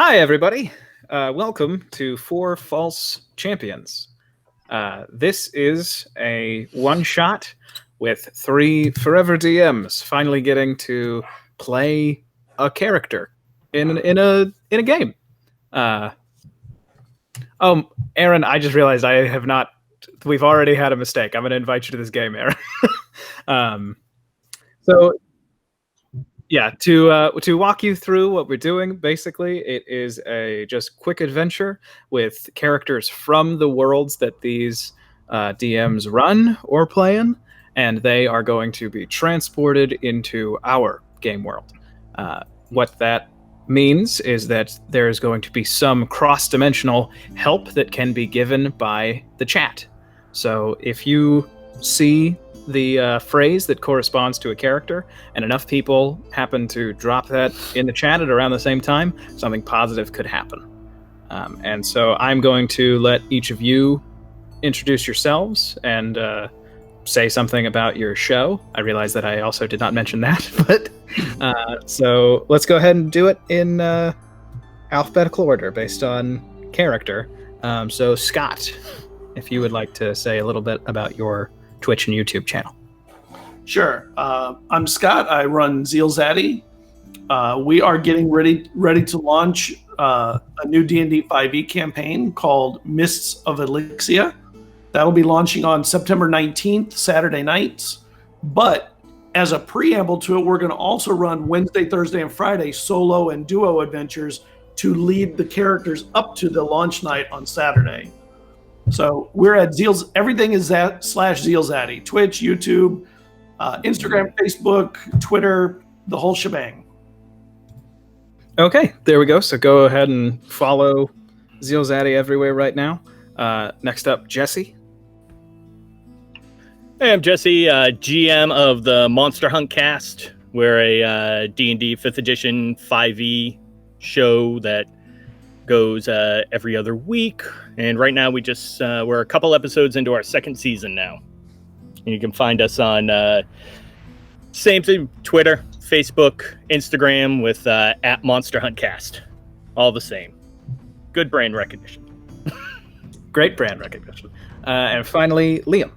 Hi, everybody. Welcome to Four False Champions. This is a one-shot with three forever DMs finally getting to play a character in a game. Aaron, I just realized I have not. We've already had a mistake. I'm going to invite you to this game, Aaron. So yeah, to walk you through what we're doing, basically, it is a just quick adventure with characters from the worlds that these DMs run or play in, and they are going to be transported into our game world. What that means is that there is going to be some cross-dimensional help that can be given by the chat. So if you see the phrase that corresponds to a character, and enough people happen to drop that in the chat at around the same time, something positive could happen. And so I'm going to let each of you introduce yourselves and say something about your show. I realize that I also did not mention that, but so let's go ahead and do it in alphabetical order based on character. So Scott, if you would like to say a little bit about your Twitch and YouTube channel. Sure. I'm Scott. I run Zeal Zaddy. We are getting ready to launch a new D&D 5e campaign called Mists of Elixia. That'll be launching on September 19th, Saturday nights. But as a preamble to it, we're going to also run Wednesday, Thursday, and Friday solo and duo adventures to lead the characters up to the launch night on Saturday. So we're at Zeal's. Everything is that /Zeal Zaddy. Twitch, YouTube, Instagram, Facebook, Twitter, the whole shebang. Okay, there we go. So go ahead and follow Zeal Zaddy everywhere right now. Next up, Jesse. Hey, I'm Jesse, GM of the Monster Hunt Cast. We're a D&D 5th edition 5e show that goes every other week. And right now we're a couple episodes into our second season now. And you can find us on same thing, Twitter, Facebook, Instagram with at Monster Hunt Cast. All the same. Good brand recognition. Great brand recognition. And finally, Liam.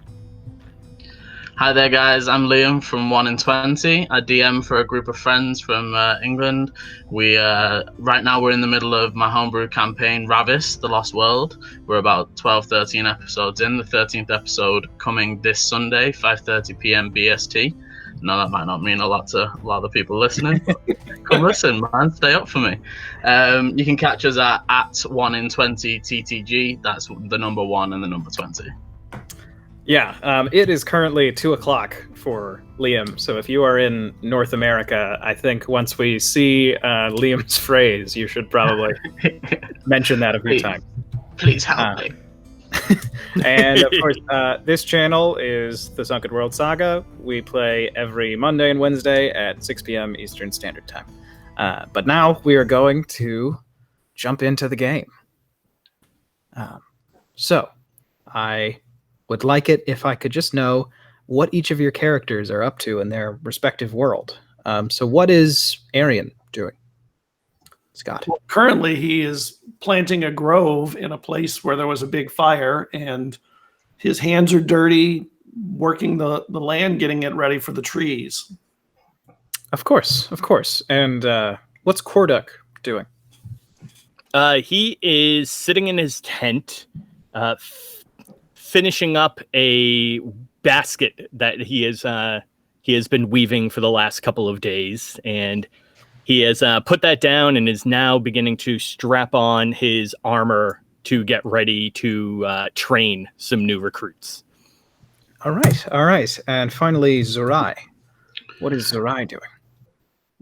Hi there, guys. I'm Liam from 1 in 20. I DM for a group of friends from England. Right now we're in the middle of my homebrew campaign, Ravis, The Lost World. We're about 12, 13 episodes in. The 13th episode coming this Sunday, 5:30 p.m. BST. No, that might not mean a lot to a lot of the people listening, but come listen, man. Stay up for me. You can catch us at 1 in 20 TTG. That's the number 1 and the number 20. Yeah, it is currently 2:00 for Liam. So if you are in North America, I think once we see Liam's phrase, you should probably mention that a few times. Please help me. And of course, this channel is the Sunken World Saga. We play every Monday and Wednesday at 6 p.m. Eastern Standard Time. But now we are going to jump into the game. So I would like it if I could just know what each of your characters are up to in their respective world. So what is Arian doing? Scott. Well, currently, he is planting a grove in a place where there was a big fire, and his hands are dirty, working the land, getting it ready for the trees. Of course. And what's Korduk doing? He is sitting in his tent, finishing up a basket that he has been weaving for the last couple of days, and he has put that down and is now beginning to strap on his armor to get ready to train some new recruits. All right. And finally, Zurai. What is Zurai doing?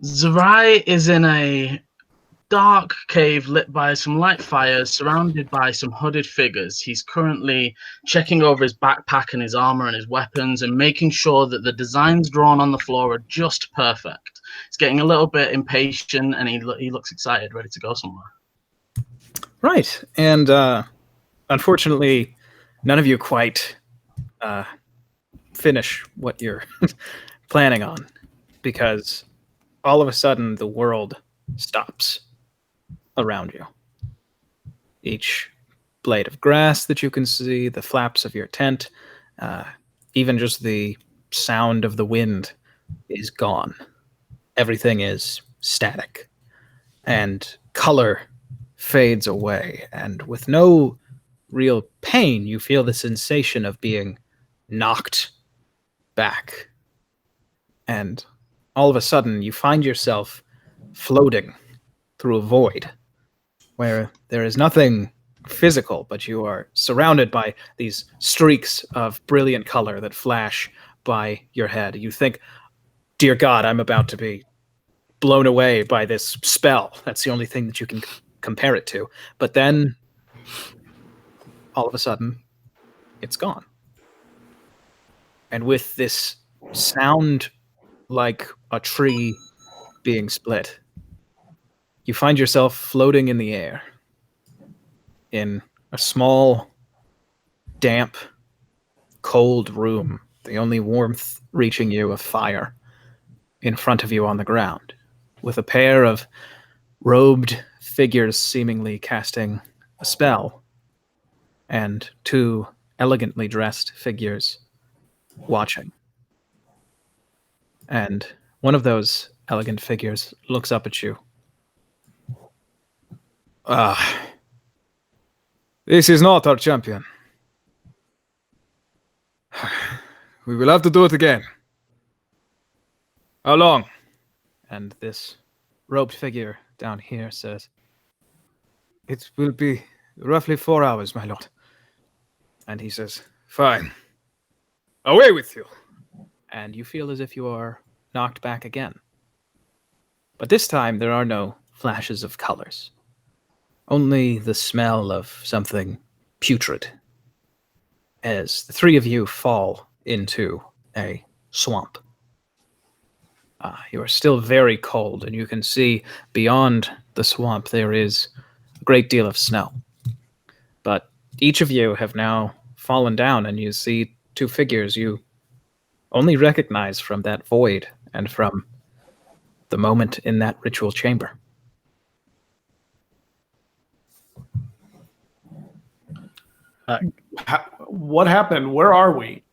Zurai is in a dark cave lit by some light fires, surrounded by some hooded figures. He's currently checking over his backpack and his armor and his weapons and making sure that the designs drawn on the floor are just perfect. He's getting a little bit impatient, and he looks excited, ready to go somewhere. Right. And unfortunately, none of you quite finish what you're planning on, because all of a sudden the world stops. around you. Each blade of grass that you can see, the flaps of your tent, even just the sound of the wind is gone. Everything is static. And color fades away. And with no real pain, you feel the sensation of being knocked back. And all of a sudden, you find yourself floating through a void where there is nothing physical, but you are surrounded by these streaks of brilliant color that flash by your head. You think, dear God, I'm about to be blown away by this spell. That's the only thing that you can compare it to. But then, all of a sudden, it's gone. And with this sound like a tree being split, you find yourself floating in the air in a small, damp, cold room, the only warmth reaching you of fire in front of you on the ground, with a pair of robed figures seemingly casting a spell, and two elegantly dressed figures watching. And one of those elegant figures looks up at you. This is not our champion. We will have to do it again. How long? And this robed figure down here says, it will be roughly 4 hours, my lord. And he says, fine. Away with you. And you feel as if you are knocked back again. But this time there are no flashes of colors. Only the smell of something putrid. As the three of you fall into a swamp. You are still very cold, and you can see beyond the swamp there is a great deal of snow. But each of you have now fallen down, and you see two figures you only recognize from that void and from the moment in that ritual chamber. What happened? Where are we?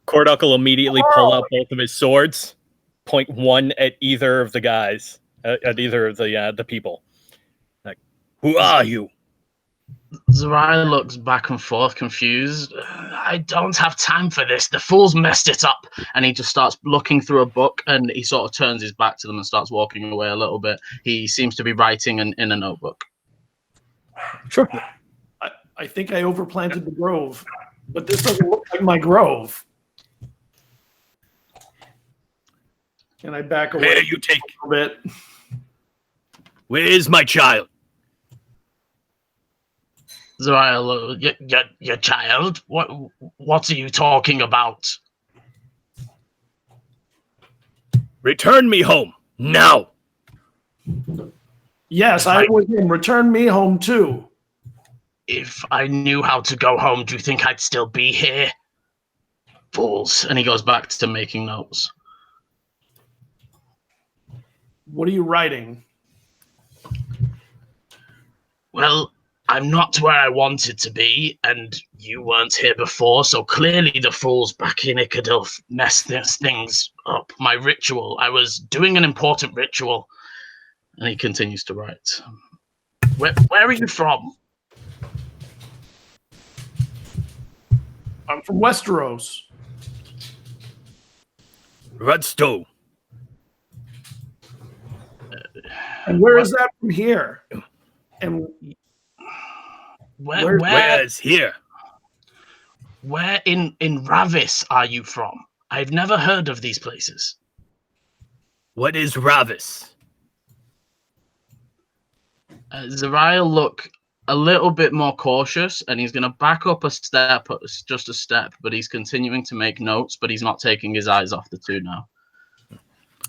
Corduck will immediately pull out both of his swords, point one at either of the guys, at either of the people. Like, who are you? Zariah looks back and forth, confused. I don't have time for this. The fool's messed it up. And he just starts looking through a book, and he sort of turns his back to them and starts walking away a little bit. He seems to be writing in a notebook. Sure. I think I overplanted the grove, but this doesn't look like my grove. And I back away Where you take a bit. Where is my child? Zariah, your child? What are you talking about? Return me home now. Yes, I was in. Return me home too. If I knew how to go home, do you think I'd still be here? Fools. And he goes back to making notes. What are you writing? Well, I'm not where I wanted to be, and you weren't here before, so clearly the fools back in Icadilf messed things up. My ritual. I was doing an important ritual. And he continues to write. Where are you from? I'm from Westeros. Rudstow. And where is that from here? And where is here? Where in Ravis are you from? I've never heard of these places. What is Ravis? Zariah look a little bit more cautious, and he's going to back up a step, just a step, but he's continuing to make notes, but he's not taking his eyes off the two now.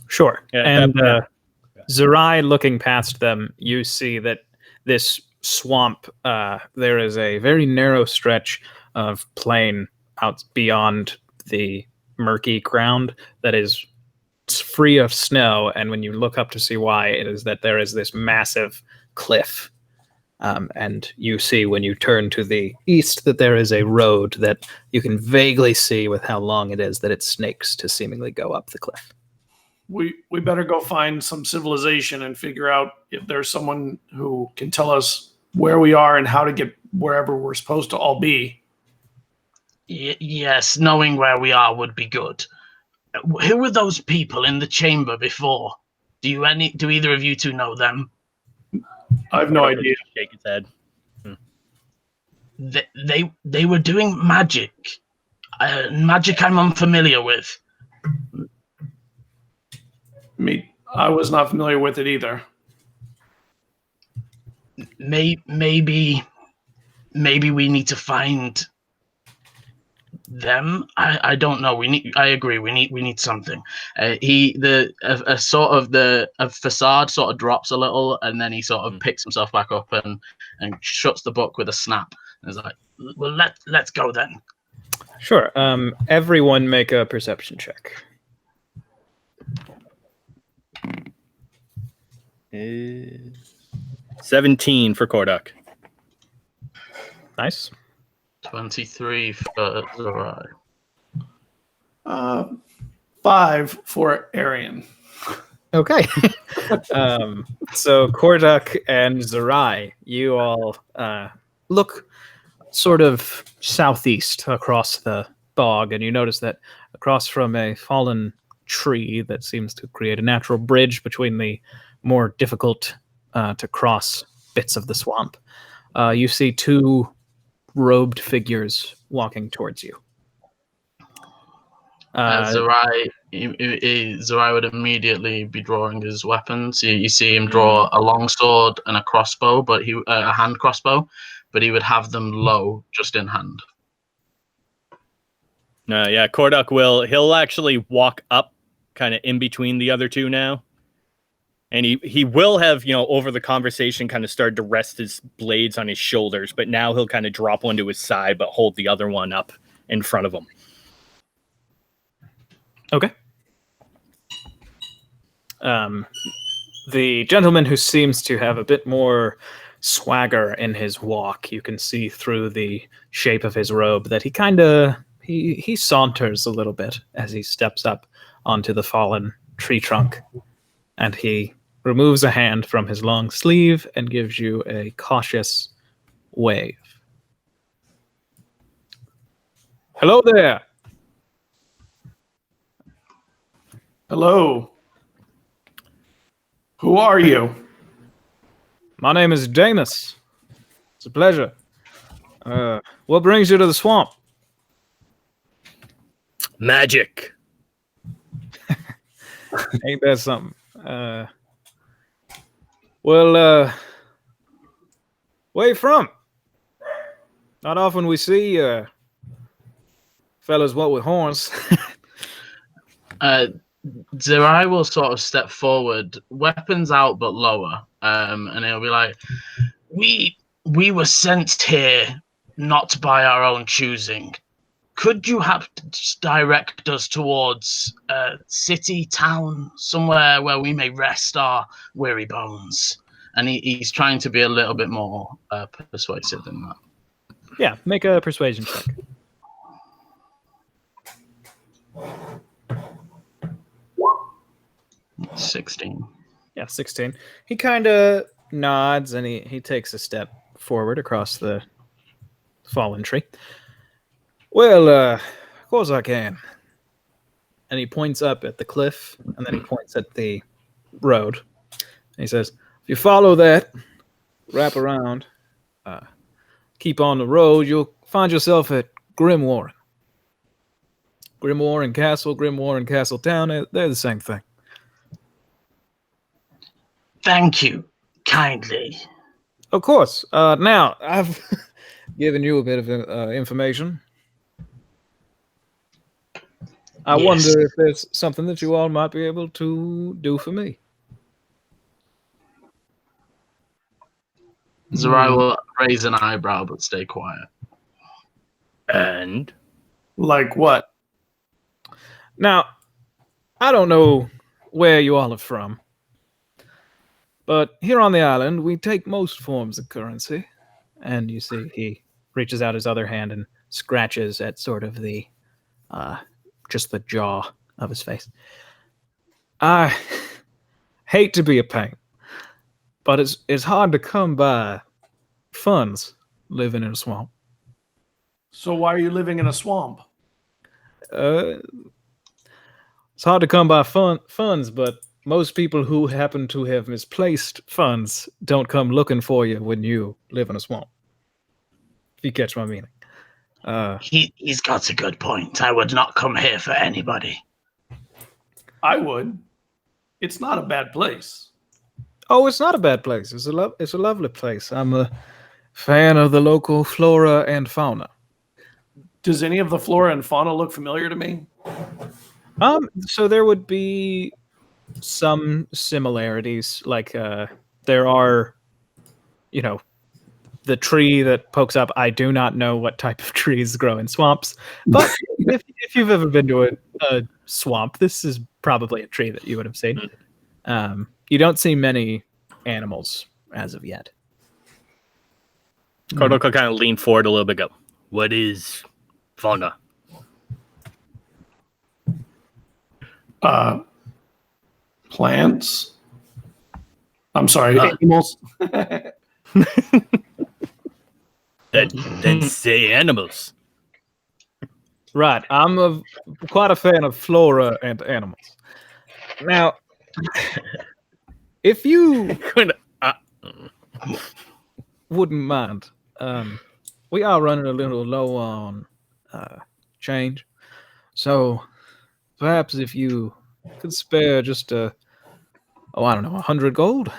Sure. Yeah, and Zerai, looking past them, you see that this swamp, there is a very narrow stretch of plain out beyond the murky ground that is it's free of snow, and when you look up to see why, it is that there is this massive cliff. And you see when you turn to the east that there is a road that you can vaguely see with how long it is that it snakes to seemingly go up the cliff. We better go find some civilization and figure out if there's someone who can tell us where we are and how to get wherever we're supposed to all be. Yes, knowing where we are would be good. Who were those people in the chamber before? Do either of you two know them? I have no idea. Shake his head. They were doing magic. Magic I'm unfamiliar with. I was not familiar with it either. Maybe we need to find them. I don't know. I agree. We need something. A facade sort of drops a little, and then he sort of picks himself back up and shuts the book with a snap. And is like, well, let's go then. Sure. Everyone make a perception check. 17 for Korduk. Nice. 23 for Zorai. 5 for Arian. Okay. So Korduk and Zerai, you all look sort of southeast across the bog, and you notice that across from a fallen tree that seems to create a natural bridge between the more difficult to cross bits of the swamp, you see 2 robed figures walking towards you. Zerai would immediately be drawing his weapons. You see him draw a longsword and a crossbow, but a hand crossbow, but he would have them low, just in hand. Yeah, Korduk he'll actually walk up kind of in between the other two now. And he will have, over the conversation kind of started to rest his blades on his shoulders, but now he'll kind of drop one to his side, but hold the other one up in front of him. Okay. The gentleman who seems to have a bit more swagger in his walk, you can see through the shape of his robe that he saunters a little bit as he steps up onto the fallen tree trunk, and he removes a hand from his long sleeve and gives you a cautious wave. Hello there. Hello. Who are you? My name is Damus. It's a pleasure. What brings you to the swamp? Magic. Ain't that something? Where you from? Not often we see fellas what with horns. Zerai will sort of step forward, weapons out but lower, and he'll be like, we were sent here not by our own choosing. Could you have direct us towards a city, town, somewhere where we may rest our weary bones? And he's trying to be a little bit more persuasive than that. Yeah, make a persuasion check. 16. Yeah, 16. He kind of nods and he takes a step forward across the fallen tree. Well, of course I can. And he points up at the cliff, and then he points at the road. And he says, if you follow that, wrap around, keep on the road, you'll find yourself at Grimwarren. Grimwarren Castle, Grimwarren Castle Town, they're the same thing. Thank you, kindly. Of course. Now, I've given you a bit of information. I wonder if there's something that you all might be able to do for me. Zerai will raise an eyebrow but stay quiet. And? Like what? Now, I don't know where you all are from. But here on the island, we take most forms of currency. And you see he reaches out his other hand and scratches at sort of uh, just the jaw of his face. I hate to be a pain, but it's hard to come by funds living in a swamp. So why are you living in a swamp? Uh, it's hard to come by funds, but most people who happen to have misplaced funds don't come looking for you when you live in a swamp. If you catch my meaning. He's got a good point. I would not come here for anybody. I would. It's not a bad place. Oh, it's not a bad place. It's a lovely place. I'm a fan of the local flora and fauna. Does any of the flora and fauna look familiar to me? So there would be some similarities. Like there are, the tree that pokes up. I do not know what type of trees grow in swamps, but if you've ever been to a swamp, this is probably a tree that you would have seen. You don't see many animals as of yet. Cardinal could kind of lean forward a little bit. Go. What is fauna? Plants. I'm sorry, animals. Then say animals. Right. I'm quite a fan of flora and animals. Now, if you wouldn't mind, we are running a little low on change. So perhaps if you could spare just I don't know, 100 gold?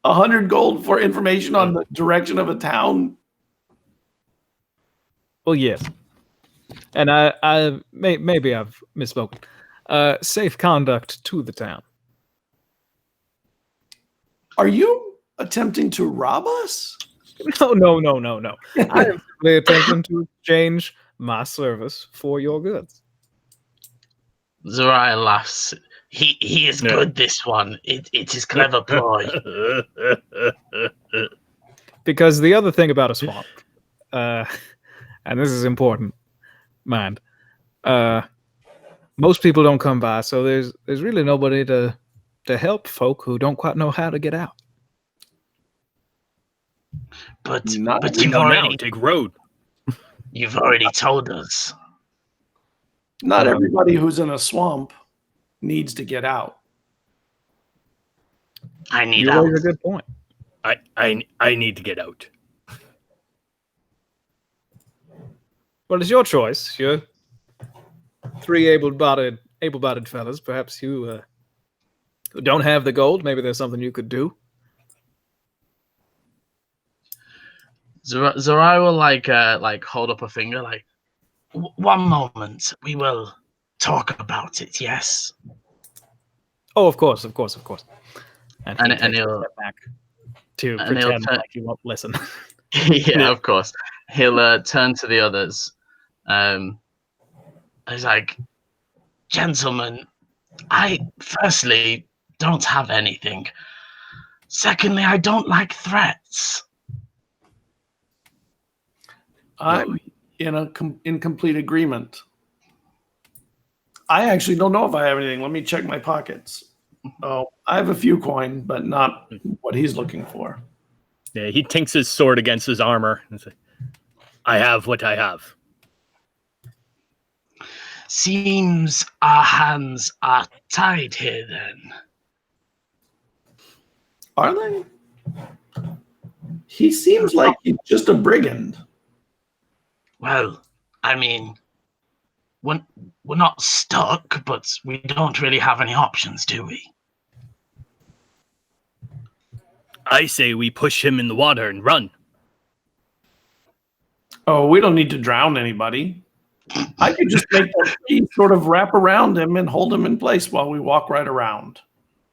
100 gold for information on the direction of a town? Well, yes. And maybe I've misspoken. Safe conduct to the town. Are you attempting to rob us? No. I am simply attempting to exchange my service for your goods. Zariah laughs. He is good, this one. It is clever ploy. Because the other thing about a swamp, and this is important, mind, most people don't come by, so there's really nobody to help folk who don't quite know how to get out. But we you've know now. already Take road. You've already told us. Not everybody who's in a swamp needs to get out. I need You out. raise a good point. I need to get out. Well, it's your choice. You're three able-bodied fellas. Perhaps you who don't have the gold. Maybe there's something you could do. Zariah will like hold up a finger, like, one moment. We will talk about it. Yes. Oh, of course. And And takes he'll- a step back to and he'll pretend turn- like you won't listen. Yeah, of course. He'll turn to the others. He's like, gentlemen, I firstly don't have anything. Secondly, I don't like threats. I'm in complete agreement. I actually don't know if I have anything. Let me check my pockets. Oh, I have a few coin, but not what he's looking for. Yeah, he tinks his sword against his armor and says, I have what I have. Seems our hands are tied here then. Are they? He seems like he's just a brigand. Well, I mean, we're not stuck, but we don't really have any options, do we? I say we push him in the water and run. Oh, we don't need to drown anybody. I could just make that tree sort of wrap around him and hold him in place while we walk right around.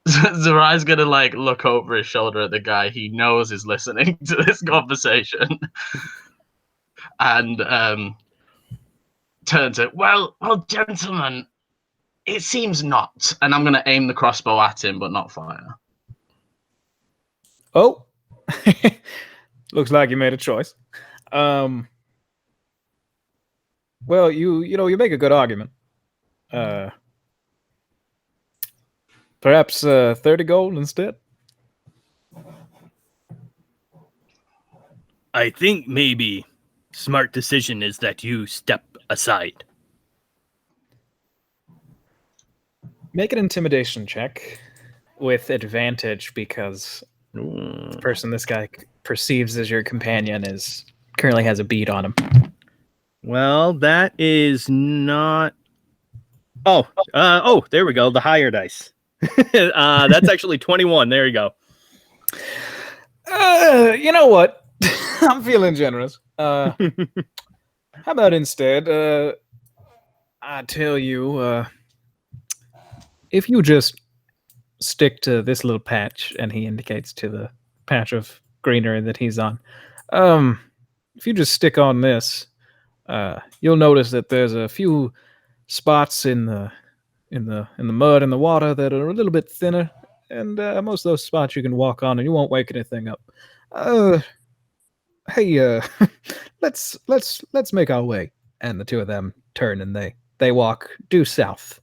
Zarai's gonna like look over his shoulder at the guy he knows is listening to this conversation, and turn to, well, gentlemen, It seems not, and I'm going to aim the crossbow at him, but not fire. Oh, looks like you made a choice. Well, you make a good argument. Perhaps 30 gold instead. I think maybe smart decision is that you step aside. Make an intimidation check with advantage because the person this guy perceives as your companion currently has a bead on him. Well, that is not. Oh, there we go. The higher dice. That's actually 21. There you go. You know what? I'm feeling generous. How about instead, I tell you, if you just stick to this little patch, and he indicates to the patch of greenery that he's on. If you just stick on this, you'll notice that there's a few spots in the mud and the water that are a little bit thinner, and most of those spots you can walk on, and you won't wake anything up. Hey, let's make our way. And the two of them turn and they walk due south.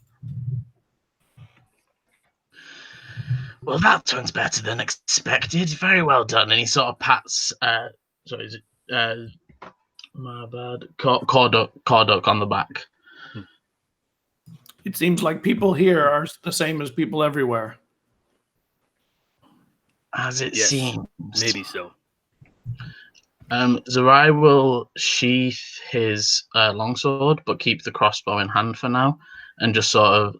Well, that turns better than expected. Very well done. And he sort of pats. Sorry, is it? My bad. Corduk on the back. It seems like people here are the same as people everywhere. As it Yes, seems. Maybe so. Zerai will sheath his longsword, but keep the crossbow in hand for now, and just sort of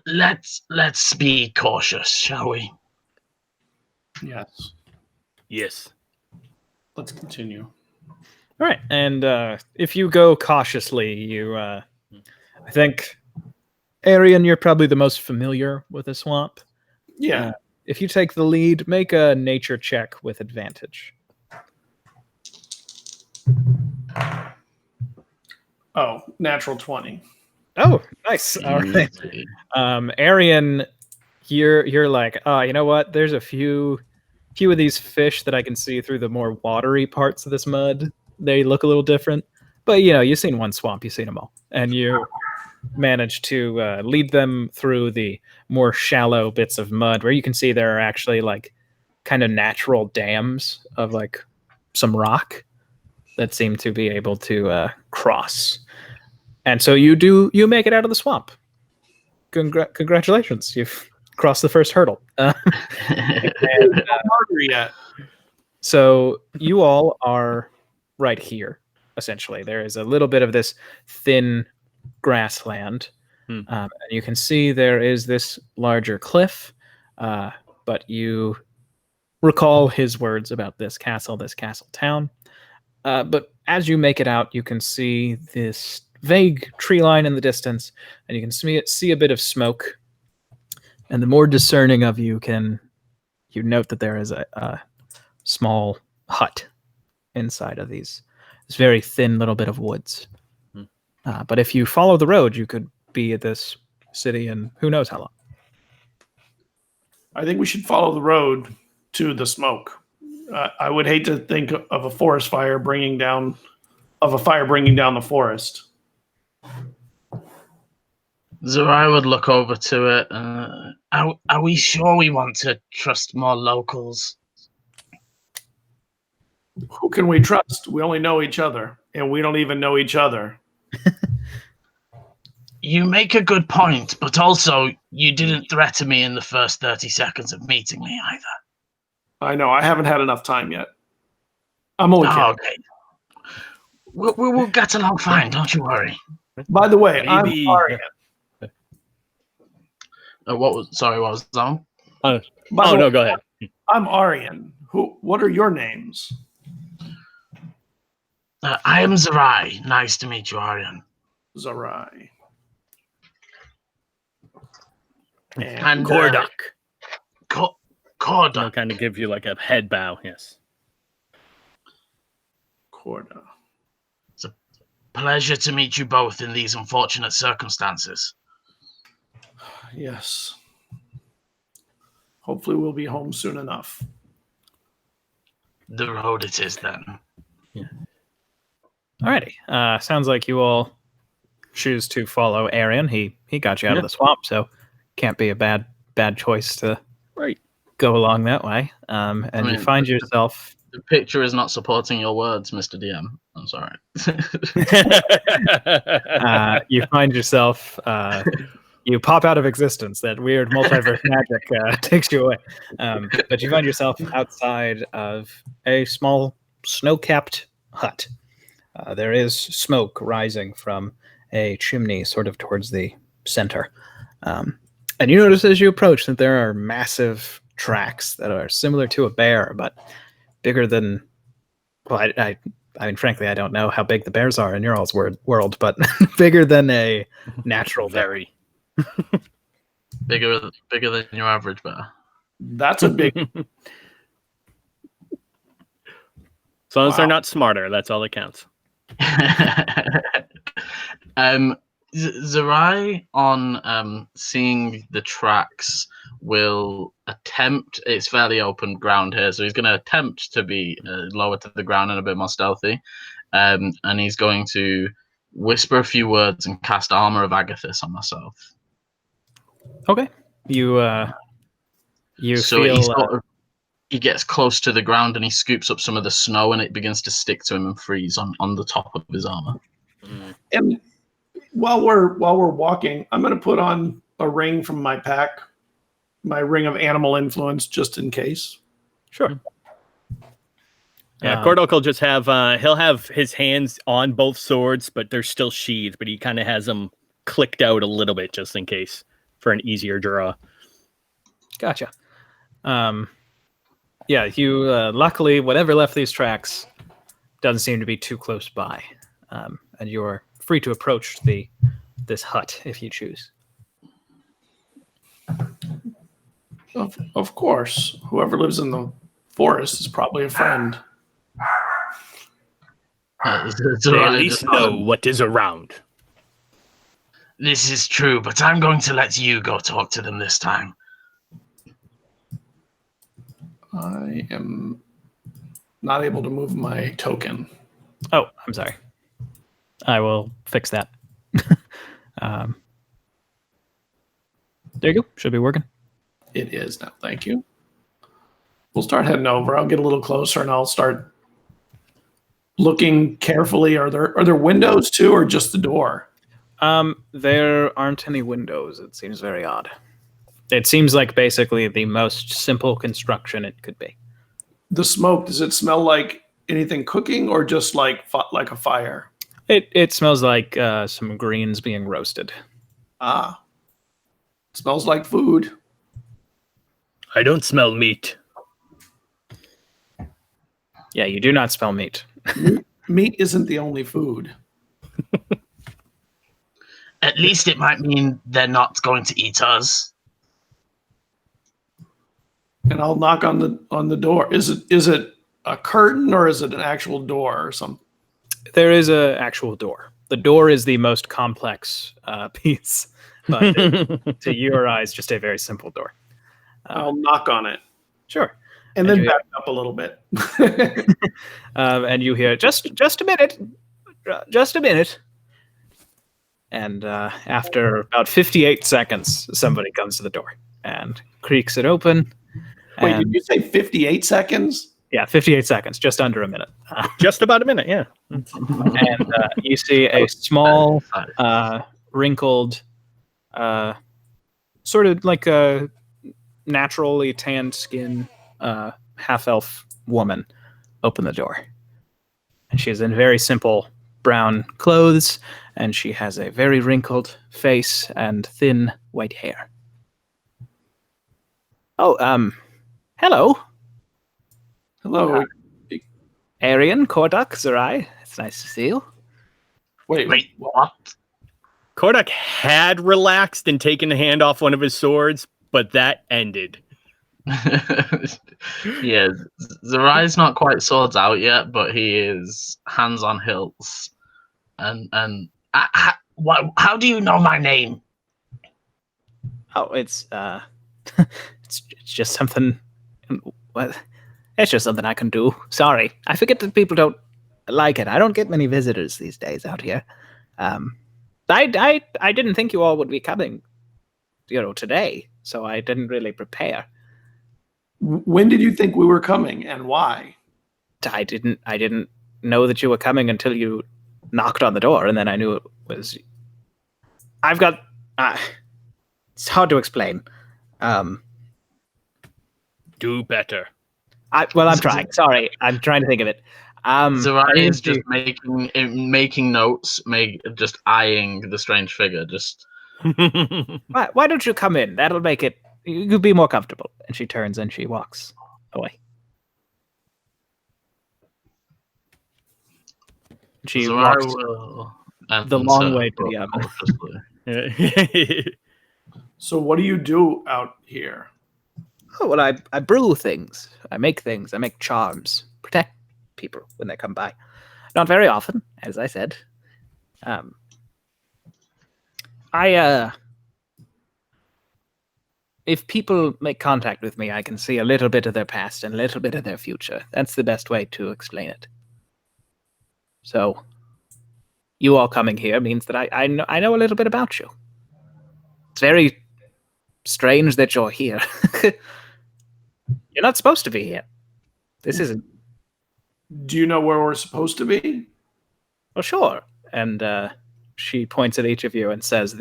let's be cautious, shall we? Yes. Yes. Let's continue. All right, and if you go cautiously, I think, Arian, you're probably the most familiar with the swamp. Yeah. If you take the lead, make a nature check with advantage. Oh, natural 20. Oh, nice. All right. Arian, you're like, you know what? There's a few of these fish that I can see through the more watery parts of this mud. They look a little different, but you've seen one swamp, you've seen them all, and you manage to lead them through the more shallow bits of mud where you can see there are actually like kind of natural dams of like some rock that seem to be able to cross. And so you make it out of the swamp. Congratulations, you've crossed the first hurdle. So you all are right here, essentially. There is a little bit of this thin grassland. And you can see there is this larger cliff, but you recall his words about this castle town. But as you make it out, you can see this vague tree line in the distance, and you can see a bit of smoke. And the more discerning of you note that there is a small hut inside of this very thin little bit of woods. But if you follow the road, you could be at this city in who knows how long. I think we should follow the road to the smoke. I would hate to think of a forest fire bringing down the forest. Zerai would look over to it. Are we sure we want to trust more locals? Who can we trust? We only know each other, and we don't even know each other. You make a good point, but also you didn't threaten me in the first 30 seconds of meeting me either. I know. I haven't had enough time yet. I'm only kidding. Okay. We'll get along fine, don't you worry. By the way, I'm Arian. What was that? No, go ahead. I'm Arian. What are your names? I am Zerai. Nice to meet you, Arian. Zerai. And Corduk. Corduk. I'll kind of give you like a head bow, yes. Corda. It's a pleasure to meet you both in these unfortunate circumstances. Yes. Hopefully we'll be home soon enough. The road it is then. Alrighty. Sounds like you all choose to follow Arian. He got you out of the swamp, so can't be a bad choice to go along that way. And you find yourself. The picture is not supporting your words, Mr. DM. I'm sorry. You find yourself. You pop out of existence. That weird multiverse magic takes you away. But you find yourself outside of a small snow-capped hut. There is smoke rising from a chimney sort of towards the center. And you notice as you approach that there are massive tracks that are similar to a bear, but bigger than... Well, I mean, frankly, I don't know how big the bears are in your all's world, but bigger than a natural bear. Bigger than your average bear. That's a big... As long as they're not smarter, that's all that counts. Zerai, on seeing the tracks, will attempt... It's fairly open ground here, so he's going to attempt to be lower to the ground and a bit more stealthy. And he's going to whisper a few words and cast Armor of Agathis on myself. Okay. You so feel... he gets close to the ground and he scoops up some of the snow and it begins to stick to him and freeze on the top of his armor. And while we're walking, I'm going to put on a ring from my pack, my ring of animal influence, just in case. Sure. Yeah, Kordok will just have he'll have his hands on both swords, but they're still sheathed, but he kind of has them clicked out a little bit just in case for an easier draw. Gotcha. Yeah, you luckily whatever left these tracks doesn't seem to be too close by, and you're free to approach this hut if you choose. Of course, whoever lives in the forest is probably a friend. They at least know what is around. This is true, but I'm going to let you go talk to them this time. I am not able to move my token. Oh, I'm sorry. I will fix that. There you go. Should be working. It is now. Thank you. We'll start heading over. I'll get a little closer and I'll start looking carefully. Are there windows too, or just the door? There aren't any windows. It seems very odd. It seems like basically the most simple construction it could be. The smoke, does it smell like anything cooking or just like a fire? It smells like some greens being roasted. Ah. It smells like food. I don't smell meat. Yeah, you do not smell meat. Meat isn't the only food. At least it might mean they're not going to eat us. And I'll knock on the door. Is it a curtain or is it an actual door or something? There is an actual door. The door is the most complex piece, but to your eyes, just a very simple door. I'll knock on it. Sure. And then back up a little bit. And you hear, just a minute. Just a minute. And after about 58 seconds, somebody comes to the door and creaks it open. Wait, did you say 58 seconds? Yeah, 58 seconds, just under a minute. Just about a minute, yeah. And you see a small, wrinkled, sort of like a naturally tanned skin half-elf woman open the door. And she is in very simple brown clothes, and she has a very wrinkled face and thin white hair. Oh, hello. Hello. Arian, Kordok, Zerai. It's nice to see you. Wait, what? Kordok had relaxed and taken a hand off one of his swords, but that ended. Yeah, Zerai's not quite swords out yet, but he is hands on hilts. And how do you know my name? Oh, it's it's just something. Well, it's just something I can do. Sorry, I forget that people don't like it. I don't get many visitors these days out here. I didn't think you all would be coming, today, so I didn't really prepare. When did you think we were coming, and why? I didn't know that you were coming until you knocked on the door, and then I knew it was. I've got. It's hard to explain. Do better. I'm trying. Sorry, I'm trying to think of it. Zerai is just making notes, just eyeing the strange figure. Just why don't you come in? That'll make it. You could be more comfortable. And she turns and she walks away. She Zerai walks will the long way to the oven. So what do you do out here? Oh, well, I brew things. I make things. I make charms. Protect people when they come by. Not very often, as I said. If people make contact with me, I can see a little bit of their past and a little bit of their future. That's the best way to explain it. So, you all coming here means that I know a little bit about you. It's very strange that you're here. You're not supposed to be here. This isn't. Do you know where we're supposed to be? Well, sure. And she points at each of you and says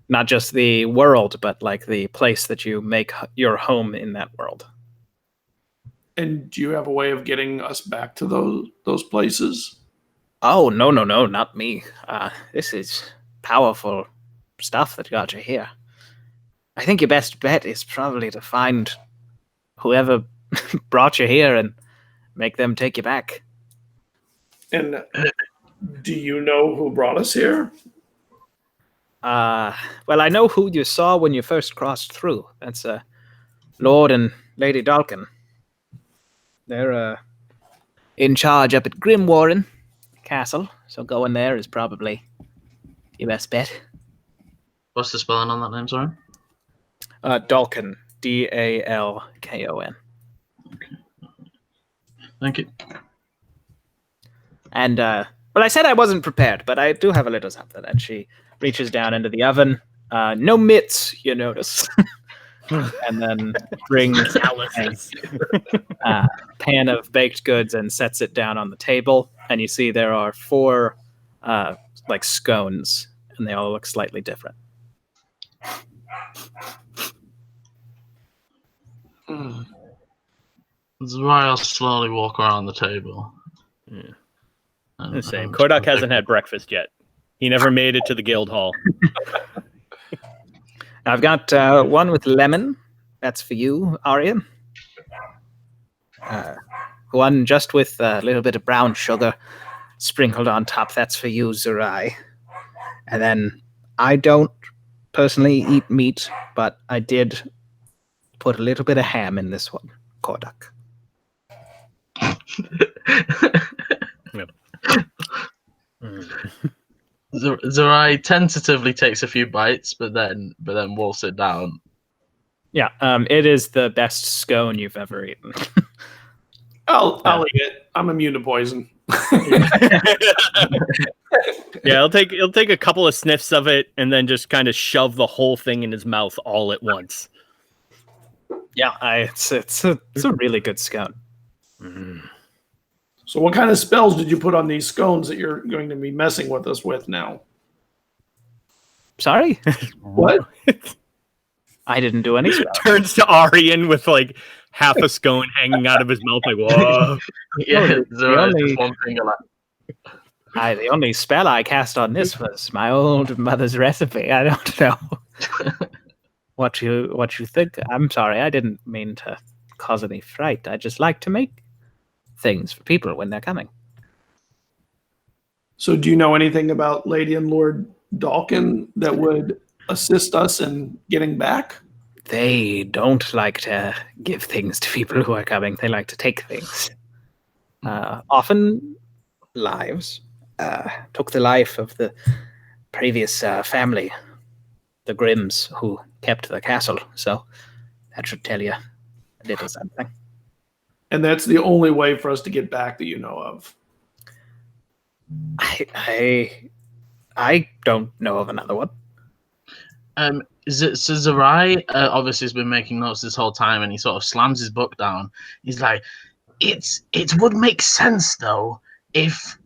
not just the world, but like the place that you make your home in that world. And do you have a way of getting us back to those places? Oh, no, not me. This is powerful stuff that got you here. I think your best bet is probably to find whoever brought you here and make them take you back. And do you know who brought us here? Well, I know who you saw when you first crossed through. That's Lord and Lady Dalkin. They're in charge up at Grimwarren Castle, so going there is probably your best bet. What's the spelling on that name, sorry? Dalkin. Dalkon. Okay. Thank you. And, well, I said I wasn't prepared, but I do have a little something. And she reaches down into the oven. No mitts, you notice. And then brings a pan of baked goods and sets it down on the table. And you see there are 4 like scones, and they all look slightly different. Zerai will slowly walk around the table. Yeah. The same. Kodak hasn't had breakfast yet. He never made it to the guild hall. I've got one with lemon. That's for you, Arya. One just with a little bit of brown sugar sprinkled on top. That's for you, Zerai. And then I don't personally eat meat, but I did put a little bit of ham in this one, Kodak. Yep. Zerai tentatively takes a few bites, but then wolfs it down. Yeah, it is the best scone you've ever eaten. I'll eat it. I'm immune to poison. Yeah, he'll take a couple of sniffs of it and then just kind of shove the whole thing in his mouth all at once. Yeah, it's a really good scone. Mm. So what kind of spells did you put on these scones that you're going to be messing with us with now? Sorry? What? I didn't do any spells. Turns to Aryan with like half a scone hanging out of his mouth, like, whoa. Yeah, Zerai just one finger like. The only spell I cast on this was my old mother's recipe. I don't know what you think. I'm sorry, I didn't mean to cause any fright. I just like to make things for people when they're coming. So do you know anything about Lady and Lord Dalkin that would assist us in getting back? They don't like to give things to people who are coming. They like to take things. Often lives. Took the life of the previous family, the Grimms, who kept the castle, so that should tell you a little something. And that's the only way for us to get back that you know of. I don't know of another one. So Zerai obviously has been making notes this whole time, and he sort of slams his book down. He's like, "It would make sense though if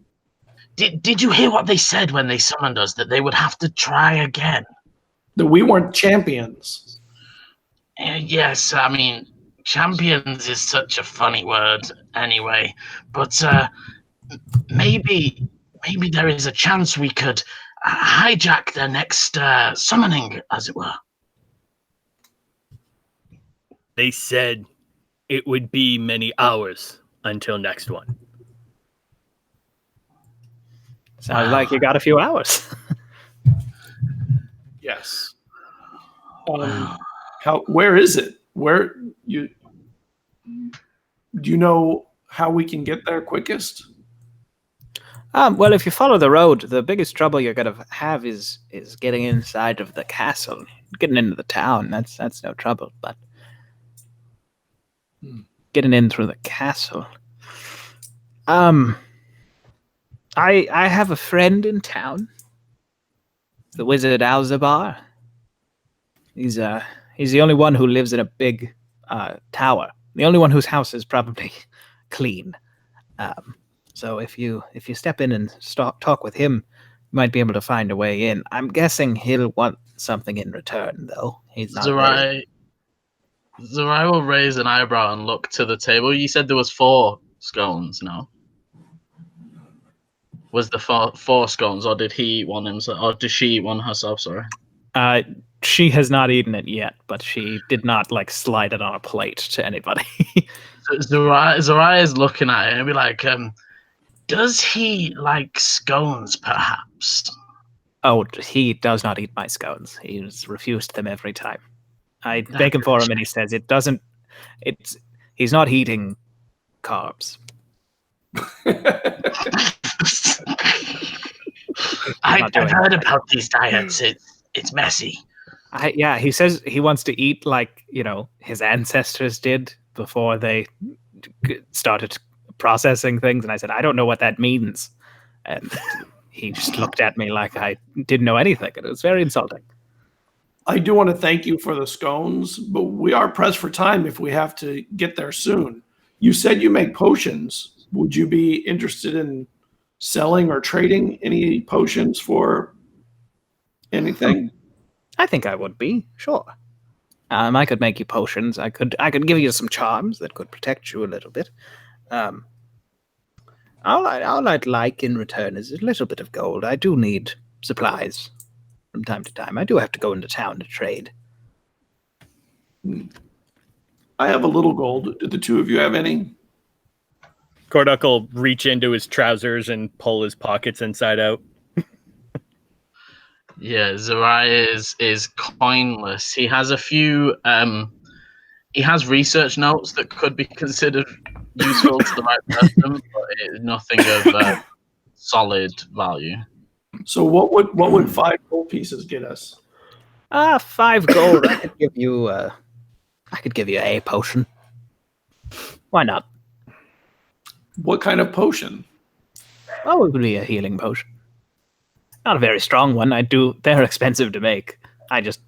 did you hear what they said when they summoned us? That they would have to try again. That we weren't champions. Yes, I mean champions is such a funny word anyway, but maybe there is a chance we could hijack their next summoning, as it were." They said it would be many hours until next one. Sounds like you got a few hours. Yes. Where is it? Where do you know how we can get there quickest? Well, if you follow the road, the biggest trouble you're gonna have is getting inside of the castle, getting into the town. That's no trouble, but getting in through the castle. I have a friend in town, the wizard Alzabar. He's the only one who lives in a big tower. The only one whose house is probably clean. So if you step in and talk with him, you might be able to find a way in. I'm guessing he'll want something in return, though. He's not. Zerai will raise an eyebrow and look to the table. You said there was 4 scones, no? Was the 4 scones, or did he eat one himself, or did she eat one herself? Sorry. She has not eaten it yet, but she did not slide it on a plate to anybody. Zerai is looking at it and be like, does he like scones, perhaps? Oh, he does not eat my scones. He's refused them every time. I beg him for him, and he says it doesn't. He's not eating carbs. I've heard about these diets. It's messy. He says he wants to eat like his ancestors did before they started processing things, and I said I don't know what that means, and he just looked at me like I didn't know anything, and it was very insulting. I do want to thank you for the scones, but we are pressed for time if we have to get there soon. You said you make potions. Would you be interested in selling or trading any potions for anything? I think I would be, sure. I could make you potions. I could give you some charms that could protect you a little bit. All I'd like in return is a little bit of gold. I do need supplies from time to time. I do have to go into town to trade. I have a little gold. Do the two of you have any? Korduk will reach into his trousers and pull his pockets inside out. Yeah, Zerai is coinless. He has a few. He has research notes that could be considered useful to the right person, but nothing of solid value. So what would 5 gold pieces get us? 5 gold. I could give you a potion. Why not? What kind of potion? Oh, it would be a healing potion. Not a very strong one. They're expensive to make. I just,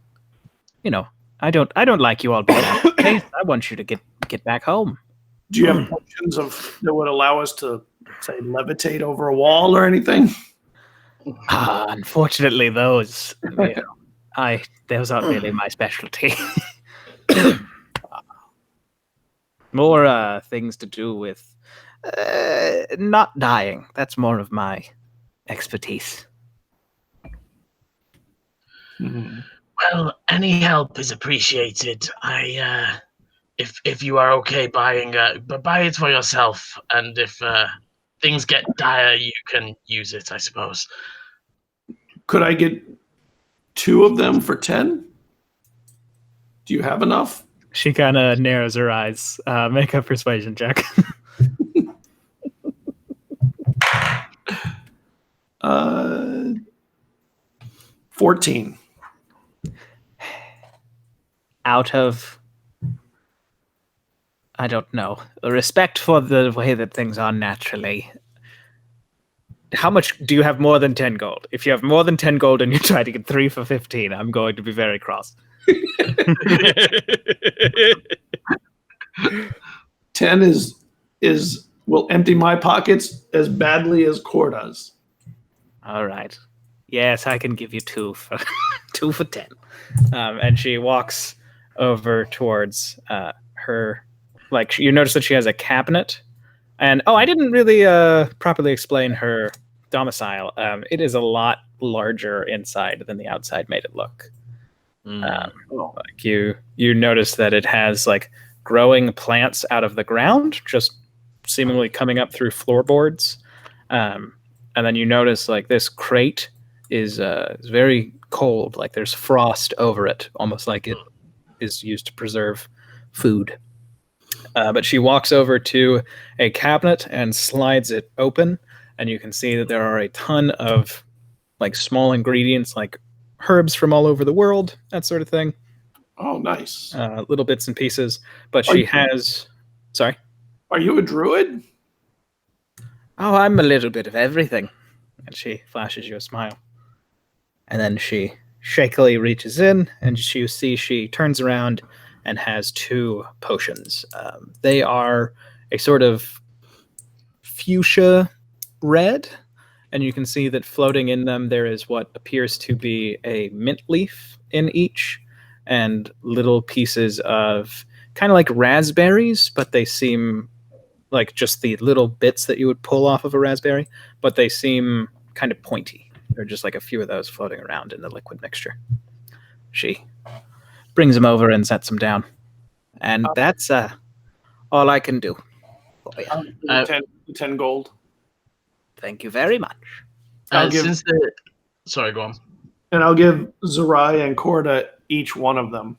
I don't like you all being out of place. I want you to get back home. Do you have potions that would allow us to, say, levitate over a wall or anything? Unfortunately, those aren't really my specialty. More things to do with not dying. That's more of my expertise. Mm-hmm. Well, any help is appreciated. If you are okay buying, but buy it for yourself, and if things get dire, you can use it, I suppose. Could I get 2 of them for 10? Do you have enough? She kind of narrows her eyes. Make a persuasion check. 14. out of, I don't know, respect for the way that things are naturally. How much do you have more than 10 gold? If you have more than 10 gold and you try to get 3 for 15, I'm going to be very cross. 10 will empty my pockets as badly as Core does. All right. Yes, I can give you 2 for 2 for 10. And she walks over towards her. Like, you notice that she has a cabinet. And I didn't really properly explain her domicile. It is a lot larger inside than the outside made it look. Like you notice that it has like growing plants out of the ground, just seemingly coming up through floorboards. And then you notice like this crate is very cold, like there's frost over it, almost like it is used to preserve food. But she walks over to a cabinet and slides it open, and you can see that there are a ton of like small ingredients, like herbs from all over the world, that sort of thing. Oh, nice. Little bits and pieces. But she has. Sorry. Are you a druid? Oh, I'm a little bit of everything. And she flashes you a smile. And then she shakily reaches in, and you see she turns around and has 2 potions. They are a sort of fuchsia red, and you can see that floating in them there is what appears to be a mint leaf in each, and little pieces of kind of like raspberries, but they seem like just the little bits that you would pull off of a raspberry, but they seem kind of pointy. There are just like a few of those floating around in the liquid mixture. She brings them over and sets them down. And that's all I can do for you. 10 gold. Thank you very much. Sorry, go on. And I'll give Zerai and Corda each one of them.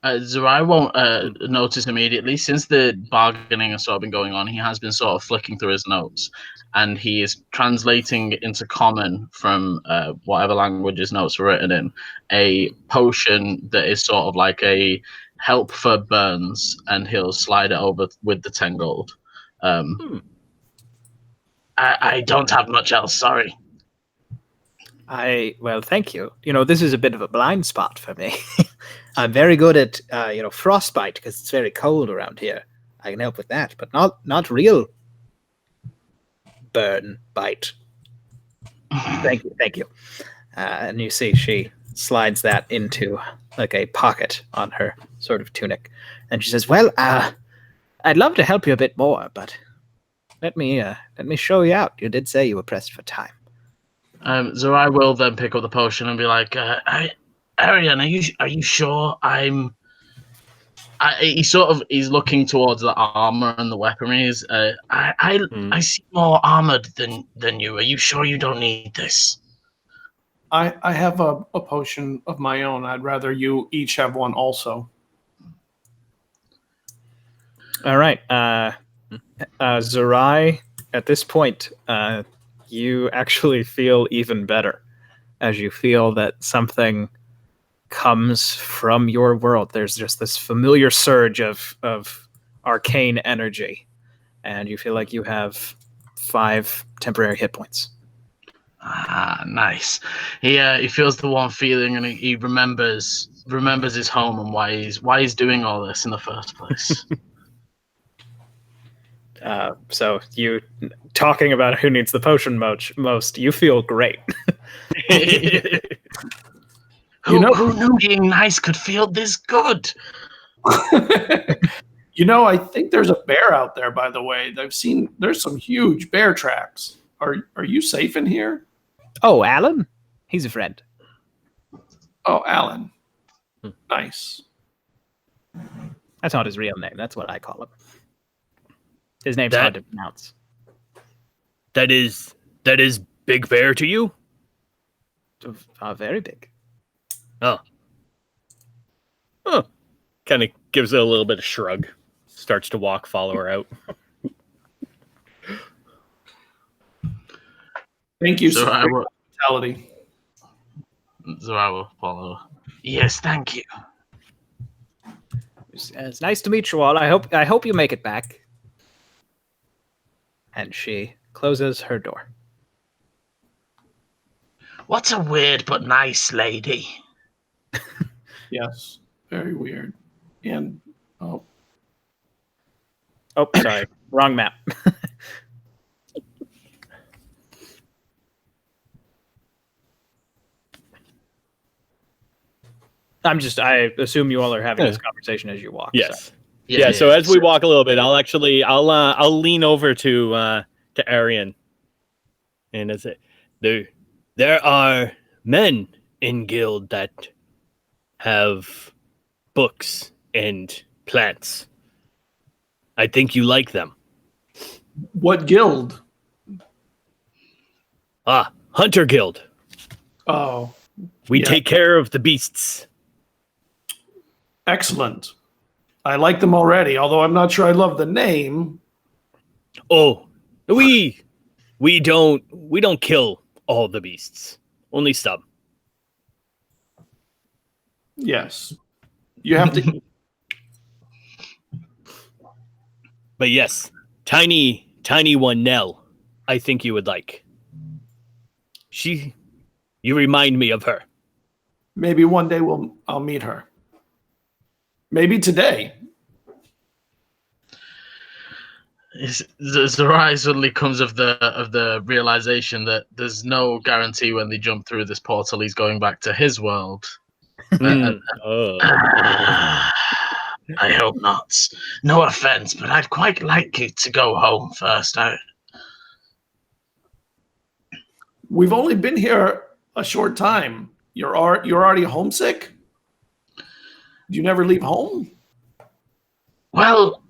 Zerai won't notice immediately. Since the bargaining has sort of been going on, he has been sort of flicking through his notes, and he is translating into common from whatever language his notes were written in, a potion that is sort of like a help for burns, and he'll slide it over with the 10 gold. I don't have much else, sorry. Well, thank you. This is a bit of a blind spot for me. I'm very good at, frostbite because it's very cold around here. I can help with that, but not real burn bite. Thank you. And you see she slides that into like a pocket on her sort of tunic, and she says, "Well, I'd love to help you a bit more, but let me show you out. You did say you were pressed for time." Zerai will then pick up the potion and be like, Arian, are you sure he's looking towards the armor and the weaponry. I see more armored than you. Are you sure you don't need this? I have a potion of my own. I'd rather you each have one also. All right. Zerai, at this point, you actually feel even better as you feel that something comes from your world. There's just this familiar surge of arcane energy, and you feel like you have 5 temporary hit points. Ah, nice. He feels the warm feeling, and he remembers his home and why he's doing all this in the first place. So you talking about who needs the potion most, you feel great. Who knew being nice could feel this good? I think there's a bear out there, by the way. There's some huge bear tracks. Are you safe in here? Oh, Alan? He's a friend. Oh, Alan. Nice. That's not his real name. That's what I call him. His name's hard to pronounce. That is Big Bear to you? Very big. Oh. Kind of gives it a little bit of shrug. Starts to walk, follow her out. Thank you for your hospitality. So I will follow. Yes, thank you. It's nice to meet you all. I hope you make it back. And she closes her door. What a weird but nice lady. Yes, very weird. And Oh, sorry, wrong map. I assume you all are having this conversation as you walk. Yes. So. Yeah. So as we walk a little bit, I'll lean over to Arian, and I say, there are men in guild that have books and plants. I think you like them. what guild? Hunter Guild. Oh, We yeah. take care of the beasts. Excellent. I like them already, although I'm not sure I love the name. Oh, we don't kill all the beasts. Only some. Yes. You have to. But yes, tiny one Nell, I think you would like. You remind me of her. Maybe one day I'll meet her. Maybe today. Zerai suddenly comes of the realization that there's no guarantee when they jump through this portal he's going back to his world. I hope not. No offense, but I'd quite like you to go home first. We've only been here a short time. You're already homesick? Do you never leave home? Well,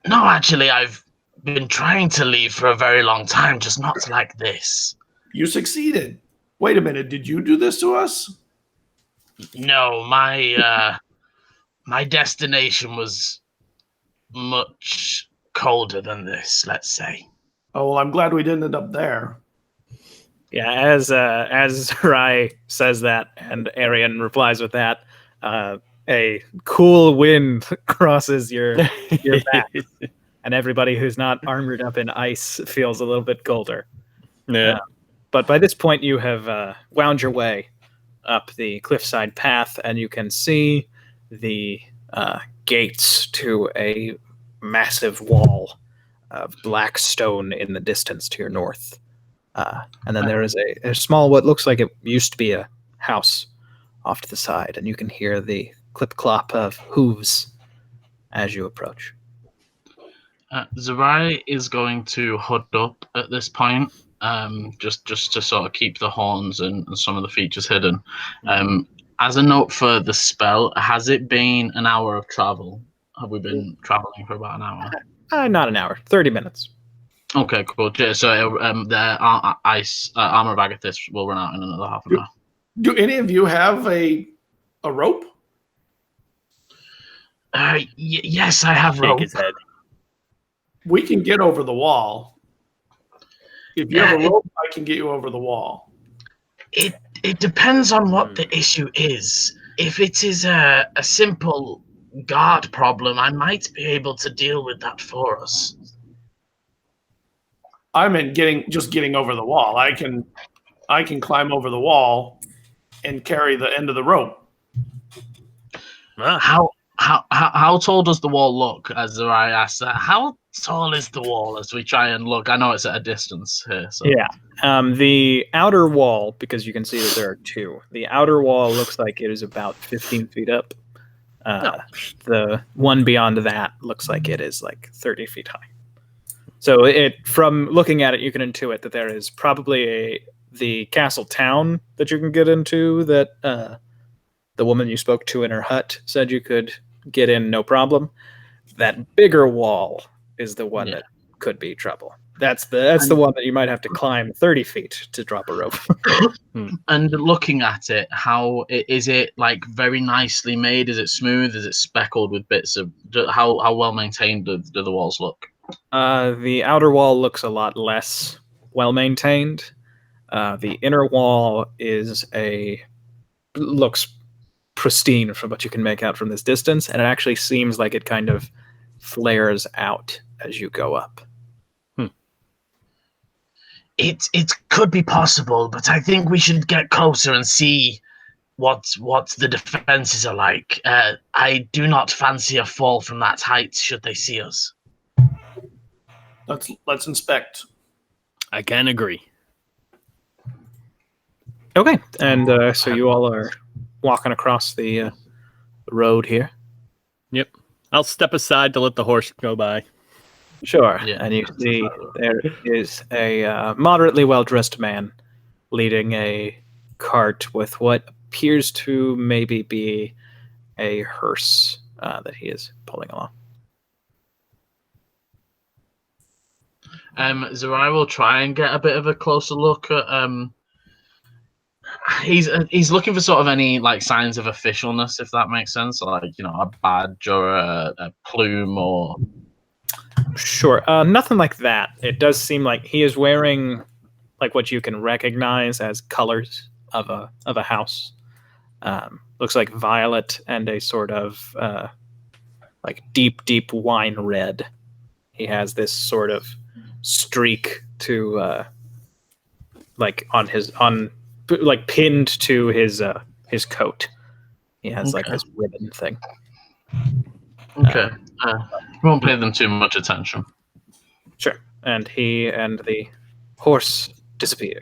no, actually, I've been trying to leave for a very long time, just not like this. You succeeded. Wait a minute, did you do this to us? No, my destination was much colder than this, let's say. Oh, well, I'm glad we didn't end up there. Yeah, as Rai says that, and Arian replies with that, a cool wind crosses your back, and everybody who's not armored up in ice feels a little bit colder. Yeah. But by this point, you have wound your way up the cliffside path, and you can see the gates to a massive wall of black stone in the distance to your north. And then there is a small, what looks like it used to be a house off to the side, and you can hear the clip-clop of hooves as you approach. Zerai is going to hood up at this point, just to sort of keep the horns and some of the features hidden. As a note for the spell, has it been an hour of travel? Have we been traveling for about an hour? Not an hour, 30 minutes. Okay, cool. So the ice armor of Agathis will run out in another half an hour. Do any of you have a rope? Yes, I have rope. His head. We can get over the wall. If you have a rope, I can get you over the wall. It depends on what the issue is. If it is a simple guard problem, I might be able to deal with that for us. I meant getting over the wall. I can climb over the wall and carry the end of the rope. How tall does the wall look? As I asked that, how tall is the wall? As we try and look, I know it's at a distance here. So. Yeah, the outer wall, because you can see that there are two. The outer wall looks like it is about 15 feet up. The one beyond that looks like it is like 30 feet high. So from looking at it, you can intuit that there is probably the castle town that you can get into that the woman you spoke to in her hut said you could get in no problem. That bigger wall is the one that could be trouble. That's the one that you might have to climb 30 feet to drop a rope. And looking at it, how is it? Like very nicely made? Is it smooth? Is it speckled with bits of? How well maintained do the walls look? The outer wall looks a lot less well maintained. The inner wall looks pristine from what you can make out from this distance, and it actually seems like it kind of flares out as you go up. It could be possible, but I think we should get closer and see what the defenses are like. I do not fancy a fall from that height should they see us. Let's inspect. I can agree. Okay, and so you all are walking across the road here. Yep. I'll step aside to let the horse go by. Sure, Yeah. and you see there is a moderately well-dressed man leading a cart with what appears to maybe be a hearse that he is pulling along. Zerai will try and get a bit of a closer look at. He's looking for sort of any like signs of officialness, if that makes sense, like a badge or a plume or. Sure, nothing like that. It does seem like he is wearing like what you can recognize as colors of a house. Looks like violet and a sort of like deep wine red. He has this sort of streak to like like pinned to his coat. He has like this ribbon thing. Okay. Won't pay them too much attention. Sure. And he and the horse disappear.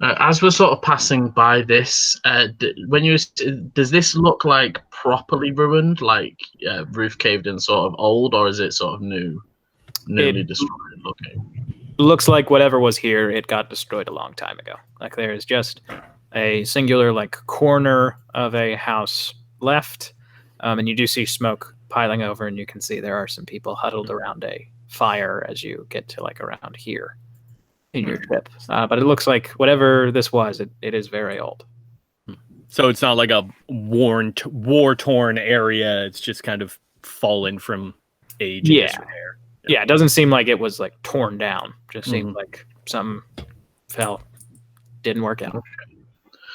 As we're sort of passing by this, does this look like properly ruined, like roof caved in, sort of old, or is it sort of newly destroyed looking? Looks like whatever was here, it got destroyed a long time ago. Like there is just a singular like corner of a house left, and you do see smoke piling over, and you can see there are some people huddled around a fire as you get to like around here in your trip. But it looks like whatever this was, it is very old. So it's not like a war-torn area. It's just kind of fallen from age. Yeah. Yeah, it doesn't seem like it was like torn down. Just seemed like something didn't work out.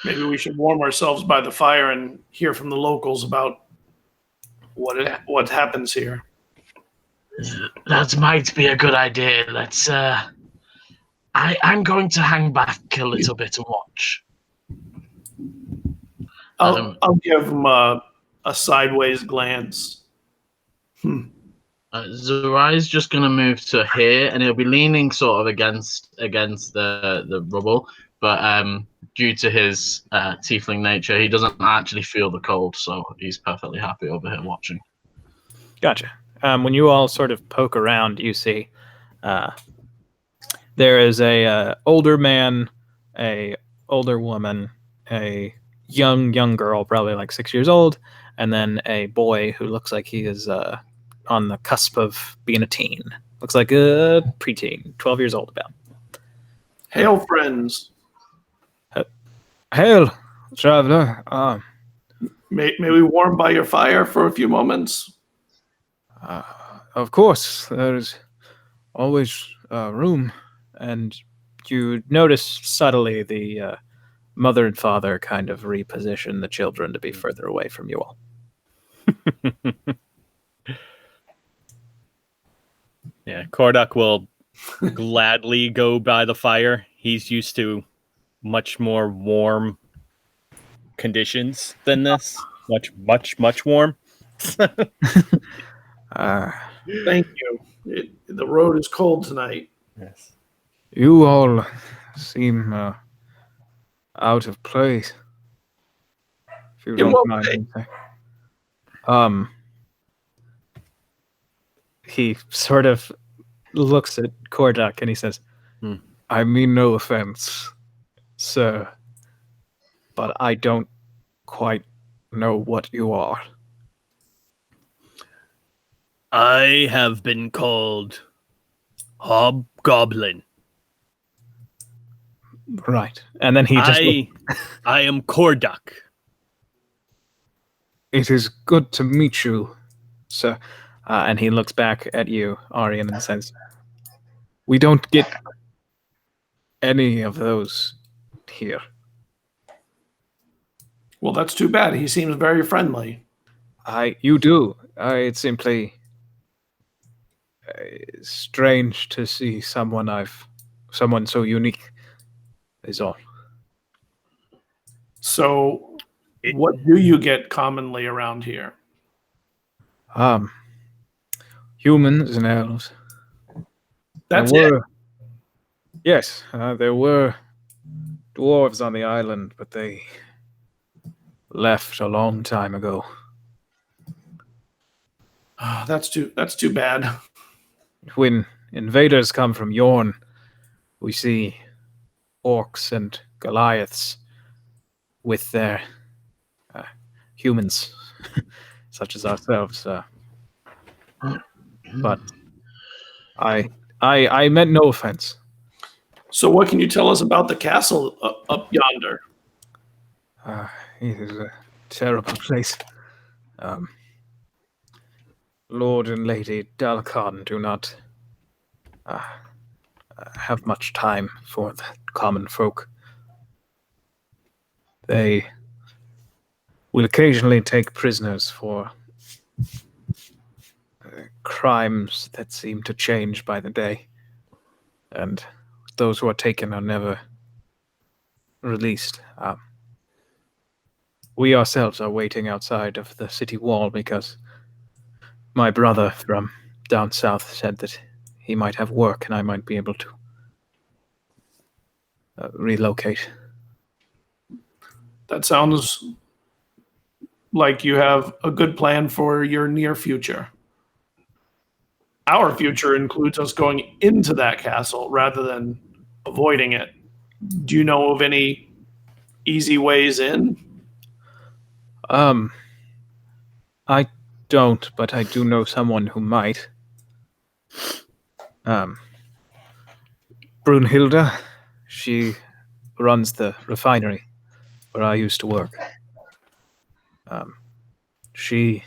Maybe we should warm ourselves by the fire and hear from the locals about what happens here. That might be a good idea. Let's. I'm going to hang back a little bit and watch. I'll give him a sideways glance. Zarai's just going to move to here, and he'll be leaning sort of against the rubble. But due to his tiefling nature, he doesn't actually feel the cold, so he's perfectly happy over here watching. Gotcha. When you all sort of poke around, you see there is a older man, a older woman, a young girl, probably like 6 years old, and then a boy who looks like he is on the cusp of being a teen. Looks like a preteen, 12 years old about. Hail, friends. Hail, traveler. May we warm by your fire for a few moments? Of course, there's always room. And you notice subtly the mother and father kind of reposition the children to be further away from you all. Yeah, Kordak will gladly go by the fire. He's used to much more warm conditions than this. Much warm. Thank you. The road is cold tonight. Yes. You all seem out of place. If you don't mind anything. He sort of looks at Kordak and he says, I mean no offense, sir, but I don't quite know what you are. I have been called Hobgoblin. Right. And then he just I am Kordak. It is good to meet you, sir. And he looks back at you, Arian, and says, We don't get any of those here. Well, that's too bad. He seems very friendly. You do. It's simply strange to see someone so unique. Is all. So, what do you get commonly around here? Humans and elves. That's there it. were, Yes, there were dwarves on the island, but they left a long time ago. That's too bad. When invaders come from Yorn, we see orcs and Goliaths with their humans, such as ourselves. But I meant no offense. So, what can you tell us about the castle up yonder? It is a terrible place. Lord and Lady Dalkon do not have much time for the common folk. They will occasionally take prisoners for crimes that seem to change by the day, and those who are taken are never released. We ourselves are waiting outside of the city wall because my brother from down south said that he might have work and I might be able to relocate. That sounds like you have a good plan for your near future. Our future includes us going into that castle rather than avoiding it. Do you know of any easy ways in? I don't, but I do know someone who might. Brunhilde, she runs the refinery where I used to work. She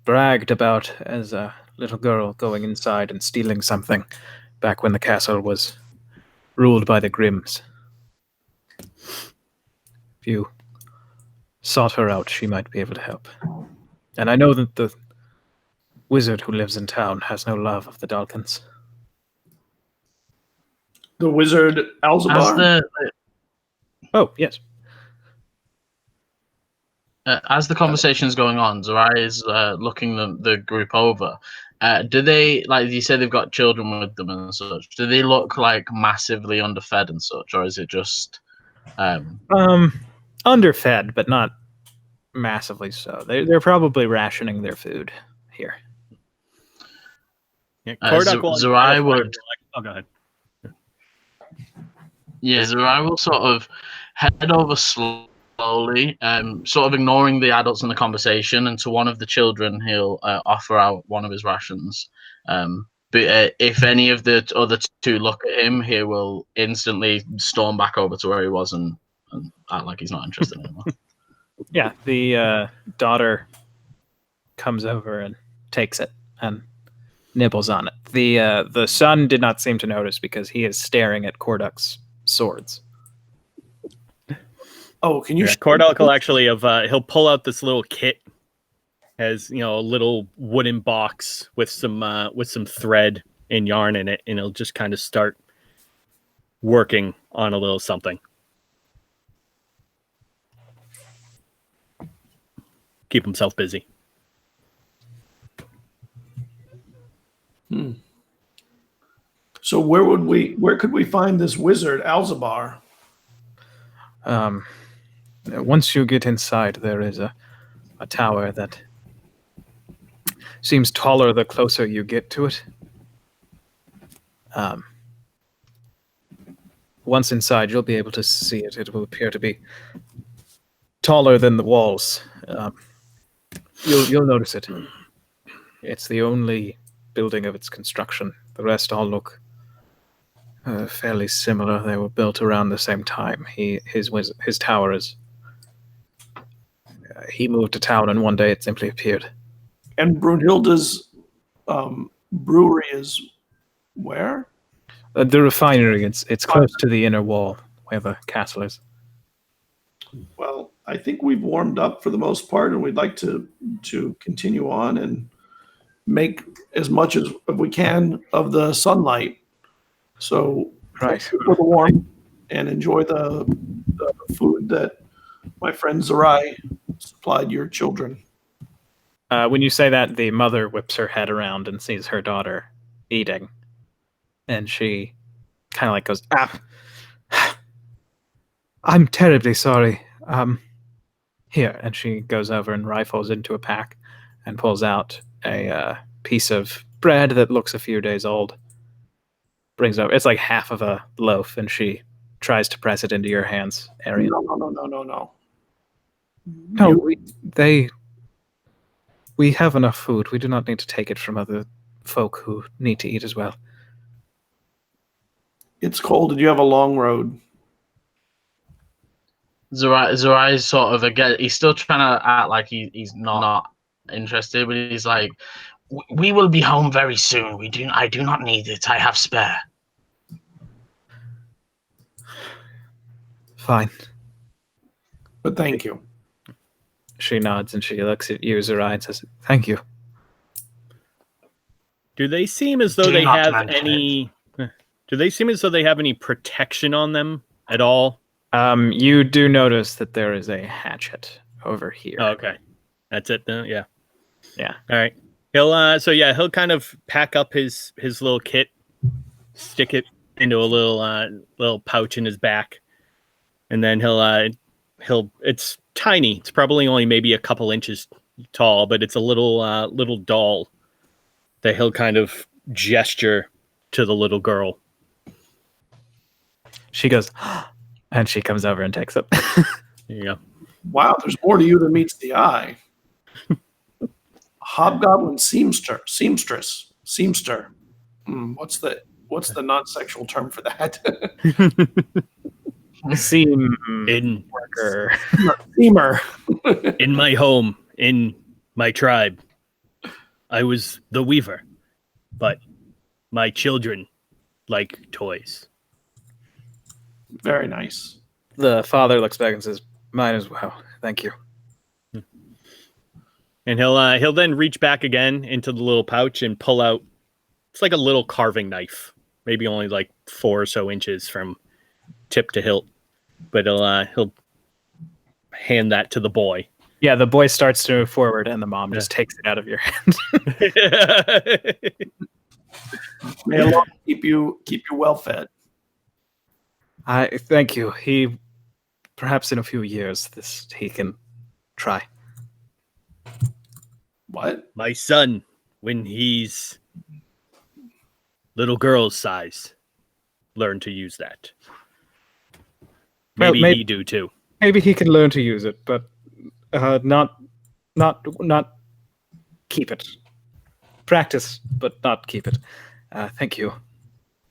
bragged about, as a little girl, going inside and stealing something back when the castle was ruled by the Grimms. If you sought her out, she might be able to help. And I know that the wizard who lives in town has no love of the Dalkans. The wizard Alzabar? Oh, yes. As the conversation's going on, Zerai is looking the group over. Do they, like you say, they've got children with them and such? Do they look like massively underfed and such, or is it just Underfed, but not massively so. They're probably rationing their food here. Yeah, Zerai would. Oh, go ahead. Yeah, Zerai will sort of head over slowly, sort of ignoring the adults in the conversation, and to one of the children, he'll offer out one of his rations. But if any of the other two look at him, he will instantly storm back over to where he was and act like he's not interested anymore. Yeah, the daughter comes over and takes it and nibbles on it. The son did not seem to notice because he is staring at Korduk's swords. Oh, can you? Korduk will actually he'll pull out this little kit, has a little wooden box with some thread and yarn in it, and he'll just kind of start working on a little something. Keep himself busy. So where could we find this wizard Alzabar? Once you get inside, there is a tower that seems taller the closer you get to it. Once inside, you'll be able to see it. It will appear to be taller than the walls. You'll notice it. It's the only building of its construction. The rest all look fairly similar. They were built around the same time. His tower is. He moved to town, and one day it simply appeared. And Brunhilde's brewery is where? The refinery. It's close to the inner wall. where the castle is. Well, I think we've warmed up for the most part, and we'd like to continue on and make as much as we can of the sunlight. So, Right. thank you for the warmth, and enjoy the food that my friend Zerai supplied your children. When you say that, the mother whips her head around and sees her daughter eating, and she kind of like goes, I'm terribly sorry. Here. And she goes over and rifles into a pack and pulls out a piece of bread that looks a few days old. Brings over. It's like half of a loaf, and she tries to press it into your hands, Arian. No. No, we have enough food. We do not need to take it from other folk who need to eat as well. It's cold, and you have a long road. Zerai is sort of again. He's still trying to act like he's not interested, but he's like, "We will be home very soon. I do not need it. I have spare." Fine. But thank you. She nods and she looks at you, Zerai, and says, "Thank you." Do they seem as though they have any? Do they seem as though they have any protection on them at all? You do notice that there is a hatchet over here. Oh, okay, that's it then. Yeah. Yeah. All right. He'll kind of pack up his little kit, stick it into a little pouch in his back, and then he'll. It's tiny. It's probably only maybe a couple inches tall, but it's a little doll that he'll kind of gesture to the little girl. She goes, and she comes over and takes it. There you go. Wow, there's more to you than meets the eye. Hobgoblin seamstress. What's the non-sexual term for that? Seam In worker. Seamer. in my home, in my tribe, I was the weaver, but my children like toys. Very nice. The father looks back and says, "Mine as well. Thank you." And he'll then reach back again into the little pouch and pull out. It's like a little carving knife, maybe only like 4 or so inches from tip to hilt. But he'll hand that to the boy. Yeah, the boy starts to move forward, and the mom just takes it out of your hand. May Allah keep you well fed. I thank you. He, perhaps in a few years, he can try. What? My son, when he's little girl's size, learn to use that. Maybe he do too. Maybe he can learn to use it, but not keep it. Practice, but not keep it. Thank you.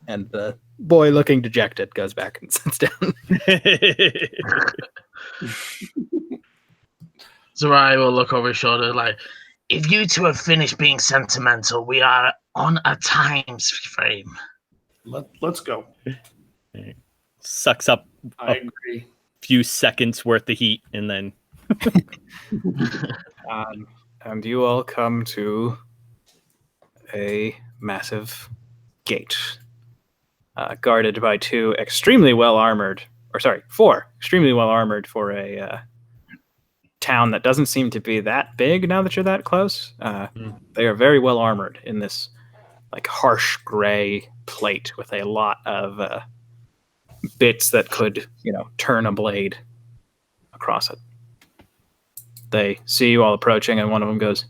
And the boy, looking dejected, goes back and sits down. Zerai will look over his shoulder like, if you two have finished being sentimental, we are on a time frame. Let's go. Sucks up I agree. few seconds worth of heat, and then and you all come to a massive gate, guarded by 4 extremely well armored for a town that doesn't seem to be that big now that you're that close. They are very well armored in this like harsh gray plate with a lot of bits that could, turn a blade across it. They see you all approaching, and one of them goes,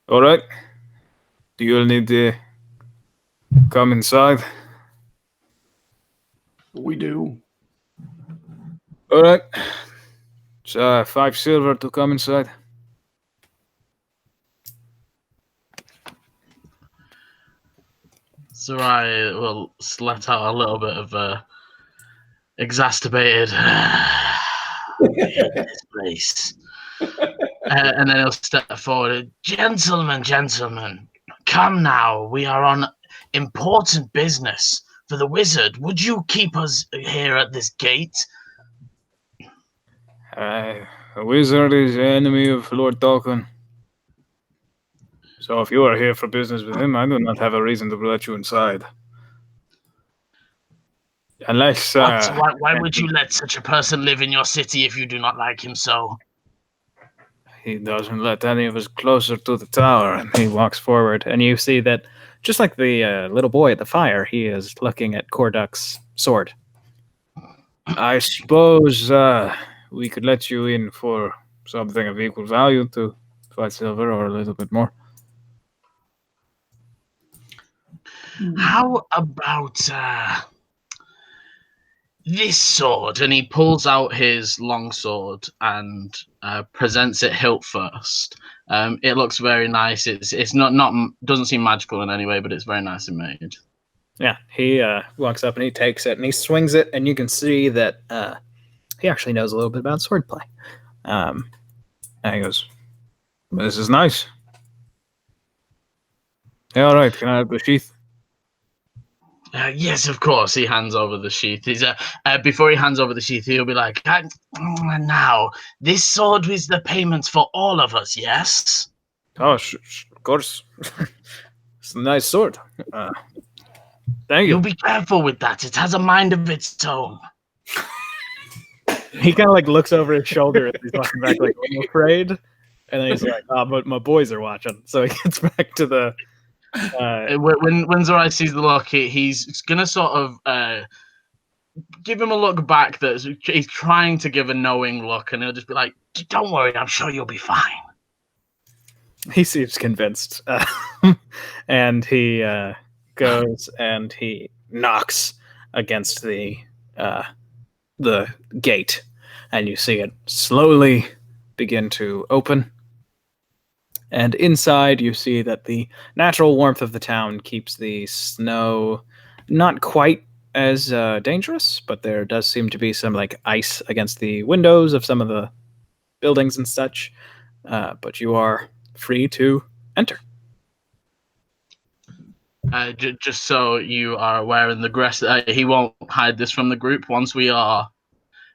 "All right, do you all need to come inside?" We do. "All right, it's 5 silver to come inside." Zerai will let out a little bit of exacerbated this place. And then he'll step forward. Gentlemen, come now. We are on important business. for the wizard. Would you keep us here at this gate? The wizard is the enemy of Lord Tolkien. So if you are here for business with him, I do not have a reason to let you inside. Unless... Why would you let such a person live in your city if you do not like him so? He doesn't let any of us closer to the tower. And he walks forward, and you see that, just like the little boy at the fire, he is looking at Corduk's sword. I suppose we could let you in for something of equal value to 5 silver or a little bit more. How about this sword? And he pulls out his long sword and presents it hilt first. It looks very nice. It's not doesn't seem magical in any way, but it's very nicely made. Yeah, he walks up and he takes it and he swings it, and you can see that he actually knows a little bit about swordplay. And he goes, "This is nice. Yeah, all right. Can I have the sheath?" Yes, of course. He hands over the sheath. He's before he hands over the sheath, he'll be like, "Now, this sword is the payment for all of us. Yes." Oh, of course. It's a nice sword. Thank you. You'll be careful with that. It has a mind of its own. He kind of like looks over his shoulder as he's walking back, like, "I'm afraid." And then he's like, "Oh, but my boys are watching." So he gets back to the. When Zorai sees the look, he's gonna sort of give him a look back. He's trying to give a knowing look, and he'll just be like, "Don't worry, I'm sure you'll be fine." He seems convinced, and he goes and he knocks against the gate, and you see it slowly begin to open. And inside, you see that the natural warmth of the town keeps the snow not quite as dangerous, but there does seem to be some like ice against the windows of some of the buildings and such. But you are free to enter. Just so you are aware, in the grass, he won't hide this from the group. Once we are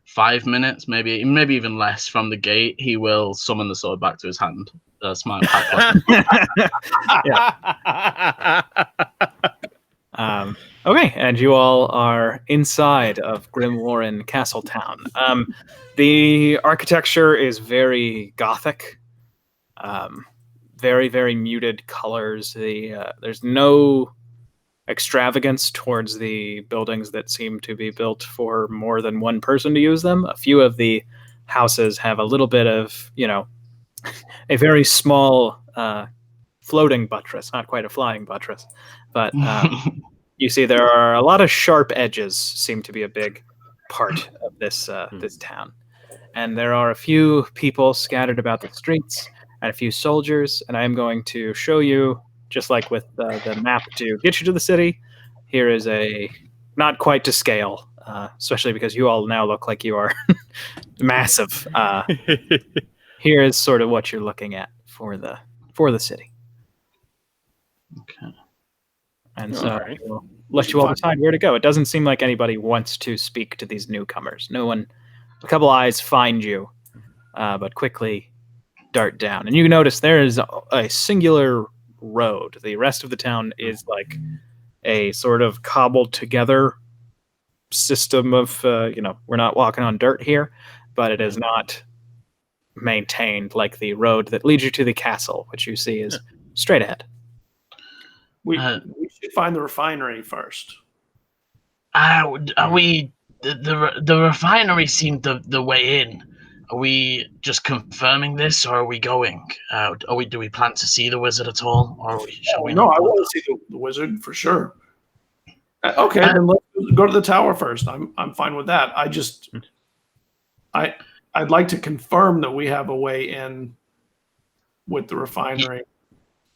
5 minutes, maybe even less from the gate, he will summon the sword back to his hand. Smile. Yeah. Okay, and you all are inside of Grim Warren Castletown. The architecture is very Gothic. Very, very muted colors. There's no extravagance towards the buildings that seem to be built for more than one person to use them. A few of the houses have a little bit of, a very small floating buttress, not quite a flying buttress, but you see there are a lot of sharp edges seem to be a big part of this town. And there are a few people scattered about the streets and a few soldiers, and I am going to show you, just like with the map to get you to the city, here is a, not quite to scale, especially because you all now look like you are massive. Here is sort of what you're looking at for the city. Okay. And so we'll let you all decide where to go. It doesn't seem like anybody wants to speak to these newcomers. No one, a couple eyes find you, but quickly dart down. And you notice there is a singular road. The rest of the town is like a sort of cobbled together system of, we're not walking on dirt here, but it is not maintained like the road that leads you to the castle, which you see is straight ahead. We should find the refinery first. Are we the refinery seemed the way in? Are we just confirming this, or are we going? Do we plan to see the wizard at all, or shall we? No, I want to see the wizard for sure. Okay, then let's go to the tower first. I'm fine with that. I'd like to confirm that we have a way in with the refinery.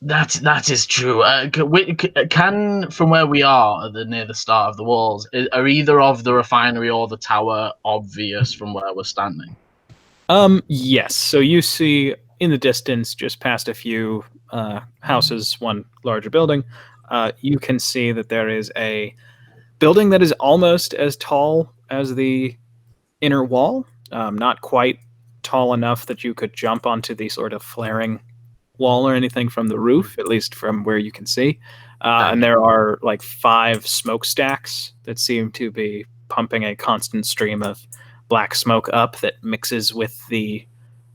That is true. Can from where we are near the start of the walls, are either of the refinery or the tower obvious from where we're standing? Yes. So you see in the distance, just past a few houses, one larger building, you can see that there is a building that is almost as tall as the inner wall, not quite tall enough that you could jump onto the sort of flaring wall or anything from the roof, at least from where you can see. And there are like 5 smokestacks that seem to be pumping a constant stream of black smoke up that mixes with the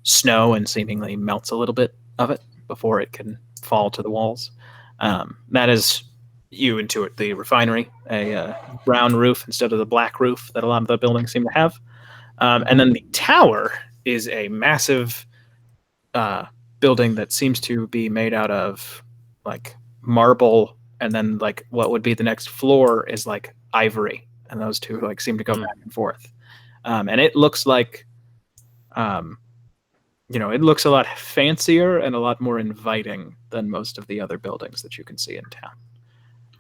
snow and seemingly melts a little bit of it before it can fall to the walls. That is, you intuit, the refinery, a brown roof instead of the black roof that a lot of the buildings seem to have. And then the tower is a massive building that seems to be made out of like marble, and then like what would be the next floor is like ivory, and those two like seem to go back and forth. And it looks like, it looks a lot fancier and a lot more inviting than most of the other buildings that you can see in town.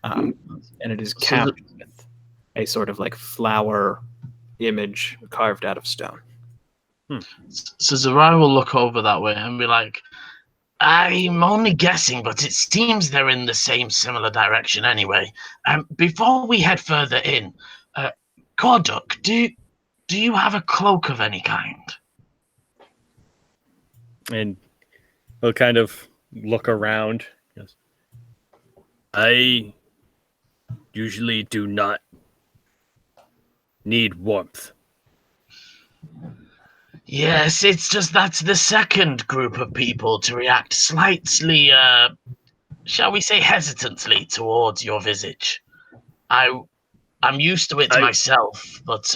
And it is capped with a sort of like flower image carved out of stone. So Zerai will look over that way and be like, I'm only guessing, but it seems they're in the same similar direction anyway. Before we head further in, Korduk, do you have a cloak of any kind? And he'll kind of look around. Yes. I usually do not need warmth. Yes, it's just that's the second group of people to react slightly, shall we say, hesitantly towards your visage. I'm used to it myself, but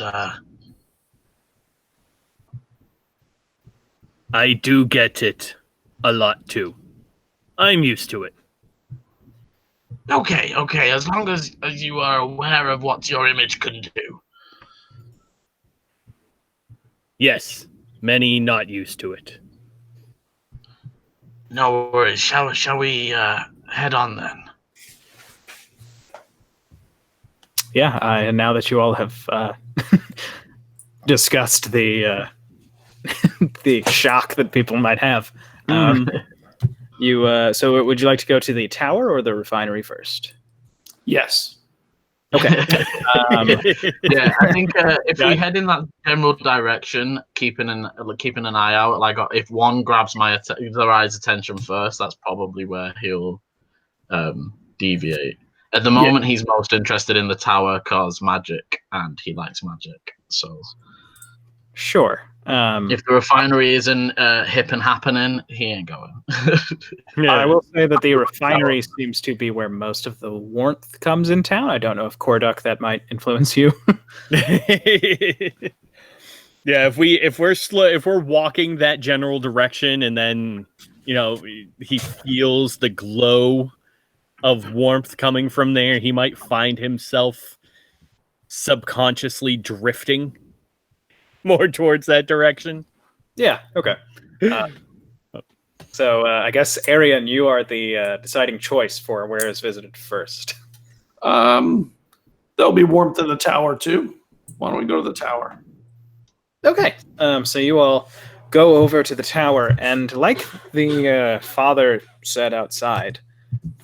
I do get it a lot too. I'm used to it. Okay, as long as you are aware of what your image can do. Yes, many not used to it. No worries. Shall we head on then? Yeah, and now that you all have discussed the the shock that people might have, so would you like to go to the tower or the refinery first? Yes. Okay. Yeah, I think if we head in that general direction, keeping an eye out, like if one grabs Zarai's attention first, that's probably where he'll deviate. At the moment, he's most interested in the tower cause magic, and he likes magic. So, sure. If the refinery isn't hip and happening, he ain't going. I will say that the refinery seems to be where most of the warmth comes in town. I don't know if Korduk that might influence you. Yeah, if we're walking that general direction, and then he feels the glow of warmth coming from there, he might find himself subconsciously drifting more towards that direction. Yeah. Okay. So I guess Arian, you are the deciding choice for where is visited first. There'll be warmth in the tower too. Why don't we go to the tower? Okay. So you all go over to the tower, and like the father said outside,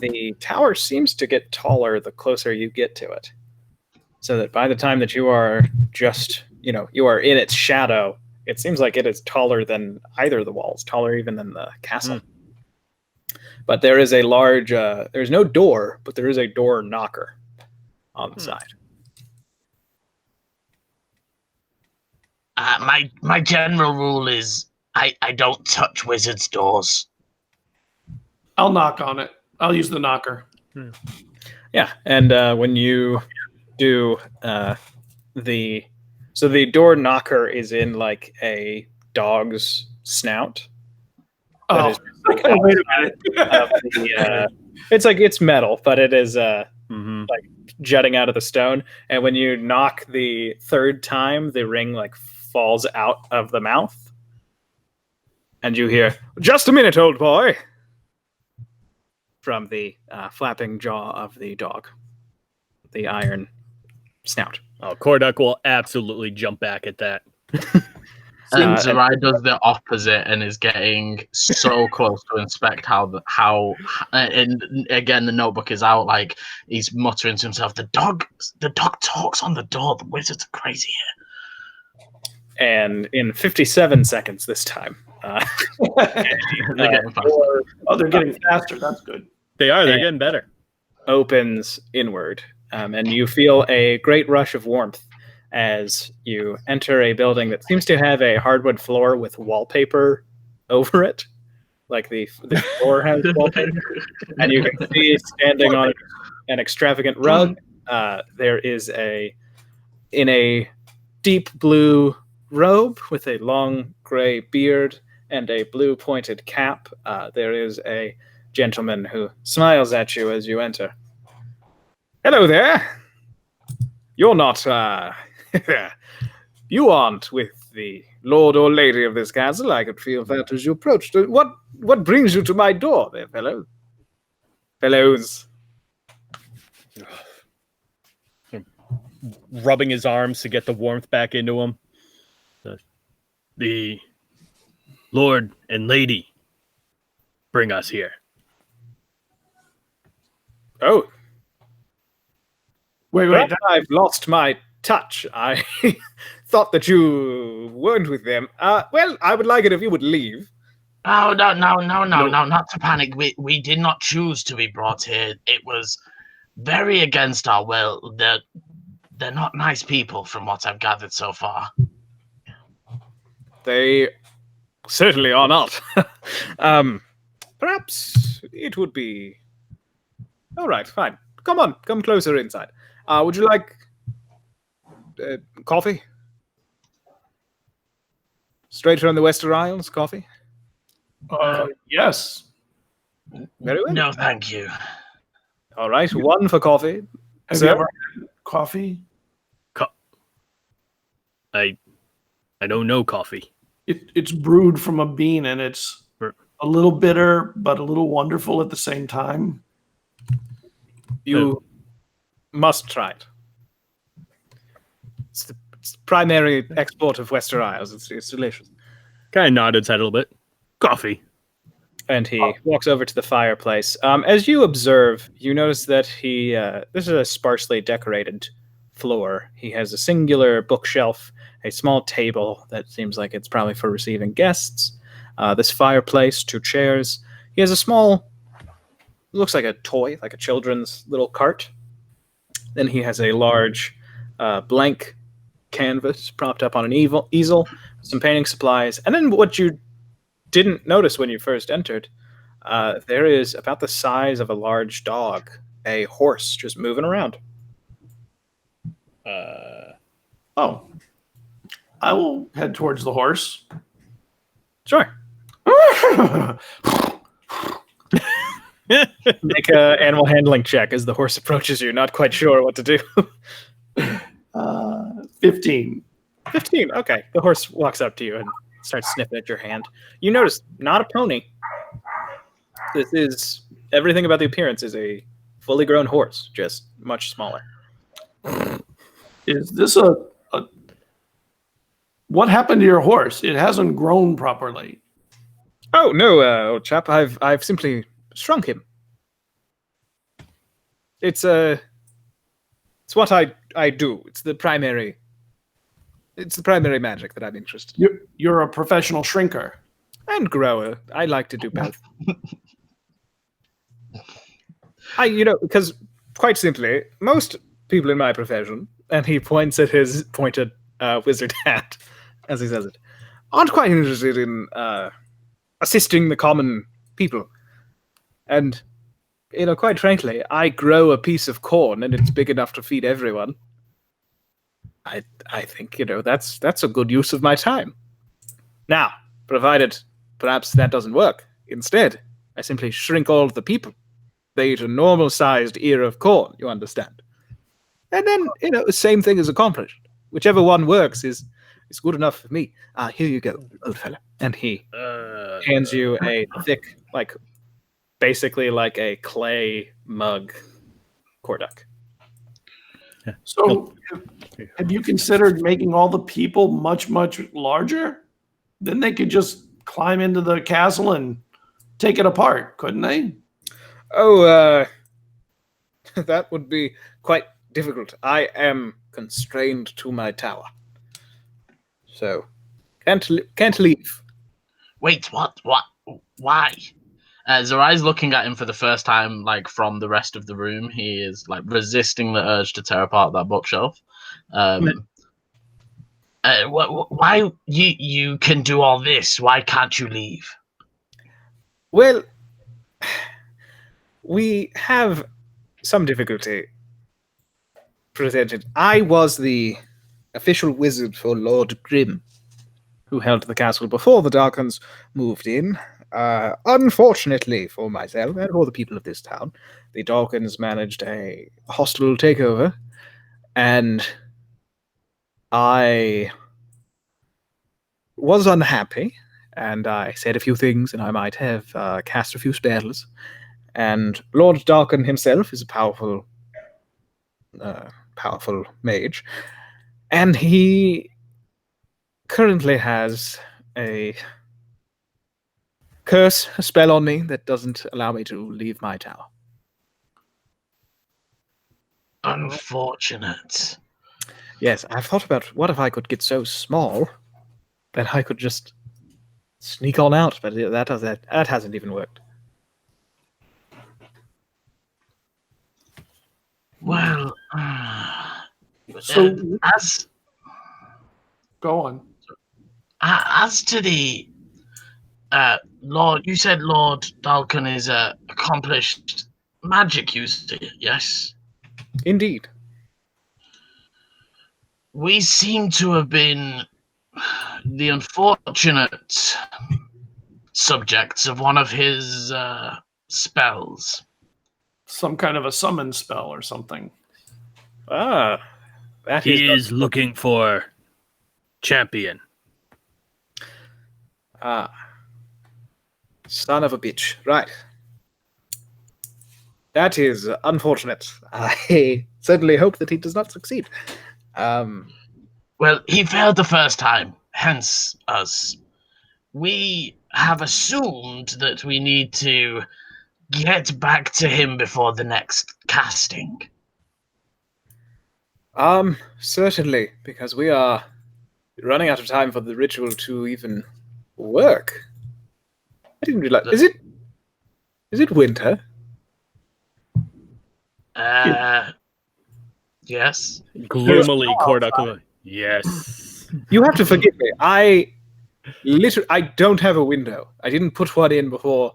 the tower seems to get taller the closer you get to it. So that by the time that you are just, you are in its shadow, it seems like it is taller than either of the walls, taller even than the castle. But there is a large, there's no door, but there is a door knocker on the side. My general rule is I don't touch wizards' doors. I'll knock on it. I'll use the knocker. Yeah, and when you do the door knocker is in like a dog's snout. Oh, like wait a minute. It's metal, but it is like jutting out of the stone. And when you knock the third time, the ring like falls out of the mouth, and you hear, "Just a minute, old boy," from the flapping jaw of the dog, the iron snout. Oh, Korduk will absolutely jump back at that. And Zerai does the opposite and is getting so close to inspect how. And again, the notebook is out. Like he's muttering to himself, "The dog talks on the door. The wizards are crazy here." And in 57 seconds this time, They're getting faster. They're getting faster. That's good. They are. They're getting better. Opens inward, and you feel a great rush of warmth as you enter a building that seems to have a hardwood floor with wallpaper over it, like the floor has wallpaper. And you can see standing on an extravagant rug, there is in a deep blue robe with a long gray beard and a blue pointed cap, there is a gentleman who smiles at you as you enter. Hello there. You're not, you aren't with the lord or lady of this castle. I could feel that as you approached. What brings you to my door there, fellows? Rubbing his arms to get the warmth back into him. The lord and lady bring us here. Oh. Wait. I've lost my touch. I thought that you weren't with them. Well, I would like it if you would leave. Oh, no, not to panic. We did not choose to be brought here. It was very against our will. They're not nice people from what I've gathered so far. They certainly are not. Perhaps it would be... All right, fine. Come closer inside. Would you like coffee? Straight from the Western Isles, coffee? Yes. Very well. No, thank you. All right, one for coffee. Have Sir? you ever had coffee? I don't know coffee. It's brewed from a bean, and it's a little bitter, but a little wonderful at the same time. You must try it. It's the primary export of Western Isles. It's delicious. Kind of nodded his head a little bit. Coffee. And he walks over to the fireplace. As you observe, you notice that this is a sparsely decorated floor. He has a singular bookshelf, a small table that seems like it's probably for receiving guests, this fireplace, 2 chairs. He has a small, looks like a toy, like a children's little cart. Then he has a large blank canvas propped up on an easel, some painting supplies. And then what you didn't notice when you first entered, there is about the size of a large dog, a horse just moving around. Oh. I will head towards the horse. Sure. Make an animal handling check as the horse approaches you, not quite sure what to do. 15. 15, okay. The horse walks up to you and starts sniffing at your hand. You notice, not a pony. This is, everything about the appearance is a fully grown horse, just much smaller. Is this what happened to your horse? It hasn't grown properly. Oh, no, old chap, I've simply shrunk him. It's what I do. It's the primary magic that I'm interested in. You're a professional shrinker. And grower. I like to do both. Because quite simply, most people in my profession, and he points at his pointed wizard hat as he says it, aren't quite interested in assisting the common people. And, quite frankly, I grow a piece of corn and it's big enough to feed everyone. I think, that's a good use of my time. Now, provided perhaps that doesn't work. Instead, I simply shrink all of the people. They eat a normal-sized ear of corn, you understand. And then, the same thing is accomplished. Whichever one works is good enough for me. Here you go, old fella. And he hands you a thick, basically like a clay mug, Korduck. So, have you considered making all the people much, much larger? then they could just climb into the castle and take it apart, couldn't they? Oh, that would be quite difficult. I am constrained to my tower, so can't leave. Wait, what? What? Why? Zarai's looking at him for the first time, like from the rest of the room. He is like resisting the urge to tear apart that bookshelf. Why you can do all this? Why can't you leave? Well, we have some difficulty presented. I was the official wizard for Lord Grimm, who held the castle before the Darkans moved in. Unfortunately for myself and for the people of this town, the Darkans managed a hostile takeover, and I was unhappy, and I said a few things, and I might have cast a few spells. And Lord Darkan himself is a powerful mage, and he currently has a curse, a spell on me that doesn't allow me to leave my tower. Unfortunate. Yes, I've thought about what if I could get so small that I could just sneak on out, but that hasn't even worked. Well, So as go on. as to the Lord, you said Lord Dalkin is a accomplished magic user, yes? Indeed. We seem to have been the unfortunate subjects of one of his spells. Some kind of a summon spell or something. Ah, that He is is looking for champion. Ah, son of a bitch. Right. That is unfortunate. I certainly hope that he does not succeed. Well, he failed the first time, hence us. We have assumed that we need to get back to him before the next casting. Certainly, because we are running out of time for the ritual to even work. I didn't realize. Is it winter? Yes. Gloomily, Kordakula. Yes. You have to forgive me. I don't have a window. I didn't put one in before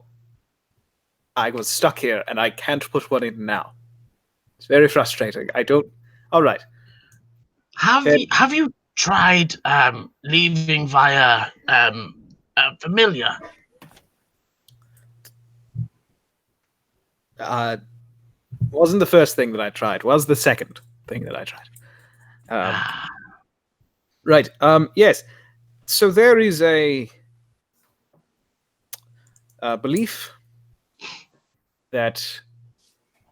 I was stuck here, and I can't put one in now. It's very frustrating. I don't. All right. Have you tried leaving via a familiar? Wasn't the first thing that I tried. Was the second thing that I tried. Right. Yes. So there is a belief that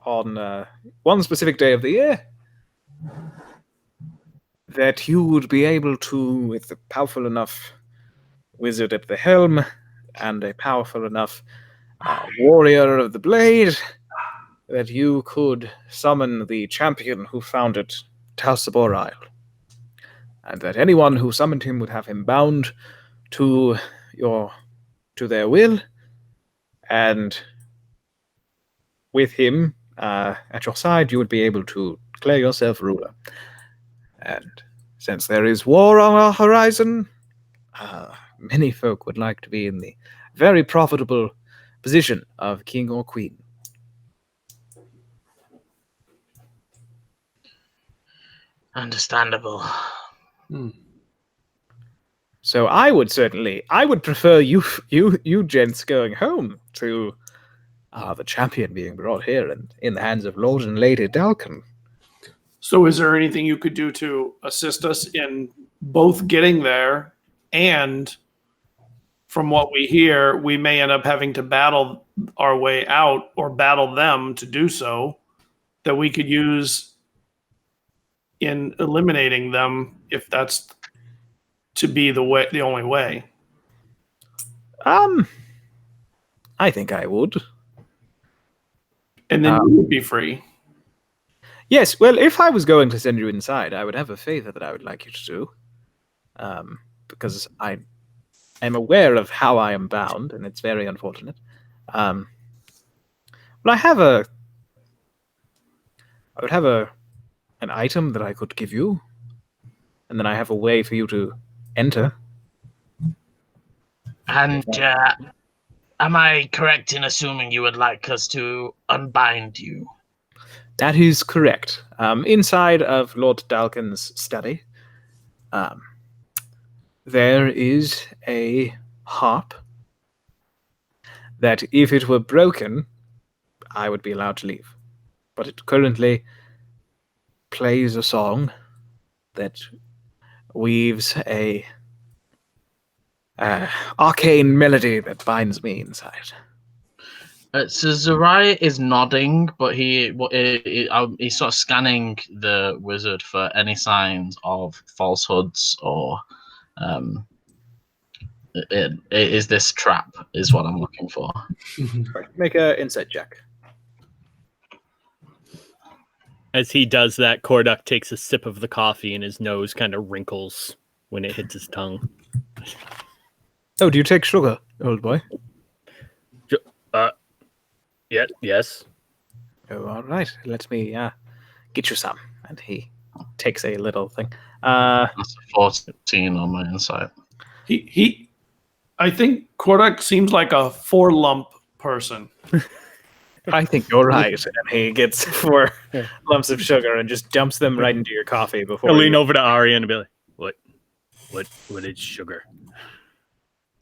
on one specific day of the year that you would be able to, with a powerful enough wizard at the helm and a powerful enough warrior of the blade, that you could summon the champion who founded Talsabor Isle. And that anyone who summoned him would have him bound to their will, and with him at your side, you would be able to declare yourself ruler. And since there is war on our horizon, many folk would like to be in the very profitable position of king or queen. Understandable. So I would prefer you gents going home to the champion being brought here and in the hands of Lord and Lady Dalkin. So is there anything you could do to assist us in both getting there, and from what we hear, we may end up having to battle our way out or battle them to do so, that we could use in eliminating them if that's to be the only way? I think I would. And then you would be free. Yes, well, if I was going to send you inside, I would have a favor that I would like you to do. Because I am aware of how I am bound, and it's very unfortunate. But I would have an item that I could give you, and then I have a way for you to enter. And am I correct in assuming you would like us to unbind you? That is correct. Inside of Lord Dalkin's study, there is a harp that, if it were broken, I would be allowed to leave. But it currently plays a song that weaves a arcane melody that binds me inside. So Zerai is nodding, but he's sort of scanning the wizard for any signs of falsehoods or is this trap is what I'm looking for. Make an insight check. As he does that, Korduk takes a sip of the coffee and his nose kind of wrinkles when it hits his tongue. Oh, do you take sugar, old boy? Yeah, yes. Oh, all right. Let me get you some. And he takes a little thing. That's a 14 on my insight. I think Kodak seems like a 4-lump person. I think you're right. And he gets 4 lumps of sugar and just dumps them right into your coffee before. He'll lean over to Arya and be like, what is sugar?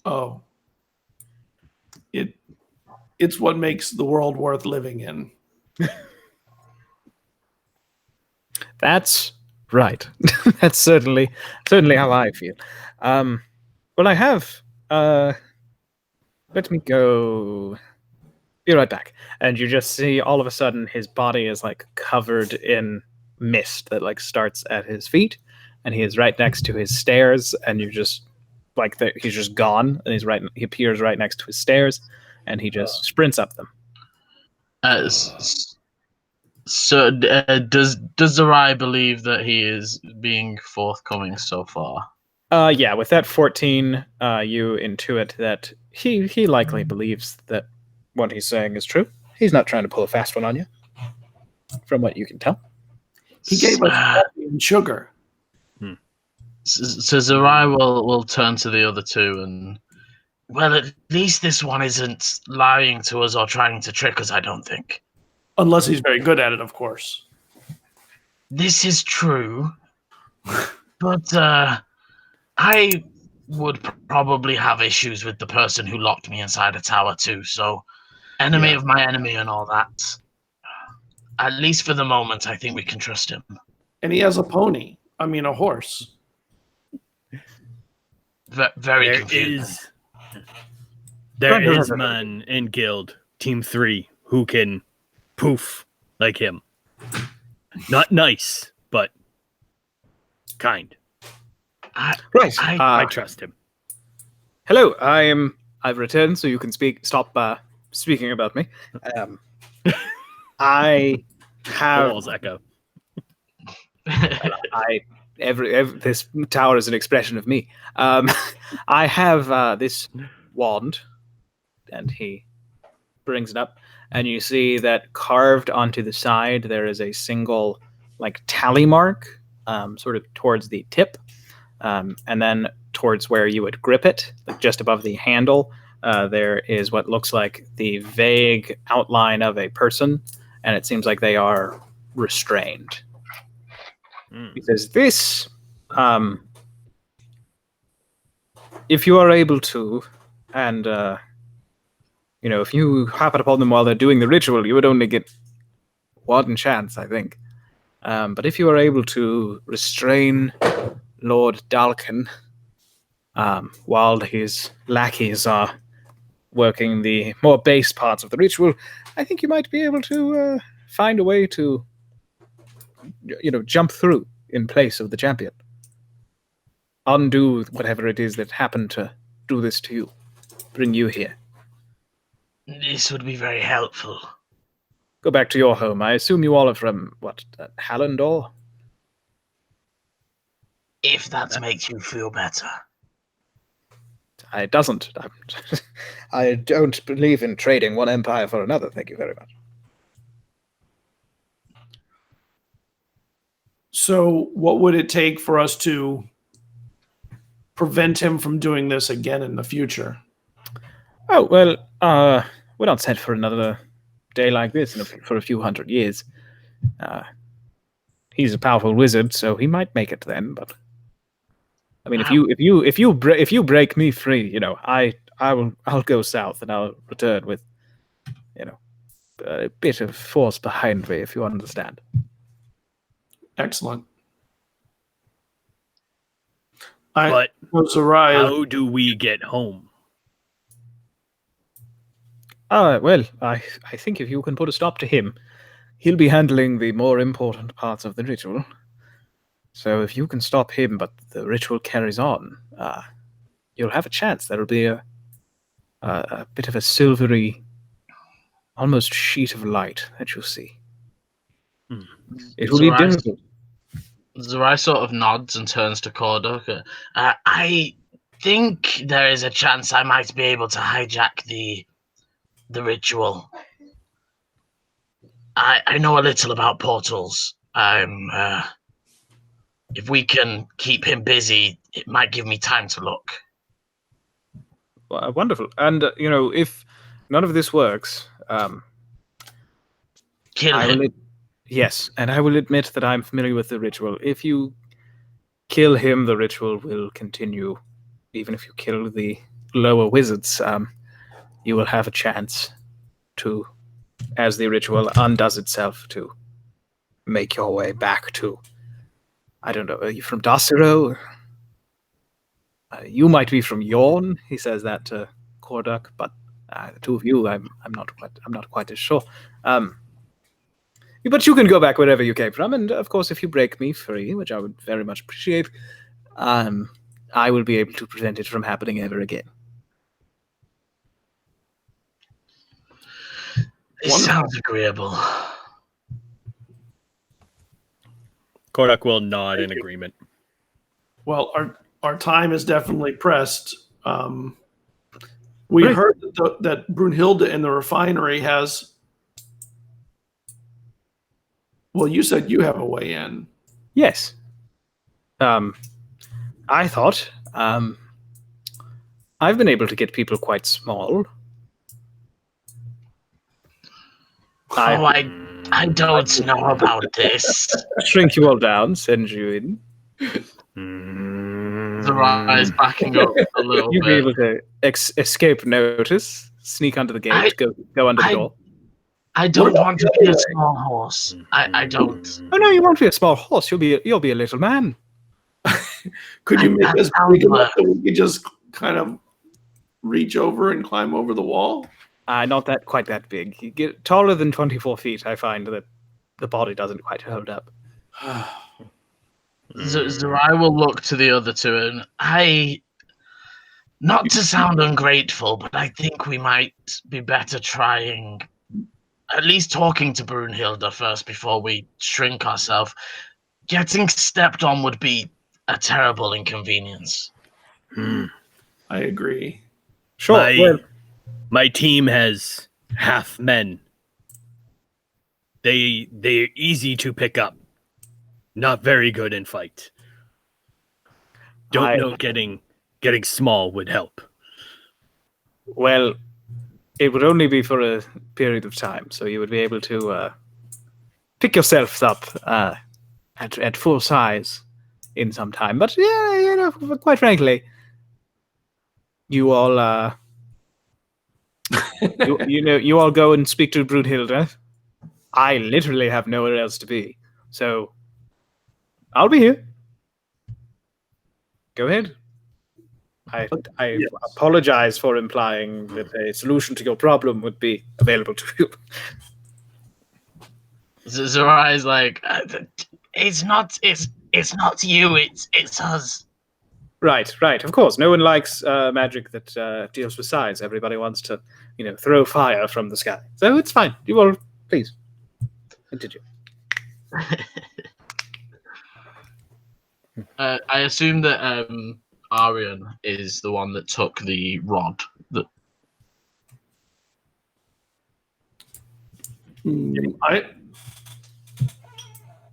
Oh. It's what makes the world worth living in. That's right. That's certainly how I feel. Well, I have. Let me go. Be right back. And you just see all of a sudden his body is like covered in mist that like starts at his feet, and he is right next to his stairs. And you just like he's just gone, and he appears right next to his stairs, and he just sprints up them. So does Zerai believe that he is being forthcoming so far? Yeah, with that 14, you intuit that he likely believes that what he's saying is true. He's not trying to pull a fast one on you, from what you can tell. He gave us coffee and sugar. So Zerai will turn to the other two and, well, at least this one isn't lying to us or trying to trick us, I don't think. Unless he's very good at it, of course. This is true, but I would probably have issues with the person who locked me inside a tower too, so enemy of my enemy and all that. At least for the moment, I think we can trust him. And he has a pony. I mean, a horse. Very confusing. There is man in guild, team 3, who can poof like him. Not nice, but kind. Right. I trust him. Hello, I've returned, so you can stop speaking about me. I have Walls echo. this tower is an expression of me. I have this wand, and he brings it up, and you see that carved onto the side there is a single like tally mark, sort of towards the tip, and then towards where you would grip it, like just above the handle. There is what looks like the vague outline of a person, and it seems like they are restrained. He says, this, if you are able to, and, if you happen upon them while they're doing the ritual, you would only get one chance, I think. But if you are able to restrain Lord Dalkin while his lackeys are working the more base parts of the ritual, I think you might be able to find a way to jump through in place of the champion. Undo whatever it is that happened to do this to you. bring you here? This would be very helpful. Go back to your home. I assume you all are from, Hallandor? If that makes you feel better. It doesn't. I don't believe in trading one empire for another, thank you very much. So, what would it take for us to prevent him from doing this again in the future? Oh, well, we're not set for another day like this for a few hundred years. He's a powerful wizard, so he might make it then, but I mean, if you break me free, I'll go south and I'll return with, a bit of force behind me, if you understand. Excellent. But Zerai, how do we get home? Well, I think if you can put a stop to him, he'll be handling the more important parts of the ritual. So if you can stop him, but the ritual carries on, you'll have a chance. There'll be a bit of a silvery, almost sheet of light that you'll see. It will be difficult. Zerai sort of nods and turns to Korduk. I think there is a chance I might be able to hijack the ritual. I know a little about portals. If we can keep him busy, it might give me time to look. Wonderful. And, if none of this works, Kill him. Yes, and I will admit that I'm familiar with the ritual. If you kill him, the ritual will continue. Even if you kill the lower wizards, you will have a chance to, as the ritual undoes itself, to make your way back to, I don't know, are you from Dasiro? You might be from Yorn, he says that to Korduk, but the two of you, I'm not quite as sure. But you can go back wherever you came from, and of course, if you break me free, which I would very much appreciate, I will be able to prevent it from happening ever again. This sounds agreeable. Korduk will nod in agreement. Well, our time is definitely pressed. We heard that Brunhilde in the refinery has. Well, you said you have a way in. Yes. I thought. I've been able to get people quite small. I don't know about this. Shrink you all down, send you in. Zerai is backing up a little You'll bit. be able to escape notice, sneak under the gate, go under the door. I don't want to be a small horse. I don't. Oh no, you won't be a small horse. You'll be a little man. Could you make us big enough that we could just kind of reach over and climb over the wall? Not quite that big. You get taller than 24 feet. I find that the body doesn't quite hold up. Zerai will look to the other two, and not to sound ungrateful, but I think we might be better trying, at least talking to Brunhilde first before we shrink ourselves. Getting stepped on would be a terrible inconvenience. I agree. Sure. My team has half men. They're easy to pick up. Not very good in fight. Don't know getting small would help. Well, it would only be for a period of time, so you would be able to pick yourselves up at full size in some time. But yeah, quite frankly, you all you all go and speak to Brunhilde. I literally have nowhere else to be, so I'll be here. Go ahead. I apologize for implying that a solution to your problem would be available to you. Zerai is like, it's not you, it's us. Right, right. Of course, no one likes magic that deals with size. Everybody wants to, throw fire from the sky. So it's fine. You all, please, continue. I assume that Arian is the one that took the rod.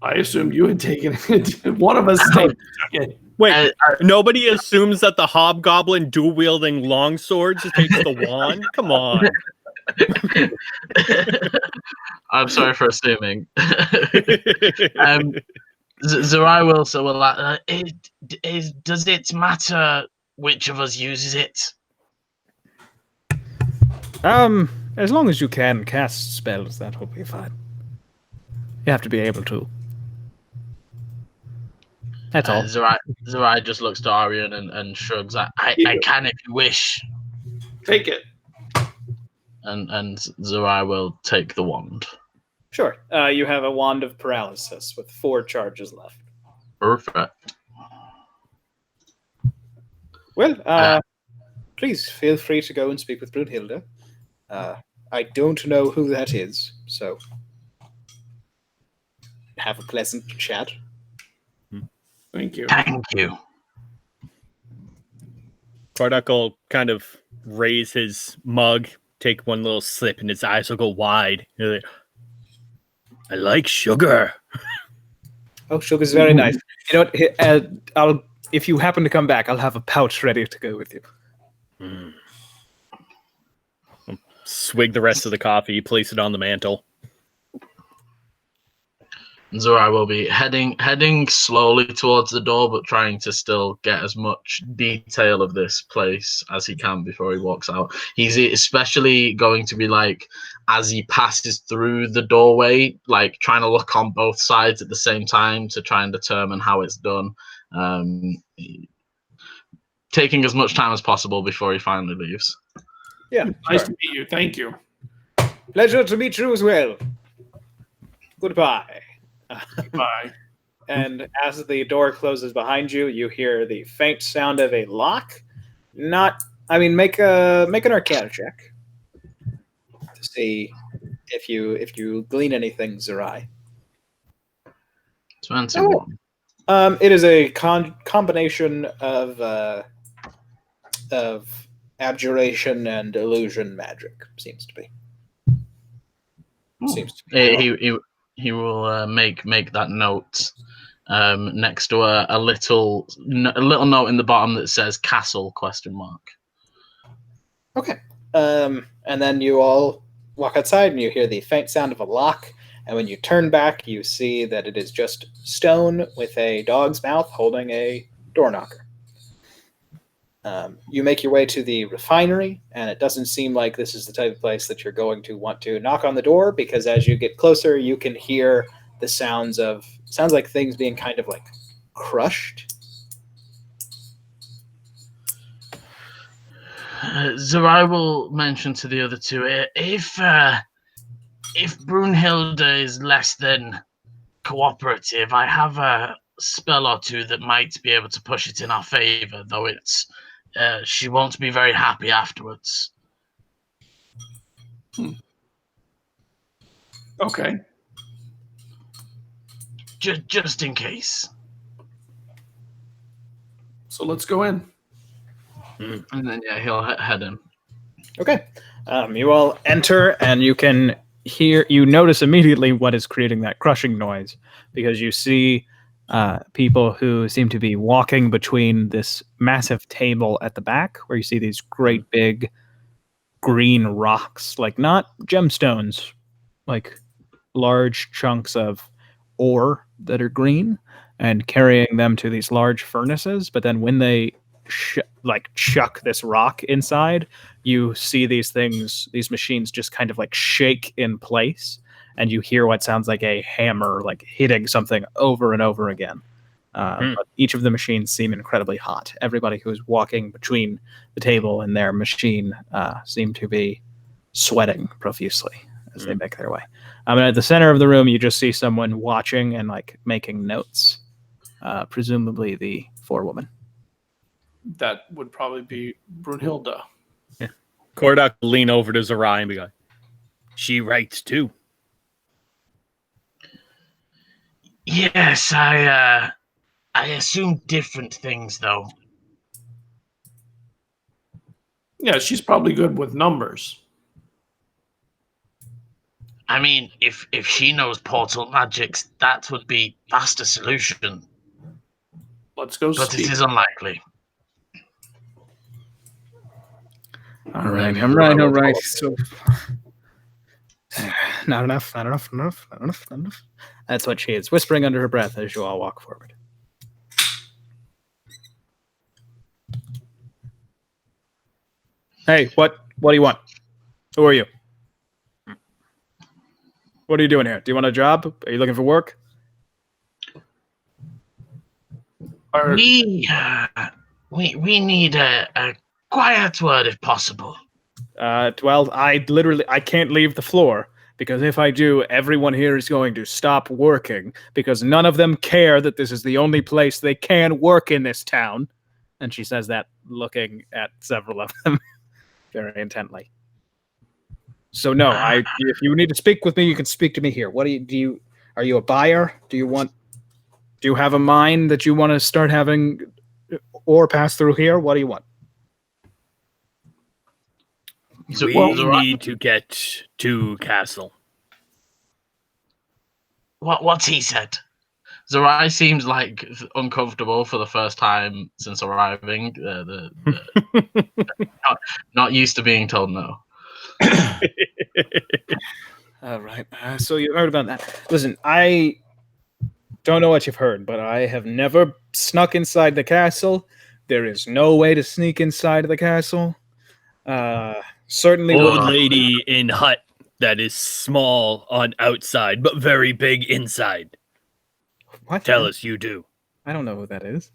I assumed you had taken it. One of us took it. Wait, nobody assumes that the hobgoblin dual-wielding longswords takes the wand? Come on. I'm sorry for assuming. Zerai will does it matter which of us uses it? As long as you can cast spells, that will be fine. You have to be able to. That's all. Zerai just looks to Arian and shrugs. I can if you wish. Take it. And Zerai will take the wand. Sure. You have a wand of paralysis with 4 charges left. Perfect. Well, please feel free to go and speak with Brunhilde. I don't know who that is, so have a pleasant chat. Thank you. Thank you. Bardock will kind of raise his mug, take one little sip, and his eyes will go wide. Like, I like sugar. Oh, sugar's very nice. You know what? If you happen to come back, I'll have a pouch ready to go with you. Swig the rest of the coffee, place it on the mantle. Zerai will be heading slowly towards the door, but trying to still get as much detail of this place as he can before he walks out. He's especially going to be like, as he passes through the doorway, like trying to look on both sides at the same time to try and determine how it's done. Taking as much time as possible before he finally leaves. Yeah, nice to meet you. Thank you. Pleasure to meet you as well. Goodbye. Bye. And as the door closes behind you, you hear the faint sound of a lock. Make an Arcana check to see if you glean anything, Zerai. 21. It is a combination of abjuration and illusion magic. Seems to be. He will make that note next to a little note in the bottom that says castle ? Okay. And then you all walk outside and you hear the faint sound of a lock. And when you turn back, you see that it is just stone with a dog's mouth holding a door knocker. You make your way to the refinery, and it doesn't seem like this is the type of place that you're going to want to knock on the door, because as you get closer, you can hear the sounds like things being kind of like crushed. Zerai will mention to the other two, if Brunhilde is less than cooperative, I have a spell or two that might be able to push it in our favor, though she won't be very happy afterwards. Okay. Just in case. So let's go in. And then he'll head in. Okay. You all enter, and you notice immediately what is creating that crushing noise, because you see people who seem to be walking between this massive table at the back, where you see these great big green rocks, like not gemstones, like large chunks of ore that are green, and carrying them to these large furnaces. But then when they chuck this rock inside, you see these machines just kind of like shake in place, and you hear what sounds like a hammer like hitting something over and over again. But each of the machines seem incredibly hot. Everybody who's walking between the table and their machine seem to be sweating profusely as they make their way. And at the center of the room, you just see someone watching and like making notes, presumably the forewoman. That would probably be Brunhilde. Kordak will lean over to Zerai and be like, she writes too. Yes, I assume different things though. Yeah, she's probably good with numbers. I mean, if she knows portal magics, that would be faster solution. Let's go But speak. it is unlikely. All right. So, not enough. That's what she is, whispering under her breath as you all walk forward. Hey, what do you want? Who are you? What are you doing here? Do you want a job? Are you looking for work? We need a quiet word if possible. Well, I can't leave the floor because if I do, everyone here is going to stop working because none of them care that this is the only place they can work in this town. And she says that looking at several of them very intently. So no, if you need to speak with me, you can speak to me here. What are you a buyer? Do you have a mine that you want to start having ore pass through here? What do you want? So we need to get to Castle. What's he said? Zerai seems like uncomfortable for the first time since arriving. Not used to being told no. All right. So you heard about that. Listen, I don't know what you've heard, but I have never snuck inside the castle. There is no way to sneak inside the castle. Certainly, old lady in hut that is small on outside but very big inside. What? Tell us you do. I don't know who that is.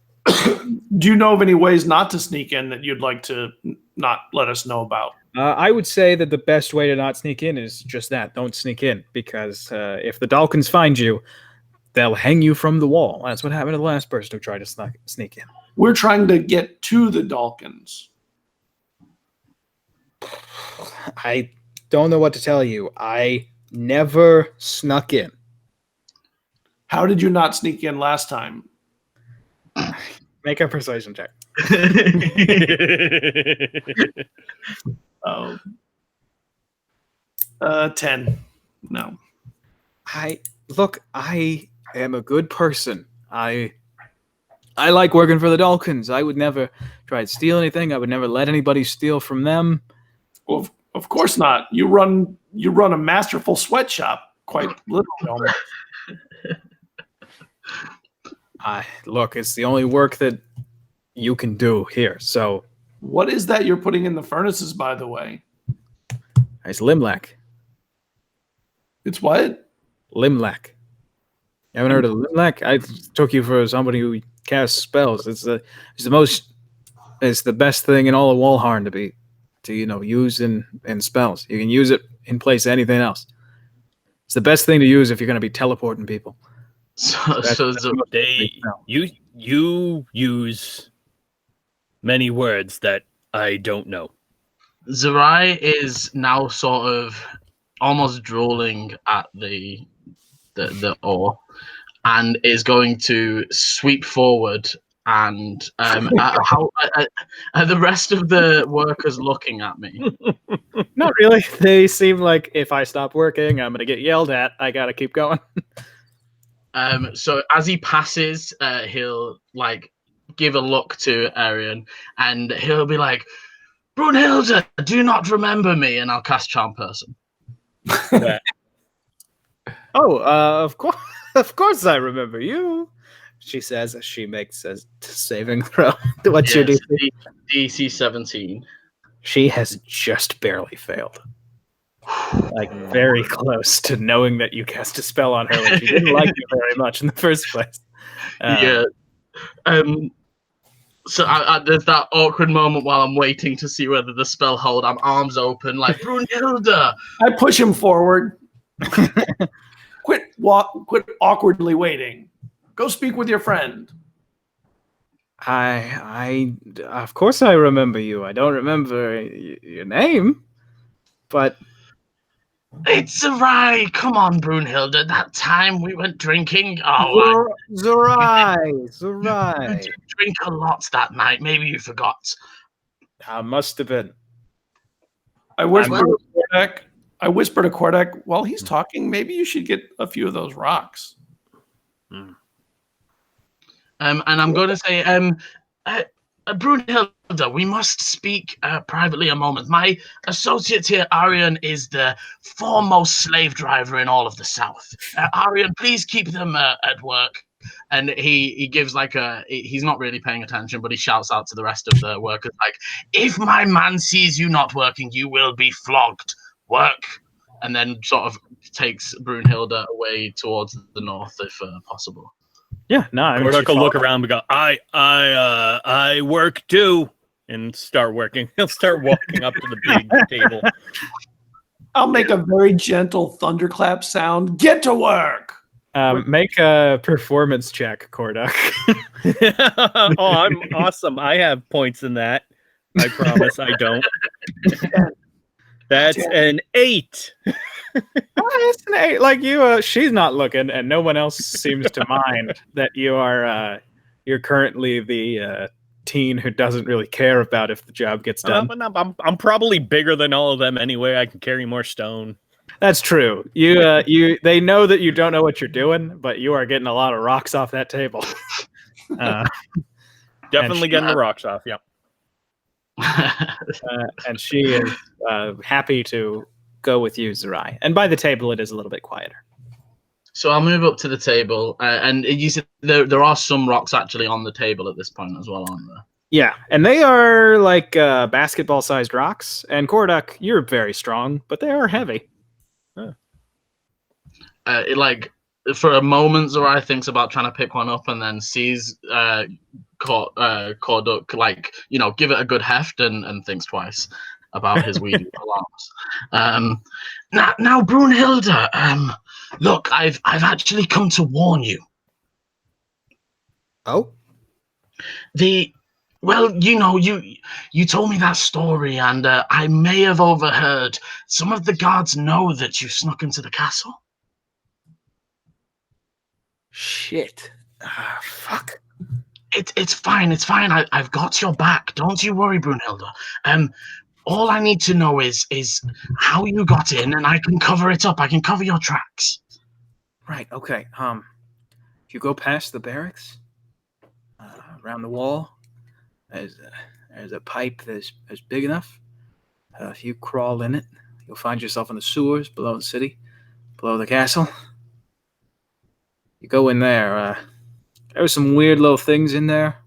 Do you know of any ways not to sneak in that you'd like to not let us know about? I would say that the best way to not sneak in is just that. Don't sneak in, because if the Dalkins find you, they'll hang you from the wall. That's what happened to the last person who tried to sneak in. We're trying to get to the Dalkins. I don't know what to tell you. I never snuck in. How did you not sneak in last time? Make a persuasion check. 10. No. I am a good person. I like working for the Dalkins. I would never try to steal anything. I would never let anybody steal from them. Well, of course not. You run a masterful sweatshop, quite literally almost. Look, it's the only work that you can do here. So, what is that you're putting in the furnaces, by the way? It's Limlac. It's what? Limlac. You haven't heard of Limlac? I took you for somebody who casts spells. It's the best thing in all of Walharn to use in spells. You can use it in place of anything else. It's the best thing to use if you're going to be teleporting people. You use many words that I don't know. Zerai is now sort of almost drooling at the ore, and is going to sweep forward. And how are the rest of the workers looking at me? Not really. They seem like if I stop working, I'm going to get yelled at. I got to keep going. So as he passes, he'll give a look to Arian, and he'll be like, "Brunhilde, do you not remember me?" And I'll cast Charm Person. Of course I remember you. She says as she makes a saving throw. What's your DC? DC 17. She has just barely failed. Very close to knowing that you cast a spell on her when she didn't like you very much in the first place. So there's that awkward moment while I'm waiting to see whether the spell hold. I'm arms open like, Brunhilde. I push him forward. Quit awkwardly waiting. Go speak with your friend. Of course I remember you. I don't remember your name, but It's Zerai. Come on, Brunhilde. That time we went drinking. Oh, you Zorai. did drink a lot that night. Maybe you forgot. I must have been. I whispered to Kordek. While he's talking, maybe you should get a few of those rocks. And I'm going to say, Brunhilde, we must speak privately a moment. My associate here, Arian, is the foremost slave driver in all of the South. Arian, please keep them at work. And he gives he's not really paying attention, but he shouts out to the rest of the workers like, if my man sees you not working, you will be flogged. Work. And then sort of takes Brunhilde away towards the north if possible. Yeah, no. I mean, Kordok will look around and go, I work too, and start working. He'll start walking up to the big table. I'll make a very gentle thunderclap sound. Get to work. Make a performance check, Kordok. Oh, I'm awesome. I have points in that. I promise I don't. That's an 8. It's an 8. Like you, she's not looking, and no one else seems to mind that you are. You're currently the teen who doesn't really care about if the job gets done. I'm probably bigger than all of them anyway. I can carry more stone. That's true. They know that you don't know what you're doing, but you are getting a lot of rocks off that table. Definitely getting the rocks off. Yep. And she is happy to go with you, Zerai. And by the table, it is a little bit quieter. So I'll move up to the table, and you said there are some rocks actually on the table at this point as well, aren't there? Yeah, and they are like basketball-sized rocks. And Kordok, you're very strong, but they are heavy. Huh. For a moment, Zerai thinks about trying to pick one up, and then sees Kordok, give it a good heft, and thinks twice about his weedy alarms. Now, Brunhilde, look, I've actually come to warn you. Oh? You told me that story, and I may have overheard. Some of the guards know that you snuck into the castle. Shit. Fuck. It's fine. It's fine. I've got your back. Don't you worry, Brunhilde. All I need to know is how you got in, and I can cover it up. I can cover your tracks. Right. Okay. If you go past the barracks, around the wall, there's a pipe that's big enough. If you crawl in it, you'll find yourself in the sewers below the city, below the castle. You go in there. There were some weird little things in there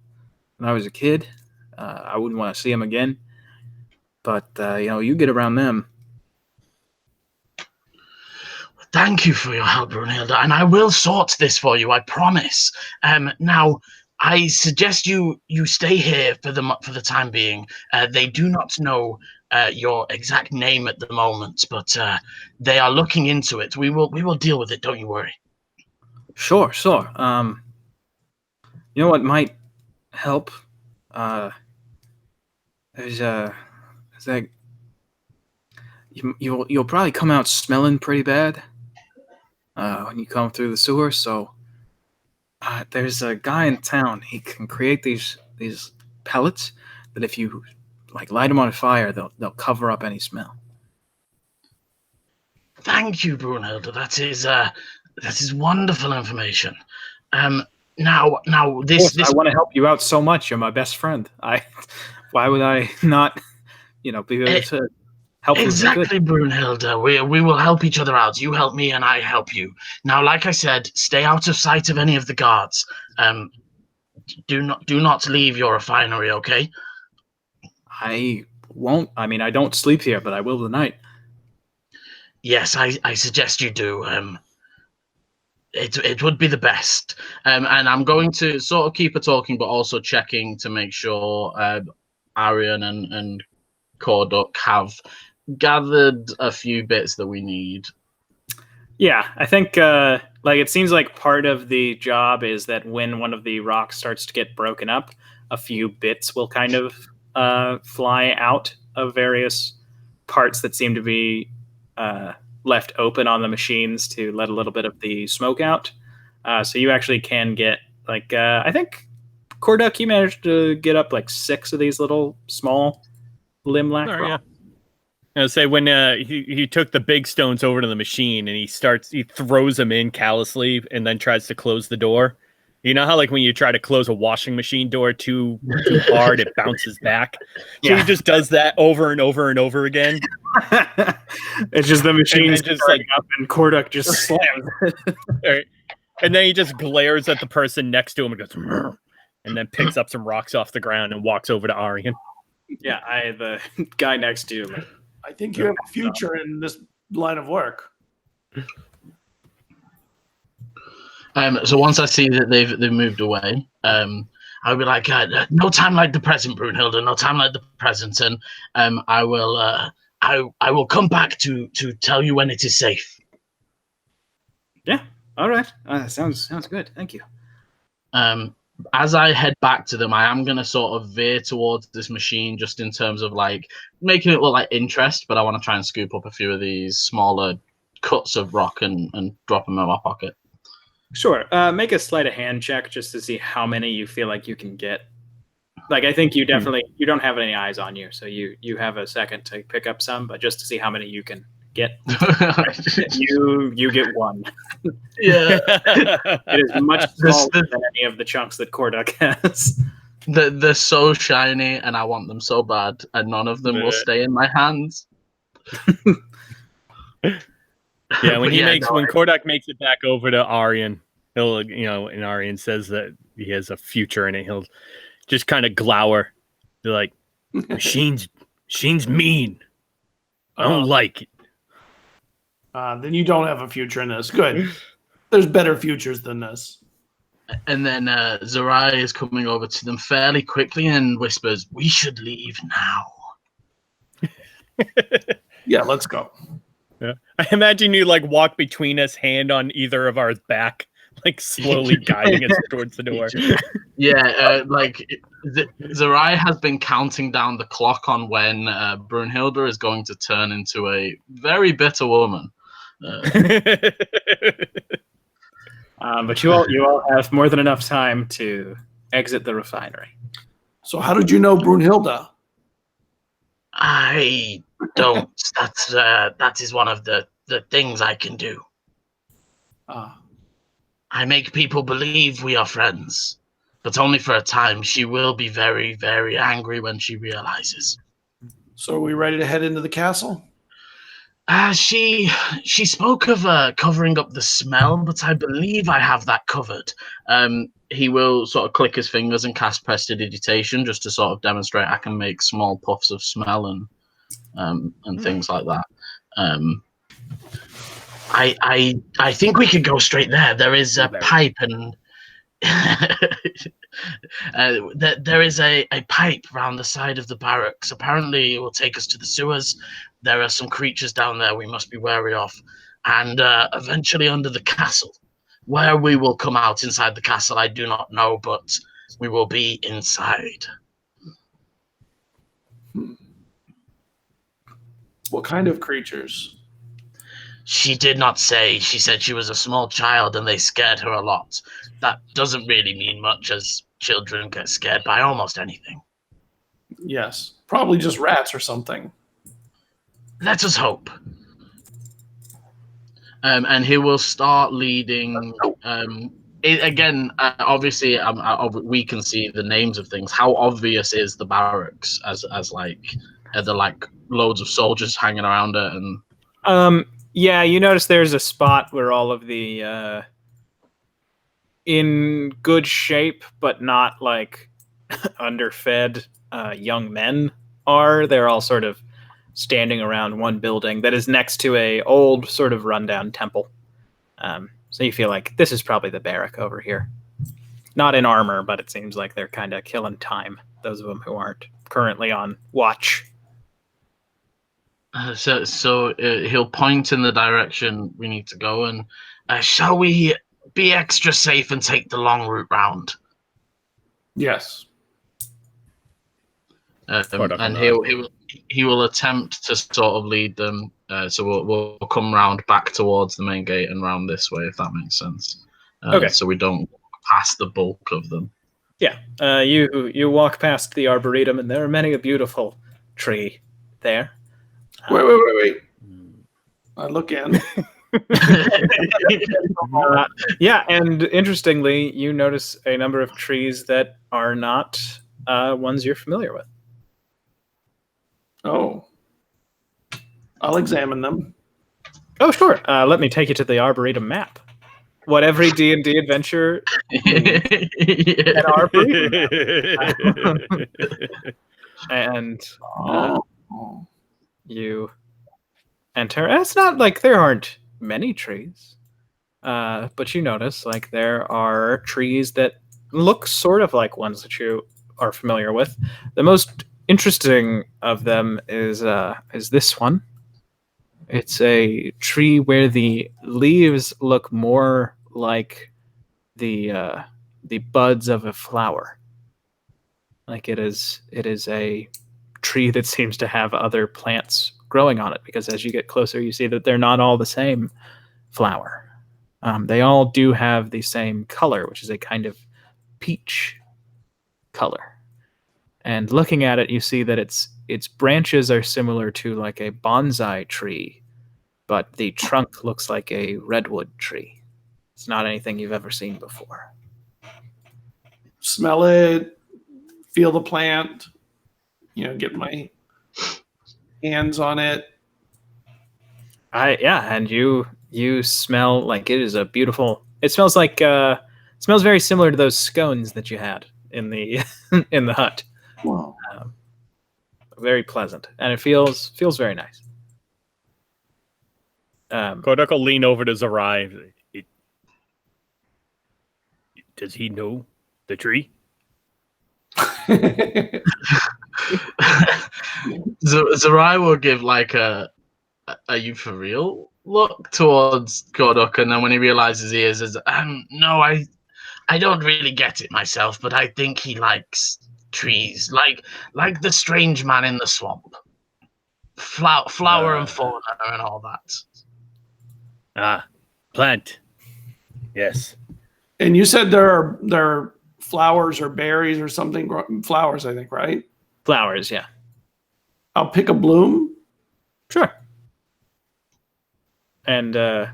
when I was a kid. I wouldn't want to see them again. But, you get around them. Thank you for your help, Brunhilde, and I will sort this for you, I promise. Now, I suggest you stay here for the time being. They do not know your exact name at the moment, but they are looking into it. We will deal with it, don't you worry. Sure. You know what might help? There's that you'll probably come out smelling pretty bad when you come through the sewer. So there's a guy in town. He can create these pellets that if you light them on fire, they'll cover up any smell. Thank you, Brunhilde. That is wonderful information. Now this I want to help you out so much. You're my best friend. Why would I not, be able to help you? Exactly, Brunhilde. We will help each other out. You help me, and I help you. Now, like I said, stay out of sight of any of the guards. Do not leave your refinery, okay? I won't. I mean, I don't sleep here, but I will tonight. Yes, I suggest you do. It would be the best. And I'm going to sort of keep her talking, but also checking to make sure Arian and Kordok have gathered a few bits that we need. Yeah, I think it seems like part of the job is that when one of the rocks starts to get broken up, a few bits will kind of fly out of various parts that seem to be left open on the machines to let a little bit of the smoke out. So you actually can get like I think Corduck, you managed to get up like 6 of these little small limb-lac rocks. I say when he took the big stones over to the machine and he throws them in callously and then tries to close the door. You know how like when you try to close a washing machine door too hard, it bounces back. So he just does that over and over and over again. It's just the machine's just like up and Corduck just slams it. Right. And then he just glares at the person next to him and goes, and then picks up some rocks off the ground and walks over to Arian. Yeah, the guy next to you. I think you have a future in this line of work. So once I see that they've moved away, I'll be like, no time like the present, Brunhilde, no time like the present, and I will come back to tell you when it is safe. Yeah. All right. Sounds good. Thank you. As I head back to them, I am going to sort of veer towards this machine just in terms of like making it look like interest, but I want to try and scoop up a few of these smaller cuts of rock and drop them in my pocket. Sure. Make a sleight of hand check just to see how many you feel like you can get. Like, I think you definitely, you don't have any eyes on you, so you have a second to pick up some, but just to see how many you can get. you get 1. Yeah. It is much smaller than any of the chunks that Corduck has. They're so shiny, and I want them so bad, and none of them will stay in my hands. Yeah, when when Corduck makes it back over to Arian, he'll and Arian says that he has a future in it, he'll just kind of glower. They're like, machine's mean. I don't like it. Then you don't have a future in this. Good. There's better futures than this. And then Zerai is coming over to them fairly quickly and whispers, "We should leave now." Yeah, let's go. Yeah. I imagine you like walk between us, hand on either of our back, like slowly guiding us towards the door. Yeah, Zerai has been counting down the clock on when Brunhilde is going to turn into a very bitter woman. But you all have more than enough time to exit the refinery. So how did you know Brunhilde? I don't. That is one of the things I can do. I make people believe we are friends, but only for a time. She will be very, very angry when she realizes. So are we ready to head into the castle? She spoke of covering up the smell, but I believe I have that covered. He will sort of click his fingers and cast prestidigitation just to sort of demonstrate I can make small puffs of smell and things like that. I think we could go straight there. There is a pipe and there is a pipe around the side of the barracks. Apparently it will take us to the sewers. There are some creatures down there we must be wary of. And eventually under the castle. Where we will come out inside the castle, I do not know, but we will be inside. What kind of creatures? She did not say. She said she was a small child and they scared her a lot. That doesn't really mean much, as children get scared by almost anything. Yes, probably just rats or something. Let us hope. And he will start leading. Obviously, we can see the names of things. How obvious is the barracks as like are there like loads of soldiers hanging around it? And yeah, you notice there's a spot where all of the in good shape but not like underfed young men are. They're all sort of standing around one building that is next to a old sort of rundown temple. So you feel like this is probably the barrack over here. Not in armor, but it seems like they're kind of killing time, those of them who aren't currently on watch. So he'll point in the direction we need to go, and shall we be extra safe and take the long route round? Yes. And he will attempt to sort of lead them. So we'll come round back towards the main gate and round this way, if that makes sense. Okay. So we don't walk past the bulk of them. Yeah. You walk past the arboretum, and there are many a beautiful tree there. Wait. I look in. Yeah, and interestingly, you notice a number of trees that are not ones you're familiar with. Oh. I'll examine them. Oh, sure. Let me take you to the arboretum map. What every D&D adventure an arboretum map. And you enter. It's not like there aren't many trees, but you notice like there are trees that look sort of like ones that you are familiar with. The most interesting of them is this one. It's a tree where the leaves look more like the buds of a flower. Like it is a tree that seems to have other plants growing on it, because as you get closer, you see that they're not all the same flower. They all do have the same color, which is a kind of peach color. And looking at it, you see that its branches are similar to like a bonsai tree, but the trunk looks like a redwood tree. It's not anything you've ever seen before. Smell it, feel the plant, get my hands on it. And you smell like it is a beautiful. It smells like smells very similar to those scones that you had in the in the hut. Wow. Very pleasant, and it feels very nice. Kodak will lean over to Zerai. Does he know the tree? Zerai will give like a "Are you for real?" look towards Kodok, and then when he realizes he is, no, I don't really get it myself, but I think he likes trees, like the strange man in the swamp, flower and fauna and all that. Plant. Yes. And you said there are flowers or berries or something. Flowers, I think, right? Flowers, yeah. I'll pick a bloom. Sure. And the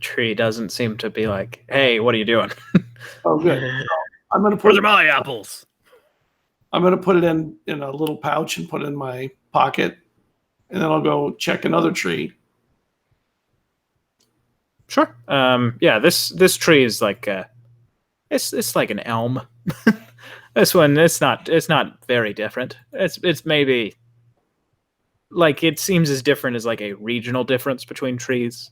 tree doesn't seem to be like, "Hey, what are you doing?" Oh, good. I'm gonna put. Where's my apples? I'm gonna put it in a little pouch and put it in my pocket, and then I'll go check another tree. Sure. Yeah. This tree is like it's like an elm. This one, it's not very different. It's maybe like it seems as different as like a regional difference between trees.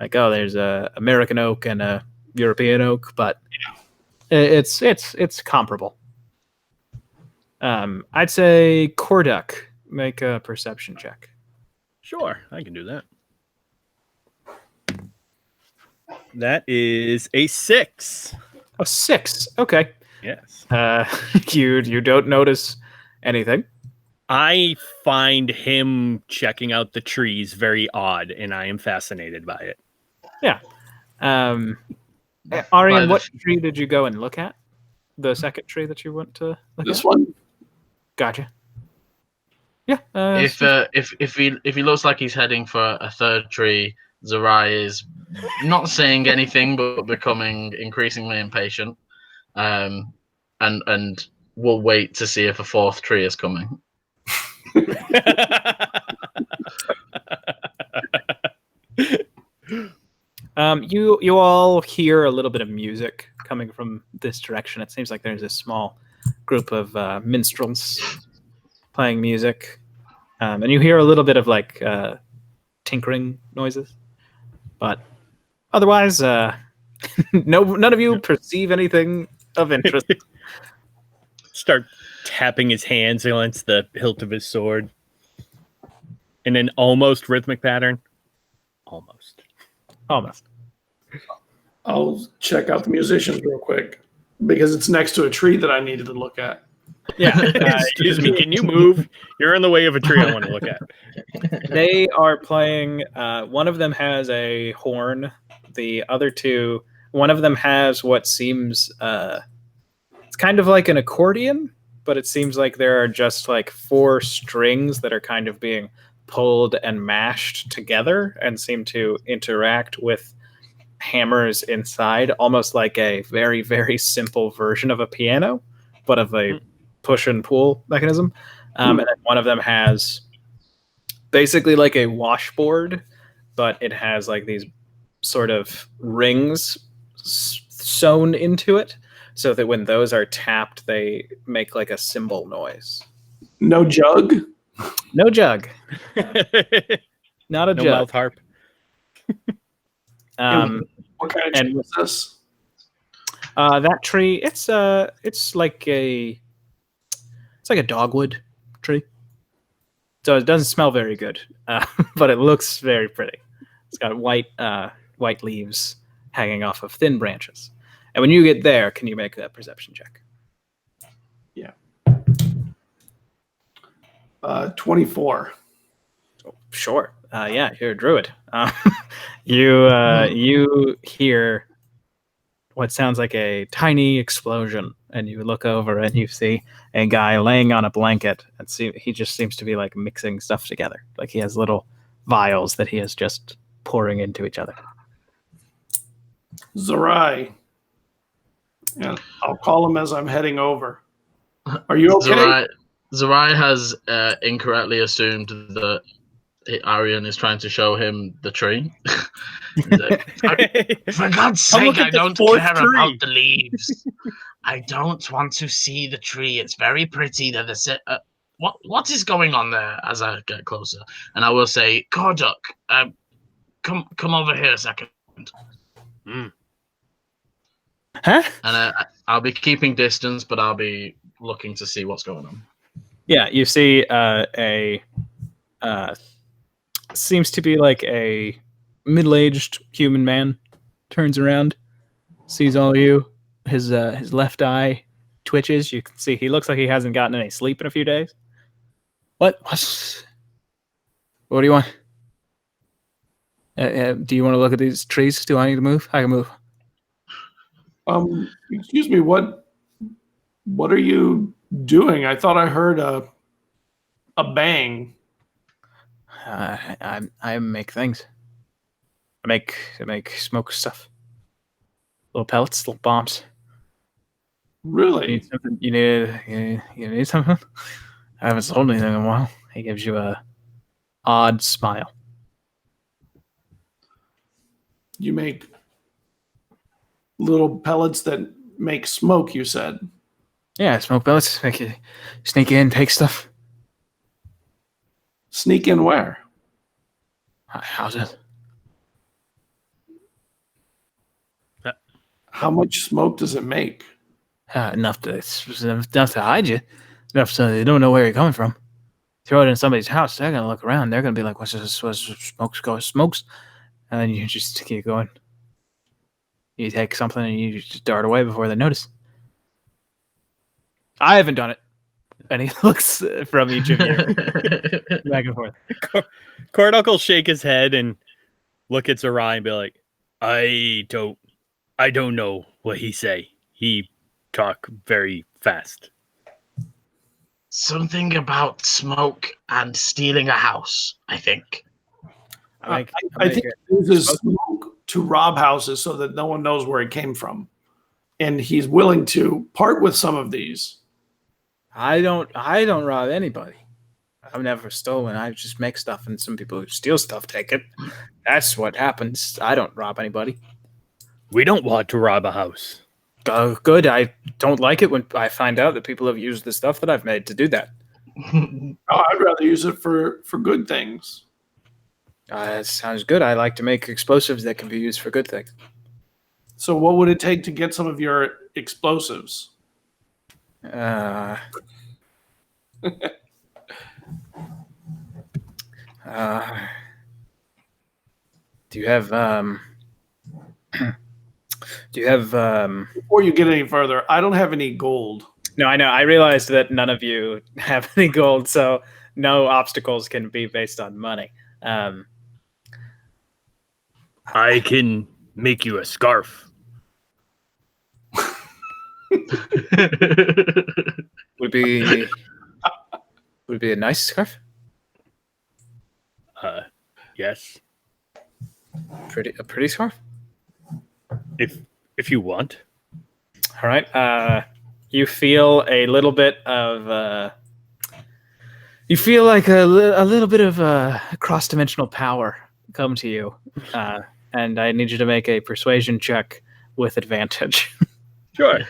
Like, oh, there's a American oak and a European oak, but it's comparable. I'd say Korduk, make a perception check. Sure, I can do that. That is a 6. Oh, 6. Okay. Yes. You don't notice anything. I find him checking out the trees very odd, and I am fascinated by it. Yeah. Arian, what tree did you go and look at? The second tree that you went to look This at? one. Gotcha. Yeah. If he looks like he's heading for a third tree, Zerai is not saying anything but becoming increasingly impatient, and we'll wait to see if a fourth tree is coming. You all hear a little bit of music coming from this direction. It seems like there's a small group of minstrels playing music, and you hear a little bit of like tinkering noises, but otherwise, none of you perceive anything of interest. Start tapping his hands against the hilt of his sword in an almost rhythmic pattern. Almost. I'll check out the musicians real quick because it's next to a tree that I needed to look at. Yeah. Excuse me. Can you move? You're in the way of a tree I want to look at. They are playing. One of them has a horn. The other two, one of them has what seems it's kind of like an accordion, but it seems like there are just like 4 strings that are kind of being pulled and mashed together and seem to interact with hammers inside, almost like a very, very simple version of a piano, but of a push and pull mechanism. And then one of them has basically like a washboard, but it has like these sort of rings sewn into it so that when those are tapped, they make like a cymbal noise. No jug? No jug. Not a No jug. mouth harp. What kind of tree is this? That tree, it's like a dogwood tree. So it doesn't smell very good, but it looks very pretty. It's got white leaves hanging off of thin branches. And when you get there, can you make a perception check? Yeah. 24. Oh, sure. Yeah, you're a druid. You hear what sounds like a tiny explosion, and you look over and you see a guy laying on a blanket, and he just seems to be like mixing stuff together. Like he has little vials that he is just pouring into each other. Zerai. And I'll call him as I'm heading over. Are you okay? Zerai has incorrectly assumed that Arian is trying to show him the tree. For God's sake, I don't care about the leaves. I don't want to see the tree. It's very pretty. What is going on there? As I get closer, and I will say, Korduk, come over here a second. Huh? And I'll be keeping distance, but I'll be looking to see what's going on. Yeah, you see seems to be like a middle-aged human man. Turns around, sees all of you. His left eye twitches. You can see he looks like he hasn't gotten any sleep in a few days. What do you want? Do you want to look at these trees? Do I need to move? I can move. Excuse me, what are you doing? I thought I heard a bang. I make things. I make smoke stuff. Little pellets, little bombs. Really? You need something? You need something? I haven't sold anything in a while. He gives you a odd smile. You make little pellets that make smoke, you said. Yeah, smoke pellets. Make you sneak in, take stuff. Sneak in where? How's it? How much smoke does it make? Enough to hide you. Enough so they don't know where you're coming from. Throw it in somebody's house, they're gonna look around. They're gonna be like, "What's this? What's smokes?" And then you just keep going. You take something and you just dart away before they notice. I haven't done it. And he looks from each of you back and forth. Korduk will shake his head and look at Zerai and be like, I don't know what he say. He talk very fast. Something about smoke and stealing a house, I think. I think it uses smoke to rob houses so that no one knows where it came from. And he's willing to part with some of these. I don't rob anybody. I've never stolen. I just make stuff, and some people who steal stuff take it. That's what happens. I don't rob anybody. We don't want to rob a house. Good. I don't like it when I find out that people have used the stuff that I've made to do that. I'd rather use it for good things. That sounds good. I like to make explosives that can be used for good things. So what would it take to get some of your explosives? Do you have Before you get any further, I don't have any gold. No, I know. I realized that none of you have any gold, so no obstacles can be based on money. I can make you a scarf. Would be a nice scarf. Yes, A pretty scarf. if you want. All right. You feel a little bit of. You feel like a little bit of cross-dimensional power come to you, and I need you to make a persuasion check with advantage. Sure.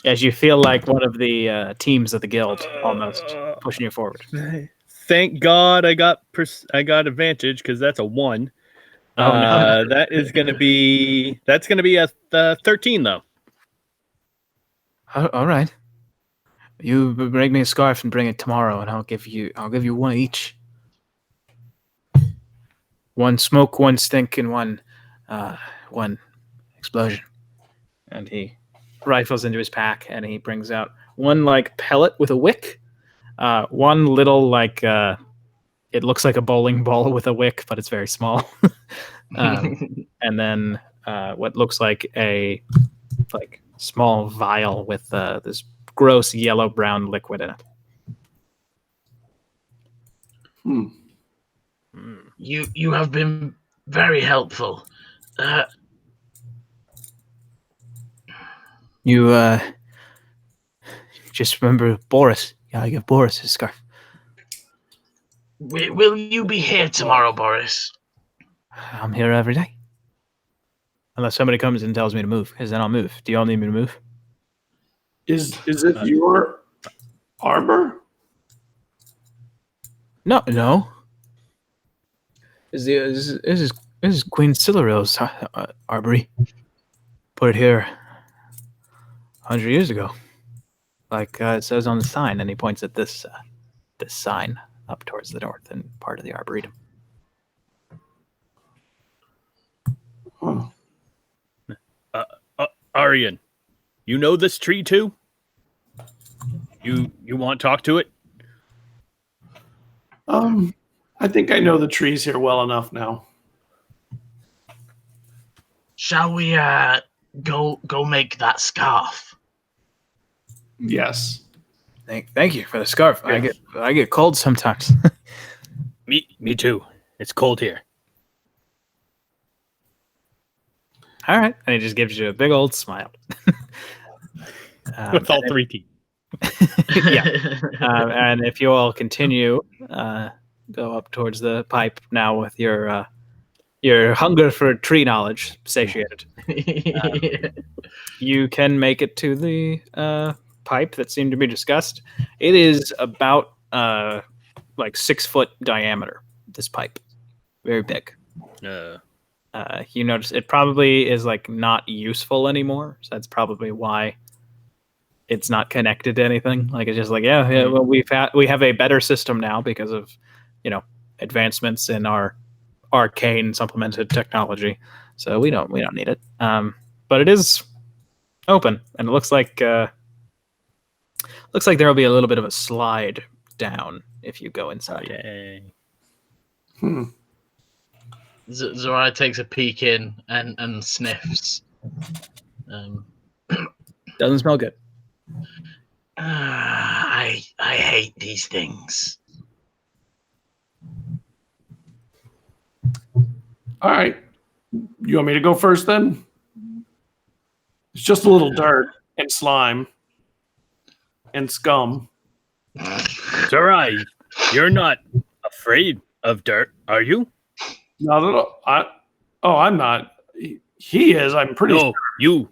As you feel like one of the teams of the guild almost pushing you forward. Thank God I got advantage because that's a 1. Oh no! That's gonna be a 13 though. All right. You bring me a scarf and bring it tomorrow, and I'll give you one each. One smoke, one stink, and one explosion. And he rifles into his pack, and he brings out one like pellet with a wick, one little like it looks like a bowling ball with a wick, but it's very small, and then what looks like a small vial with this gross yellow brown liquid in it. You have been very helpful. You just remember Boris. Yeah, I give Boris his scarf. Will you be here tomorrow, Boris? I'm here every day. Unless somebody comes and tells me to move, because then I'll move. Do you all need me to move? Is it your arbor? No. This is Queen Silurill's arbory. Put it here 100 years ago, like it says on the sign. And he points at this sign up towards the north and part of the arboretum. Huh. Arian, you know this tree too? You want to talk to it? I think I know the trees here well enough now. Shall we go make that scarf? Yes. Thank you for the scarf. Yeah. I get cold sometimes. Me too. It's cold here. All right, and he just gives you a big old smile. With all 3 teeth. Yeah. And if you all continue, go up towards the pipe now with your hunger for tree knowledge satiated. You can make it to the pipe that seemed to be discussed. It is about 6 foot diameter. This pipe, very big. You notice it probably is not useful anymore. So that's probably why it's not connected to anything. It's just well, we have a better system now because of advancements in our arcane supplemented technology. So we don't need it. But it is open, and it looks like there will be a little bit of a slide down if you go inside. Yay. Zorai takes a peek in and sniffs. Doesn't smell good. I hate these things. All right. You want me to go first then? It's just a little dirt and slime and scum. Sarai, you're not afraid of dirt, are you? No. I'm not. He is. I'm pretty No, sure.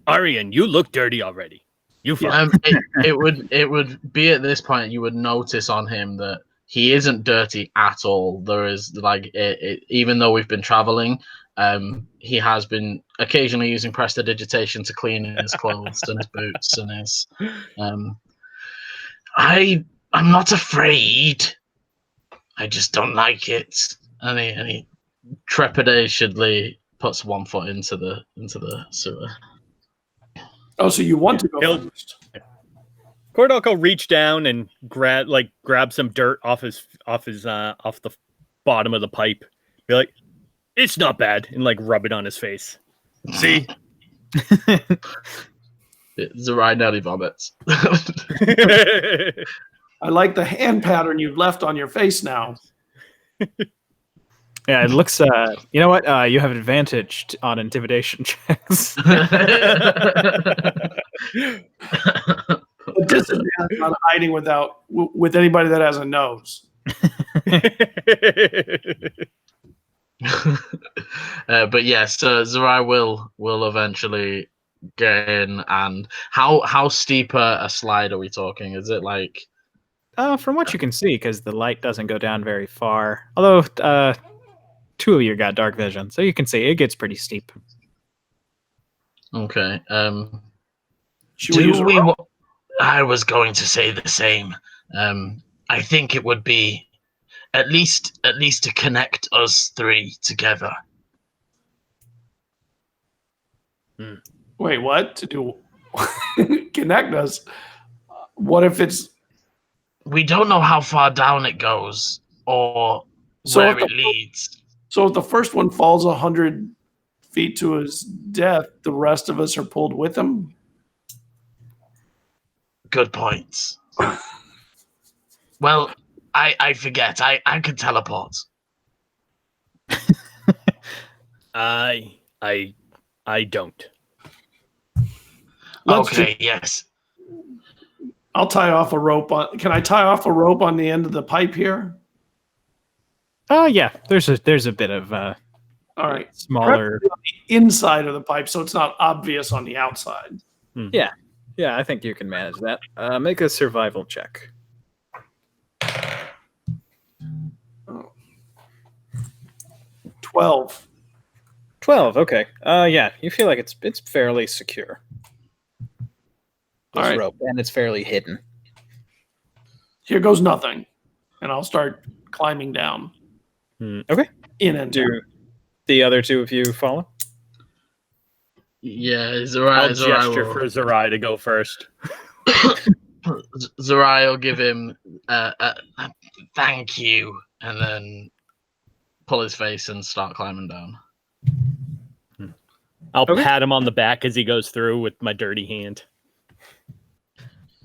Arian, you look dirty already. You It would be at this point you would notice on him that he isn't dirty at all. There is even though we've been traveling, he has been occasionally using prestidigitation to clean his clothes and his boots and his. I'm not afraid. I just don't like it. And he trepidatiously puts one foot into the sewer. Oh, so you want to go He'll- first? Cordalk will reach down and grab some dirt off the bottom of the pipe. Be like, it's not bad, and like rub it on his face. See? Zerai nearly vomits. I like the hand pattern you've left on your face now. Yeah, it looks. You know what? You have advantage on intimidation checks. A disadvantage on hiding with anybody that has a nose. But yes, Zerai will eventually get in. And how steep a slide are we talking? Is it like? From what you can see, because the light doesn't go down very far. Although, two of you got dark vision, so you can see it gets pretty steep. Okay. Should we use a rope? I was going to say the same. I think it would be at least to connect us three together. Wait, what? To do connect us? What if it's We don't know how far down it goes or where it leads. So if the first one falls 100 feet to his death, the rest of us are pulled with him? Good points. Well, I forget. I can teleport. I don't. Okay, yes. I'll tie off a rope can I tie off a rope on the end of the pipe here? Oh yeah, there's a bit of All right. smaller. Preferably on the inside of the pipe so it's not obvious on the outside. Yeah, I think you can manage that. Make a survival check. 12. 12. Okay. Yeah, you feel like it's fairly secure. This All right. rope, and it's fairly hidden. Here goes nothing. And I'll start climbing down. Okay. In and Do down. the other two of you follow? Yeah, Zerai. I'll gesture for Zerai to go first. Zerai will give him thank you, and then pull his face and start climbing down. I'll pat him on the back as he goes through with my dirty hand.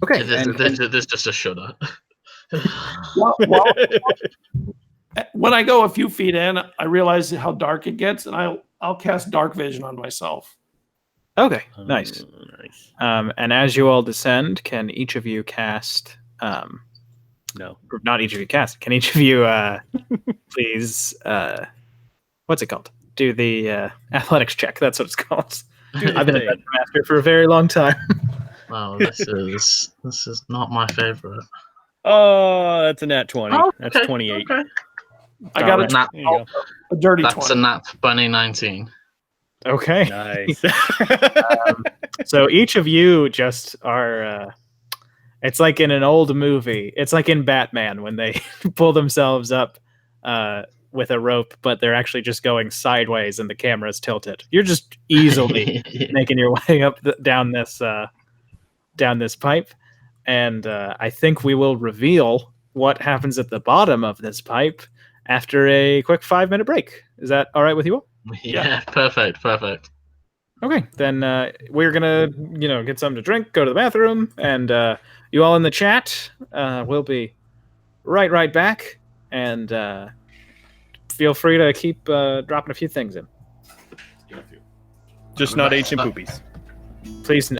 Okay. There's just a shudder. Well, when I go a few feet in, I realize how dark it gets, and I'll cast dark vision on myself. Okay. Nice. Nice. And as you all descend, can each of you cast? No. Not each of you cast. Can each of you please? What's it called? Do the athletics check. That's what it's called. I've been a dungeon master for a very long time. Wow, this is not my favorite. Oh, that's a nat 20. Oh, That's okay, 28. Okay. I got Nat, There you go. a dirty that's 20. a nat 2019. Okay. Nice. So each of you just are. It's like in an old movie. It's like in Batman when they pull themselves up with a rope, but they're actually just going sideways and the camera's tilted. You're just easily making your way up down this pipe, and I think we will reveal what happens at the bottom of this pipe after a quick 5-minute break. Is that all right with you all? Yeah, perfect. Okay, then we're gonna, get something to drink, go to the bathroom, and you all in the chat will be right back, and feel free to keep dropping a few things in. Just not ancient poopies. Please.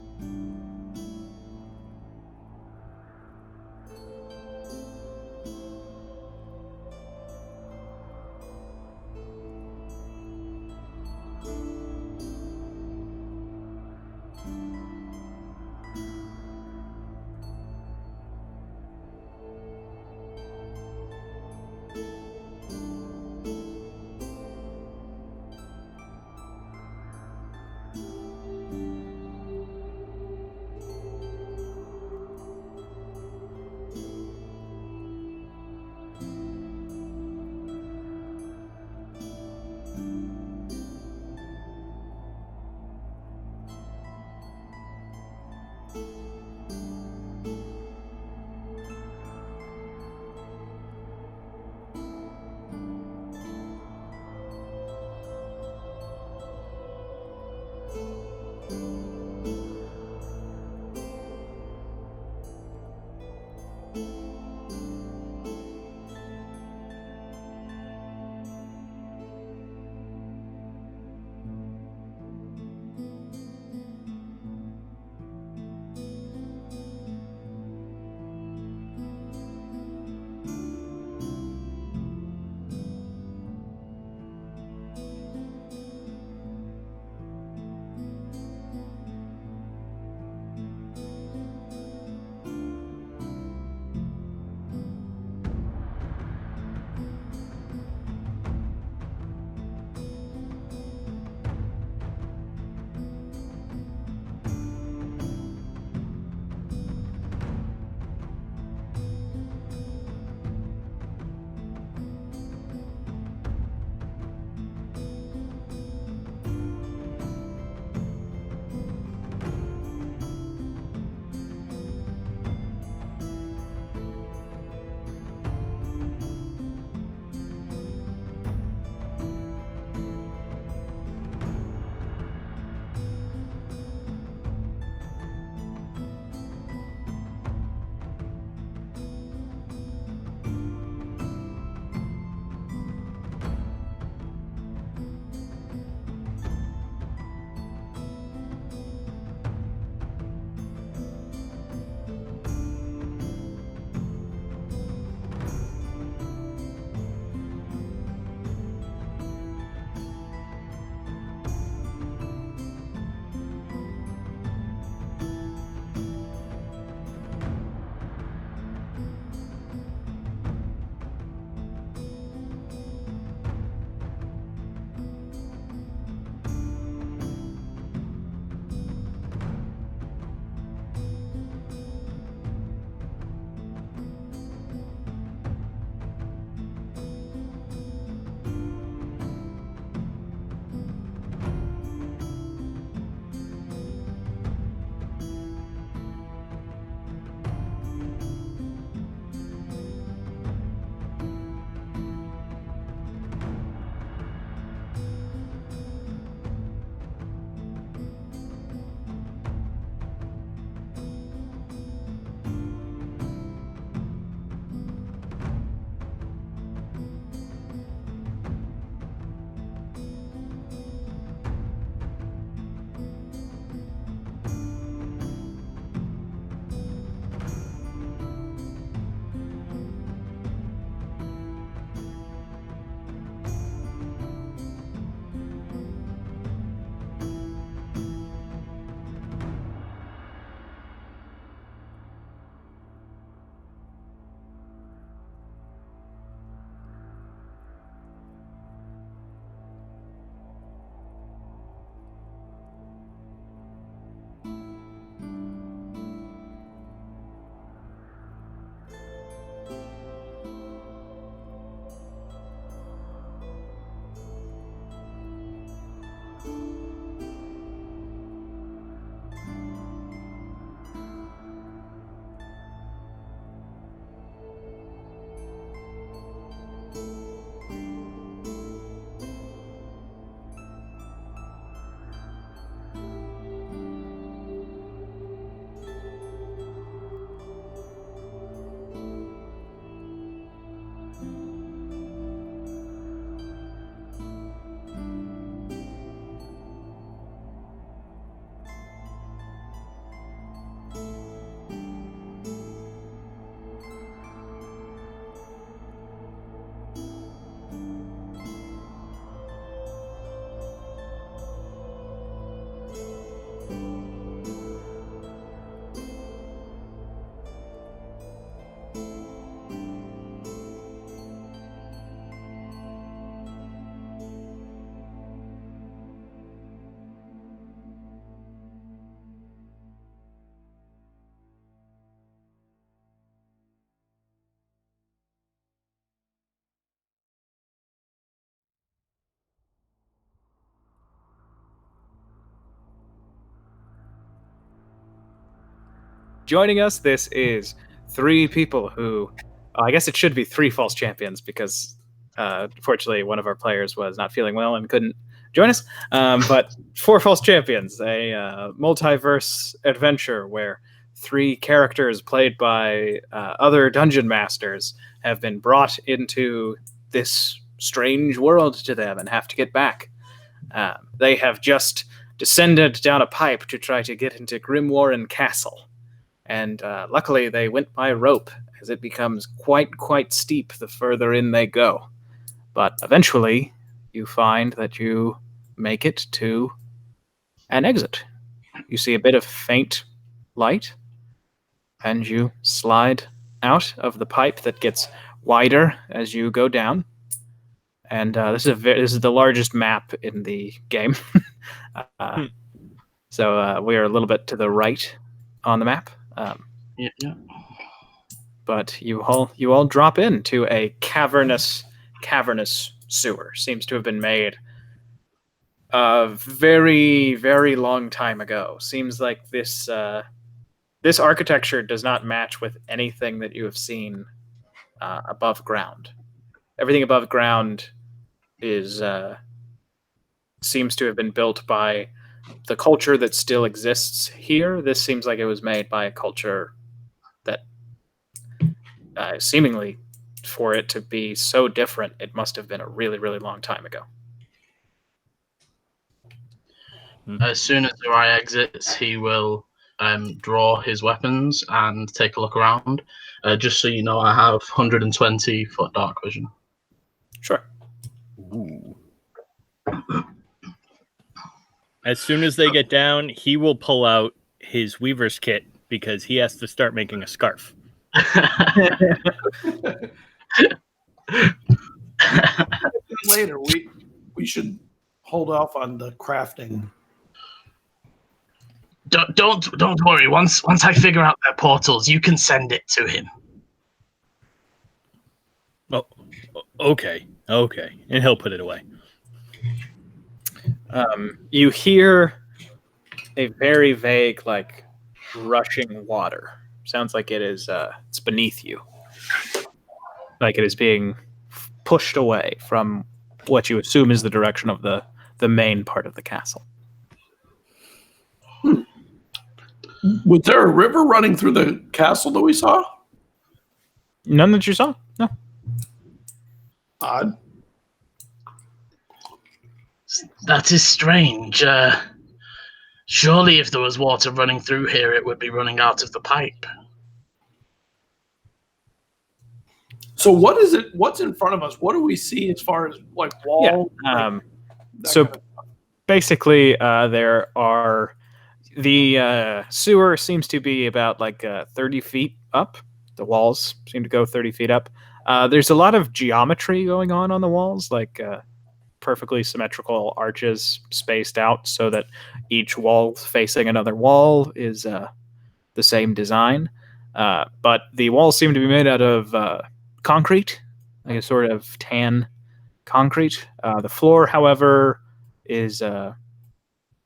joining us. This is three people who, I guess it should be three false champions because, fortunately, one of our players was not feeling well and couldn't join us. But four false champions, a multiverse adventure where three characters played by other dungeon masters have been brought into this strange world to them and have to get back. They have just descended down a pipe to try to get into Grimwarren Castle. And luckily they went by rope, as it becomes quite steep the further in they go. But eventually you find that you make it to an exit. You see a bit of faint light, and you slide out of the pipe that gets wider as you go down. And this is the largest map in the game. So we are a little bit to the right on the map. Yeah. But you all drop into a cavernous sewer. Seems to have been made a very long time ago. Seems like this architecture does not match with anything that you have seen above ground. Everything above ground is seems to have been built by the culture that still exists here. This seems like it was made by a culture that seemingly, for it to be so different, it must have been a really long time ago. As soon as Uriah exits, he will draw his weapons and take a look around. Just so you know, I have 120 foot dark vision. Sure. Ooh. As soon as they get down, he will pull out his weaver's kit because he has to start making a scarf. Later, we should hold off on the crafting. Don't worry. Once I figure out their portals, you can send it to him. Oh, okay, and he'll put it away. You hear a very vague, like, rushing water. Sounds like it is it's beneath you, like it is being pushed away from what you assume is the direction of the main part of the castle. Was there a river running through the castle that we saw? None that you saw? No. Odd. That is strange. Surely if there was water running through here, it would be running out of the pipe. So what is it? What's in front of us? What do we see as far as like wall? Yeah. So basically, there are the sewer seems to be about like 30 feet up. The walls seem to go 30 feet up. There's a lot of geometry going on the walls, like perfectly symmetrical arches spaced out so that each wall facing another wall is the same design. But the walls seem to be made out of concrete, like a sort of tan concrete. The floor, however, is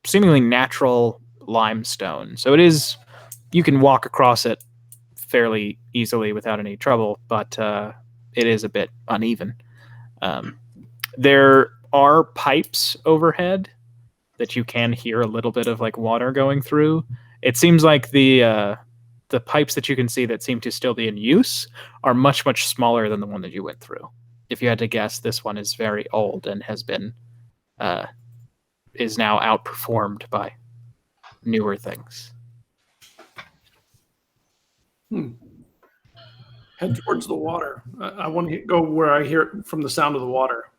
seemingly natural limestone. So it is, you can walk across it fairly easily without any trouble, but it is a bit uneven. There are pipes overhead that you can hear a little bit of like water going through. It seems like the pipes that you can see that seem to still be in use are much smaller than the one that you went through. If you had to guess, this one is very old and has been is now outperformed by newer things. Head towards the water. I want to go where I hear it from the sound of the water.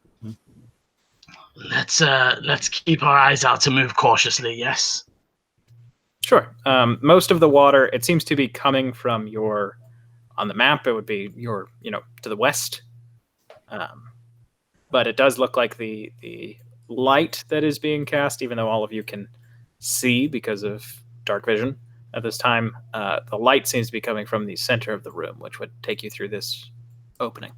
Let's keep our eyes out to move cautiously. Yes. Sure. Most of the water, it seems to be coming from your, on the map, it would be your, to the west. But it does look like the light that is being cast, even though all of you can see because of dark vision at this time, the light seems to be coming from the center of the room, which would take you through this opening.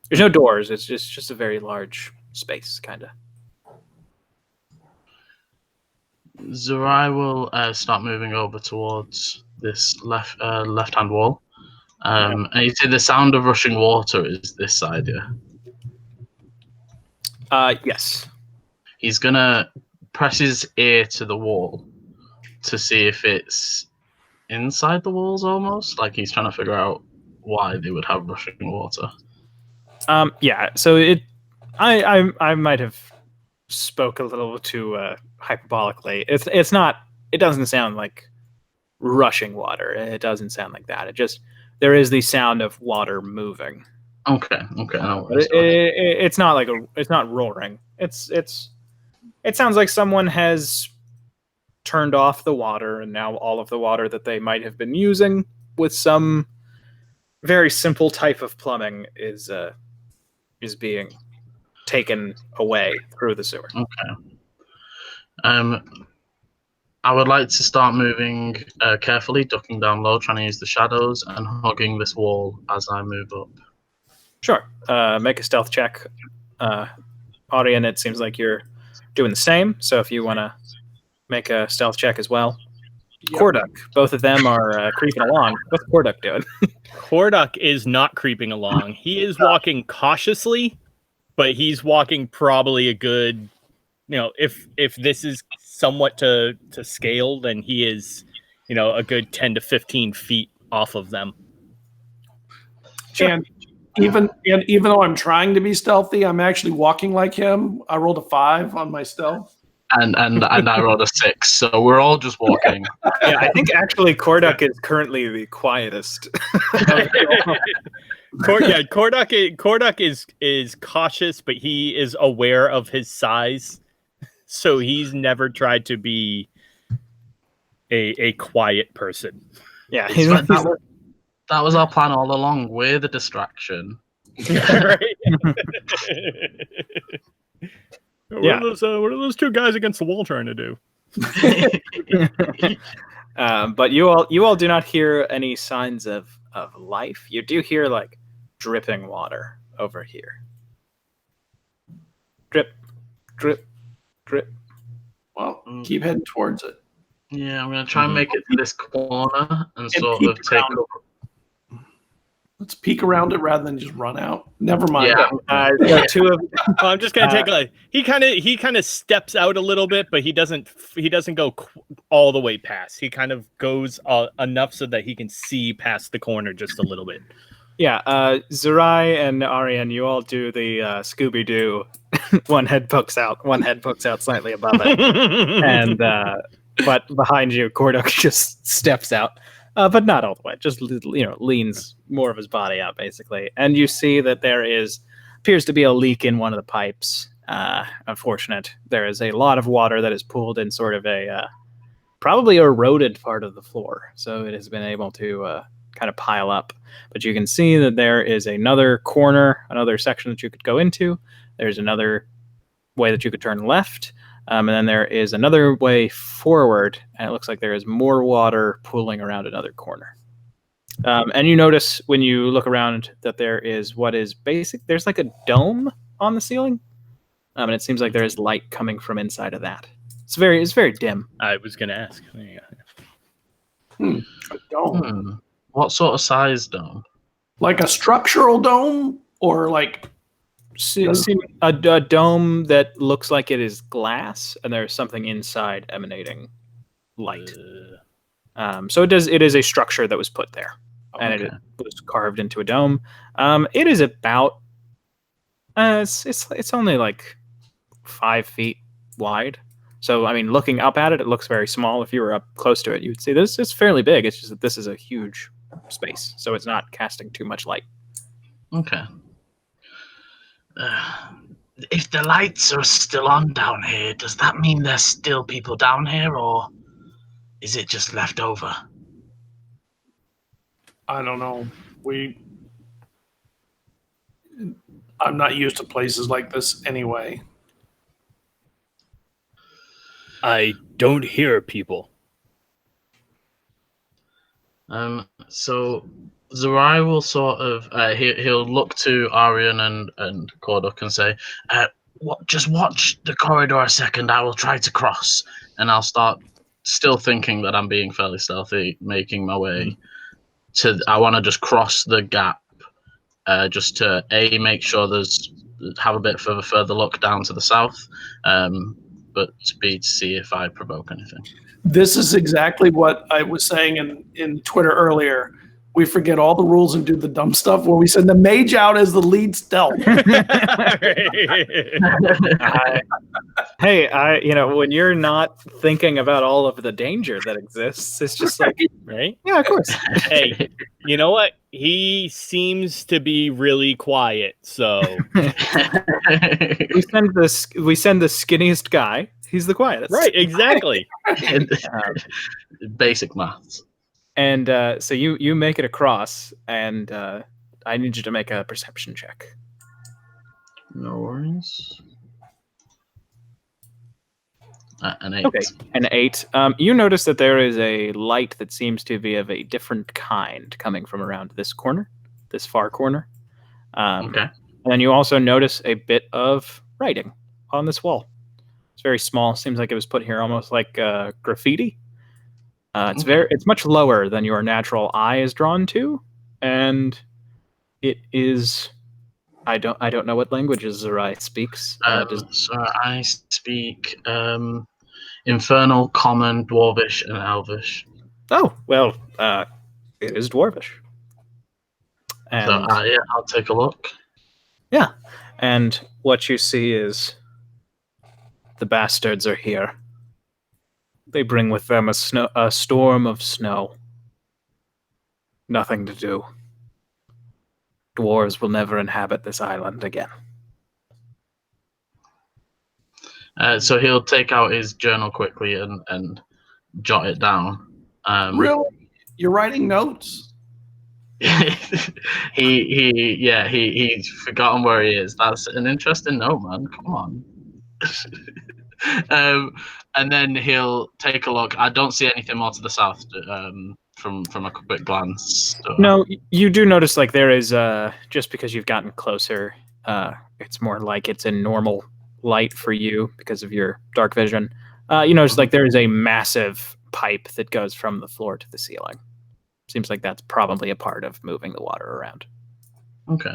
There's no doors. It's just a very large space, kind of. Zerai will start moving over towards this left hand wall. And you see the sound of rushing water is this side, yeah. Yes. He's gonna press his ear to the wall to see if it's inside the walls, almost like he's trying to figure out why they would have rushing water. Yeah. So I might have spoke a little too hyperbolically. It's not. It doesn't sound like rushing water. It doesn't sound like that. It just there is the sound of water moving. Okay. No But it's not like it's not roaring. It sounds like someone has turned off the water, and now all of the water that they might have been using with some very simple type of plumbing is being taken away through the sewer. Okay. I would like to start moving carefully, ducking down low, trying to use the shadows, and hugging this wall as I move up. Sure. Make a stealth check. Arian, it seems like you're doing the same. So if you want to make a stealth check as well. Yep. Korduk, both of them are creeping along. What's Korduk doing? Korduk is not creeping along. He is walking cautiously, but he's walking probably a good, if this is somewhat to scale, then he is, a good 10 to 15 feet off of them. Sure. And even though I'm trying to be stealthy, I'm actually walking like him. I rolled a 5 on my stealth. And I rolled a 6, so we're all just walking. Yeah, I think actually Korduk is currently the quietest. Korduk is cautious, but he is aware of his size, so he's never tried to be a quiet person. Yeah, that was our plan all along. We're the distraction. What are those two guys against the wall trying to do? But you all do not hear any signs of life. You do hear like dripping water over here. Drip, drip, drip. Well, keep heading towards it. Yeah, I'm gonna try and make it to this corner and sort of take over. Let's peek around it rather than just run out. Never mind. Yeah. Two of. I'm just gonna take a. He kind of steps out a little bit, but he doesn't go all the way past. He kind of goes enough so that he can see past the corner just a little bit. Yeah, Zerai and Arian, you all do the Scooby Doo. One head pokes out slightly above it, and but behind you, Korduk just steps out. But not all the way, just leans more of his body out, basically. And you see that there appears to be a leak in one of the pipes. Unfortunate. There is a lot of water that is pooled in sort of a probably eroded part of the floor. So it has been able to kind of pile up. But you can see that there is another corner, another section that you could go into. There's another way that you could turn left. And then there is another way forward, and it looks like there is more water pooling around another corner. And you notice when you look around that there is there's like a dome on the ceiling, and it seems like there is light coming from inside of that. It's very dim. I was going to ask. There you go. A dome. What sort of size dome? Like a structural dome, or like a dome that looks like it is glass, and there's something inside emanating light. So it is a structure that was put there, and it was carved into a dome. It is about it's only like 5 feet wide. So I mean, looking up at it, it looks very small. If you were up close to it, you would see this is fairly big. It's just that this is a huge space, so it's not casting too much light. Okay. If the lights are still on down here, does that mean there's still people down here, or is it just left over? I don't know. I'm not used to places like this anyway. I don't hear people. So Zerai will sort of he'll look to Arian and Korduk and say, just watch the corridor a second. I will try to cross, and I'll start still thinking that I'm being fairly stealthy, making my way to. I want to just cross the gap, just to make sure have a bit further look down to the south, but to see if I provoke anything. This is exactly what I was saying in Twitter earlier. We forget all the rules and do the dumb stuff where we send the mage out as the lead stealth. Hey, when you're not thinking about all of the danger that exists, it's just like, right? Yeah, of course. Hey, you know what? He seems to be really quiet, so we send the skinniest guy. He's the quietest. right, exactly. Basic maths. And so you make it across, and I need you to make a perception check. No worries. An 8. Okay, an 8. You notice that there is a light that seems to be of a different kind coming from around this corner, this far corner. Okay. And then you also notice a bit of writing on this wall. It's very small. Seems like it was put here almost like graffiti. It's much lower than your natural eye is drawn to, and it is. I don't know what languages Zerai speaks. So I speak Infernal, Common, Dwarvish, and Elvish. Oh well, it is Dwarvish. And So I'll take a look. Yeah, and what you see is the bastards are here. They bring with them a storm of snow. Nothing to do. Dwarves will never inhabit this island again. So he'll take out his journal quickly and jot it down. Really? You're writing notes? He's forgotten where he is. That's an interesting note, man. Come on. And then he'll take a look. I don't see anything more to the south from a quick glance. So. No, you do notice like there is just because you've gotten closer, it's more like it's in normal light for you because of your dark vision. You notice like there is a massive pipe that goes from the floor to the ceiling. Seems like that's probably a part of moving the water around. Okay.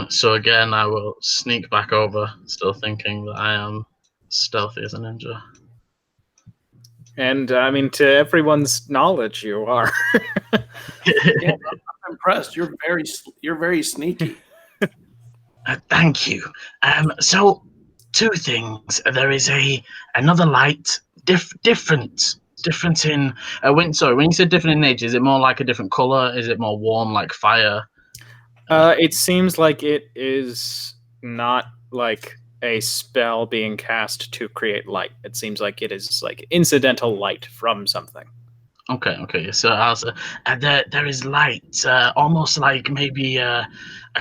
So again, I will sneak back over, still thinking that I am stealthy as a ninja. And I mean, to everyone's knowledge, you are. Yeah, I'm impressed. You're very sneaky. Thank you. So two things. There is another light, different in. When you said different in nature, is it more like a different color? Is it more warm, like fire? It seems like it is not like a spell being cast to create light. It seems like it is like incidental light from something. Okay. So there is light, almost like maybe a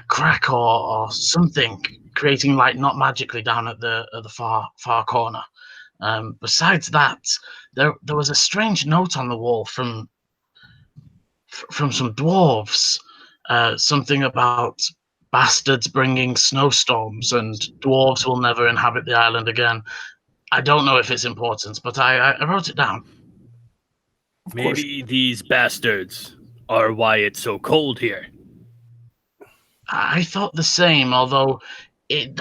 crack or something, creating light, not magically down at the far corner. Besides that, there was a strange note on the wall from some dwarves. Something about bastards bringing snowstorms and dwarves will never inhabit the island again. I don't know if it's important, but I wrote it down. Maybe these bastards are why it's so cold here. I thought the same, although it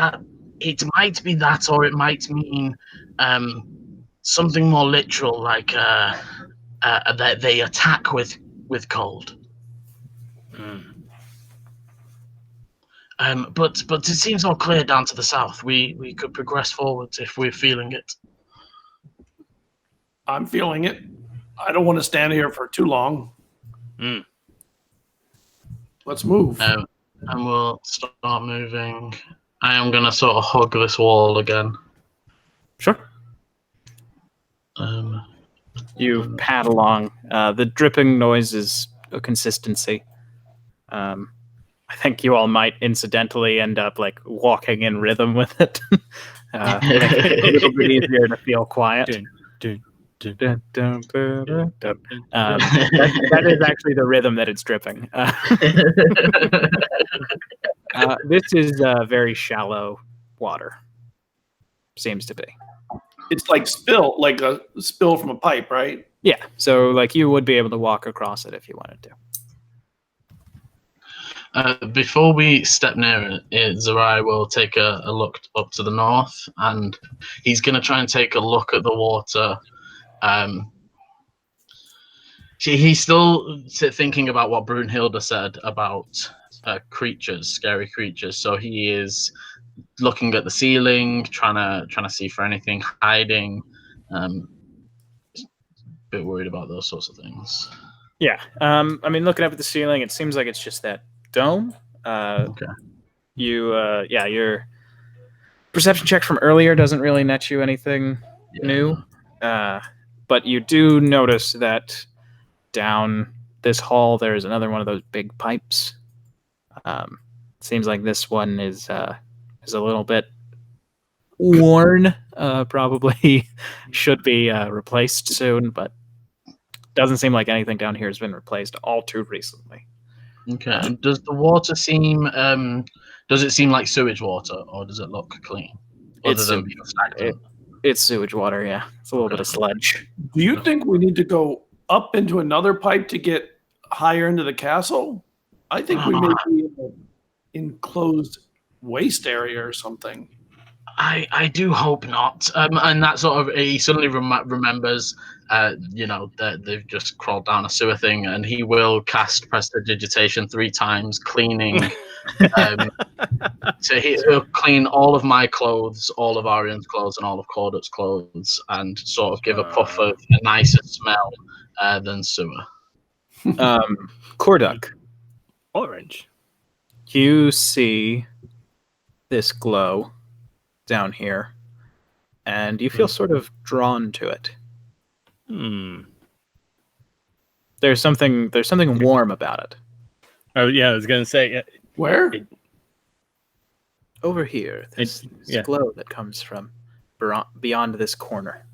might be that, or it might mean something more literal, like that they attack with cold. But it seems all clear down to the south. We could progress forwards if we're feeling it. I'm feeling it. I don't want to stand here for too long. Let's move. And we'll start moving. I am going to sort of hug this wall again. Sure. You pad along. The dripping noise is a consistency. I think you all might incidentally end up like walking in rhythm with it. A little bit easier to feel quiet. That is actually the rhythm that it's dripping. This is very shallow water. Seems to be. It's like a spill from a pipe, right? Yeah, so like you would be able to walk across it if you wanted to. Before we step near it, Zerai will take a look up to the north, and he's going to try and take a look at the water. He's still thinking about what Brunhilde said about creatures, scary creatures. So he is looking at the ceiling, trying to see for anything hiding. A bit worried about those sorts of things. Yeah, I mean, looking up at the ceiling, it seems like it's just that dome. Okay. Your perception check from earlier doesn't really net you anything new, but you do notice that down this hall there's another one of those big pipes. Seems like this one is a little bit worn. Probably should be replaced soon, but doesn't seem like anything down here has been replaced all too recently. Okay. And does the water seem? Does it seem like sewage water, or does it look clean? Other than being stagnant? It's sewage water. Yeah, it's a little bit of sludge. Do you think we need to go up into another pipe to get higher into the castle? I think we may be in an enclosed waste area or something. I do hope not. And that sort of he suddenly remembers, that they've just crawled down a sewer thing, and he will cast prestidigitation 3 times, cleaning. So he'll clean all of my clothes, all of Arian's clothes, and all of Cordup's clothes, and sort of give a puff of a nicer smell than sewer. Corduck, Orange. you see this glow down here, and you feel sort of drawn to it. There's something warm about it. Oh yeah, I was gonna say Where? Over here, this glow that comes from beyond this corner.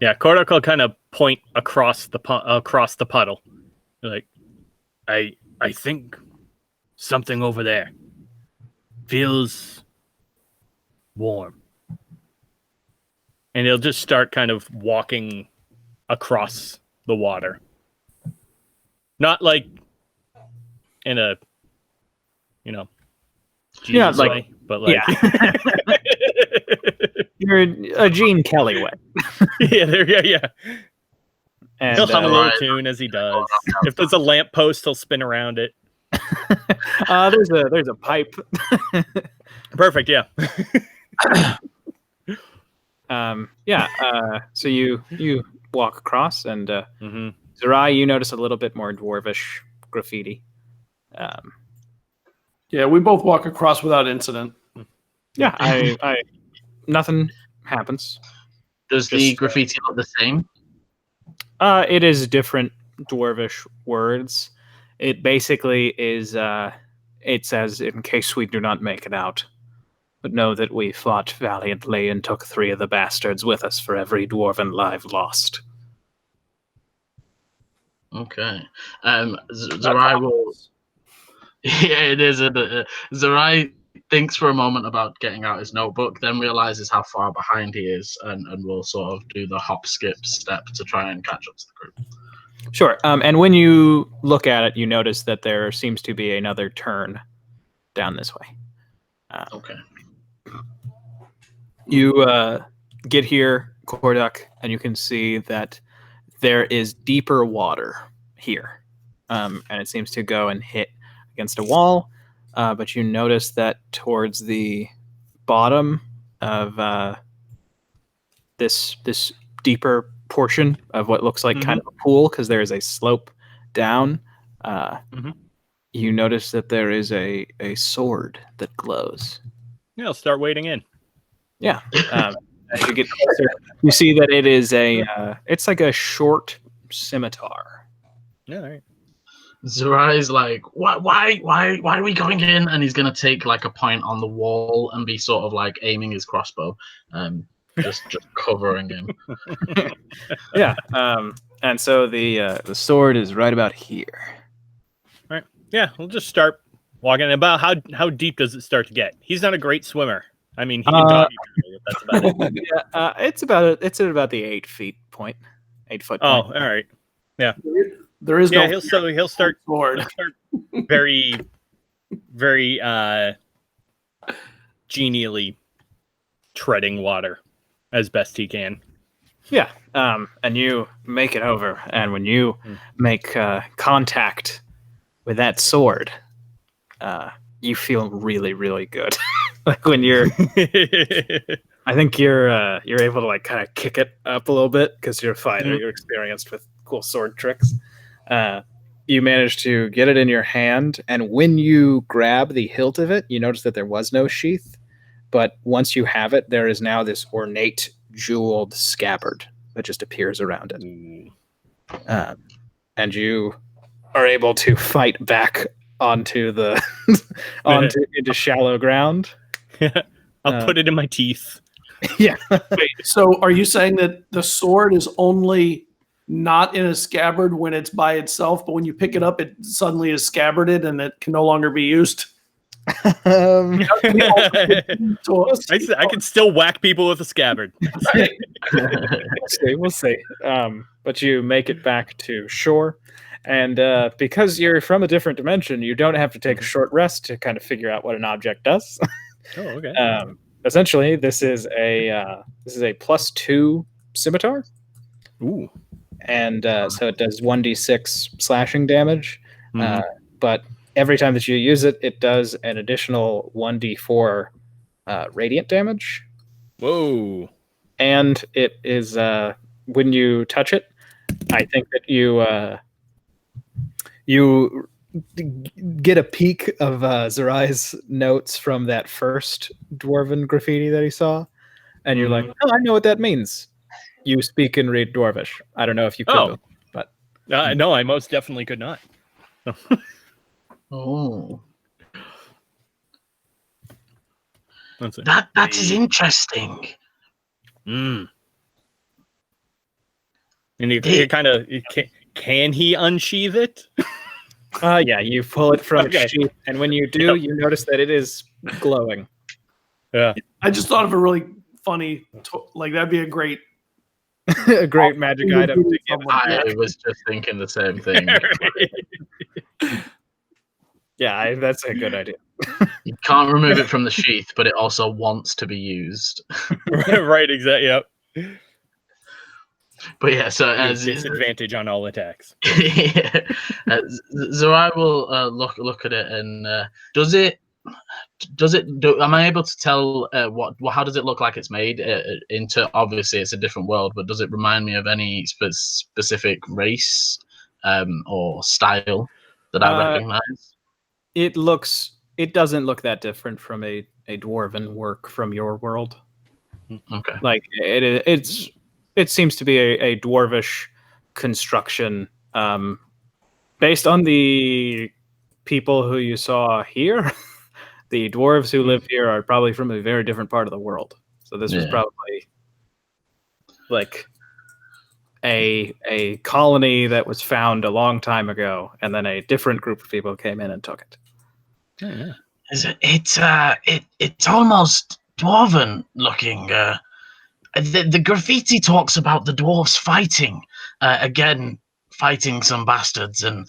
Yeah, Kordak will kind of point across the puddle, like, I think something over there feels warm, and he'll just start kind of walking across the water, not like in a Jesus way, but like you're a Gene Kelly way. yeah. And he'll hum a little Right. tune as he does. If there's a lamppost, he'll spin around it. There's a pipe. Perfect, yeah. So you walk across, and Zerai, you notice a little bit more dwarvish graffiti. Yeah, we both walk across without incident. Yeah, I nothing happens. Does the graffiti look the same? It is different dwarvish words. It basically is. It says, "In case we do not make it out, but know that we fought valiantly and took 3 of the bastards with us for every dwarven life lost." Okay. Zerai will. Yeah, it is. Zerai thinks for a moment about getting out his notebook, then realizes how far behind he is, and will sort of do the hop, skip, step to try and catch up to the group. Sure. And when you look at it, you notice that there seems to be another turn down this way. Okay. You get here, Kordak, and you can see that there is deeper water here. And it seems to go and hit against a wall. But you notice that towards the bottom of this deeper portion of what looks like kind of a pool, because there is a slope down, you notice that there is a sword that glows. Yeah, I'll start wading in. Yeah. As you get closer, you see that it is it's like a short scimitar. Yeah, all right. Zerai's like, why are we going in? And he's gonna take like a point on the wall and be sort of like aiming his crossbow, just covering him. Yeah. And so the sword is right about here. All right. Yeah, we'll just start walking. About how deep does it start to get? He's not a great swimmer, I mean, he can doggy paddle it. That's about it. Yeah, it's at about the 8 feet point, 8-foot Oh, point. all right. Yeah. There is Yeah, no he'll start sword. very, very genially treading water as best he can. Yeah, and you make it over, and when you make contact with that sword, you feel really, really good. Like when you're, I think you're able to like kind of kick it up a little bit because you're a fighter, you're experienced with cool sword tricks. You manage to get it in your hand, and when you grab the hilt of it, you notice that there was no sheath, but once you have it, there is now this ornate jeweled scabbard that just appears around it. And you are able to fight back onto the into shallow ground. I'll put it in my teeth. Yeah. Wait, so are you saying that the sword is only not in a scabbard when it's by itself, but when you pick it up, it suddenly is scabbarded and it can no longer be used? Um, I can still whack people with a scabbard. we'll see. But you make it back to shore, and because you're from a different dimension, you don't have to take a short rest to kind of figure out what an object does. Oh, okay. Essentially, this is a +2 scimitar. Ooh. And so it does 1d6 slashing damage. But every time that you use it, it does an additional 1d4 radiant damage. Whoa. And it is, when you touch it, I think that you get a peek of Zarai's notes from that first dwarven graffiti that he saw. And you're like, oh, I know what that means. You speak and read Dwarvish. I don't know if you could, but no, I most definitely could not. Oh, That's it. that is interesting. And you kind of can he unsheath it? Yeah, you pull it from its sheath, and when you do, you notice that it is glowing. Yeah, I just thought of a really funny, like that'd be a great magic item to give. I was just thinking the same thing. Yeah, that's a good idea. You can't remove it from the sheath, but it also wants to be used. Right, exactly. Yep. But yeah, so disadvantage on all attacks. Zarai will look at it, and am I able to tell how does it look like it's made? Into obviously it's a different world, but does it remind me of any specific race or style that I recognize? It doesn't look that different from a dwarven work from your world. Okay, like it seems to be a dwarvish construction, based on the people who you saw here. The dwarves who live here are probably from a very different part of the world. So this was probably like a colony that was found a long time ago, and then a different group of people came in and took it. Yeah. It's almost dwarven looking. The graffiti talks about the dwarves fighting fighting some bastards, and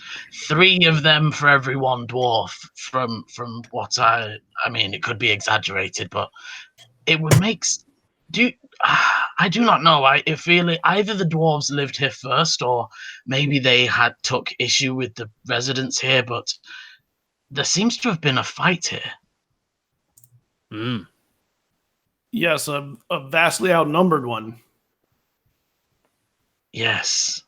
3 of them for every 1 dwarf. From what I mean, it could be exaggerated, but it would make. I do not know. I feel it. Either the dwarves lived here first, or maybe they had took issue with the residents here. But there seems to have been a fight here. Yes, a vastly outnumbered one. Yes.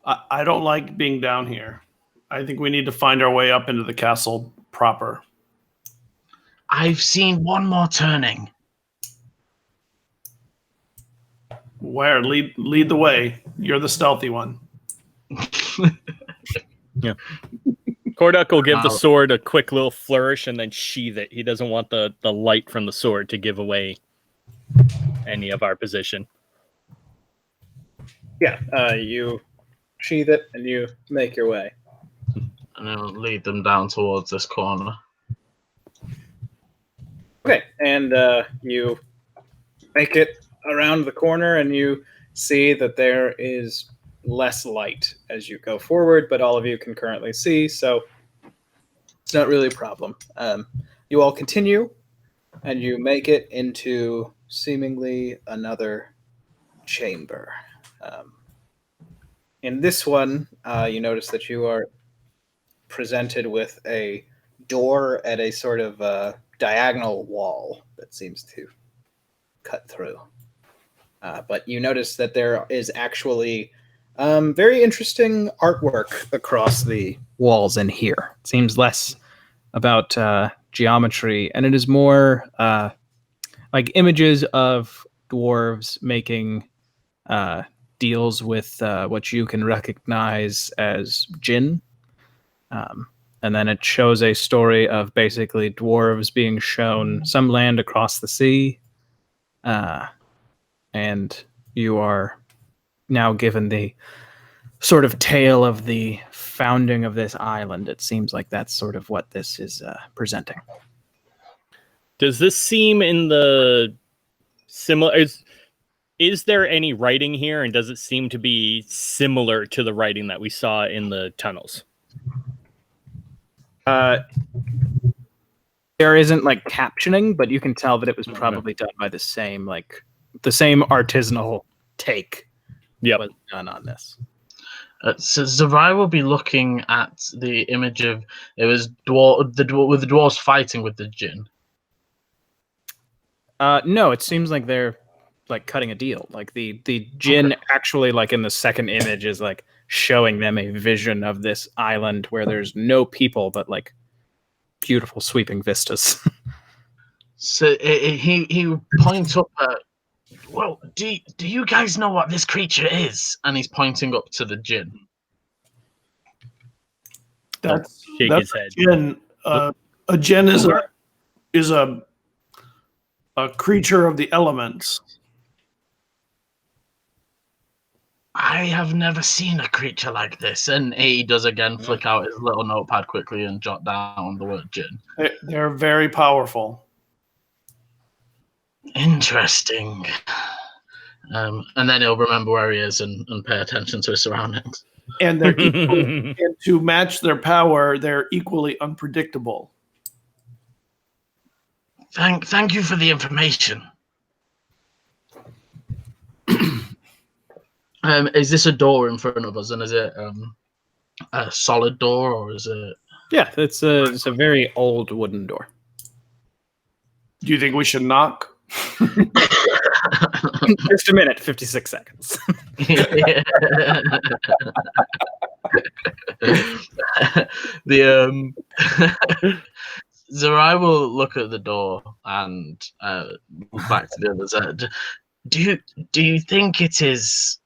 I don't like being down here. I think we need to find our way up into the castle proper. I've seen one more turning. Where? Lead the way. You're the stealthy one. Yeah. Korduk will give the sword a quick little flourish and then sheath it. He doesn't want the light from the sword to give away any of our position. Yeah, you sheath it and you make your way. And I'll lead them down towards this corner. Okay, and you make it around the corner, and you see that there is less light as you go forward, but all of you can currently see, so it's not really a problem. You all continue, and you make it into seemingly another chamber. Um, in this one, you notice that you are presented with a door at a sort of diagonal wall that seems to cut through. But you notice that there is actually very interesting artwork across the walls in here. It seems less about geometry, and it is more like images of dwarves making deals with what you can recognize as jinn. And then it shows a story of basically dwarves being shown some land across the sea. And you are now given the sort of tale of the founding of this island. It seems like that's sort of what this is presenting. Does this seem in the similar? Is there any writing here, and does it seem to be similar to the writing that we saw in the tunnels? There isn't like captioning, but you can tell that it was probably done by the same artisanal take. Was done on this. So Zerai will be looking at the image of it was with the dwarves fighting with the djinn. No, it seems like they're like cutting a deal. Like the djinn actually, like in the second image, is like showing them a vision of this island where there's no people, but like beautiful sweeping vistas. So he points up at, well, do you guys know what this creature is? And he's pointing up to the djinn. That's his head. Djinn. A djinn is a creature of the elements. I have never seen a creature like this. And he does again flick out his little notepad quickly and jot down the word djinn. They're very powerful. Interesting. And then he'll remember where he is and pay attention to his surroundings. And they're and to match their power, they're equally unpredictable. Thank you for the information. Is this a door in front of us, and is it a solid door, or is it? Yeah, it's a very old wooden door. Do you think we should knock? Just a minute, 56 seconds. Zerai will look at the door and back to the others. Do you think it is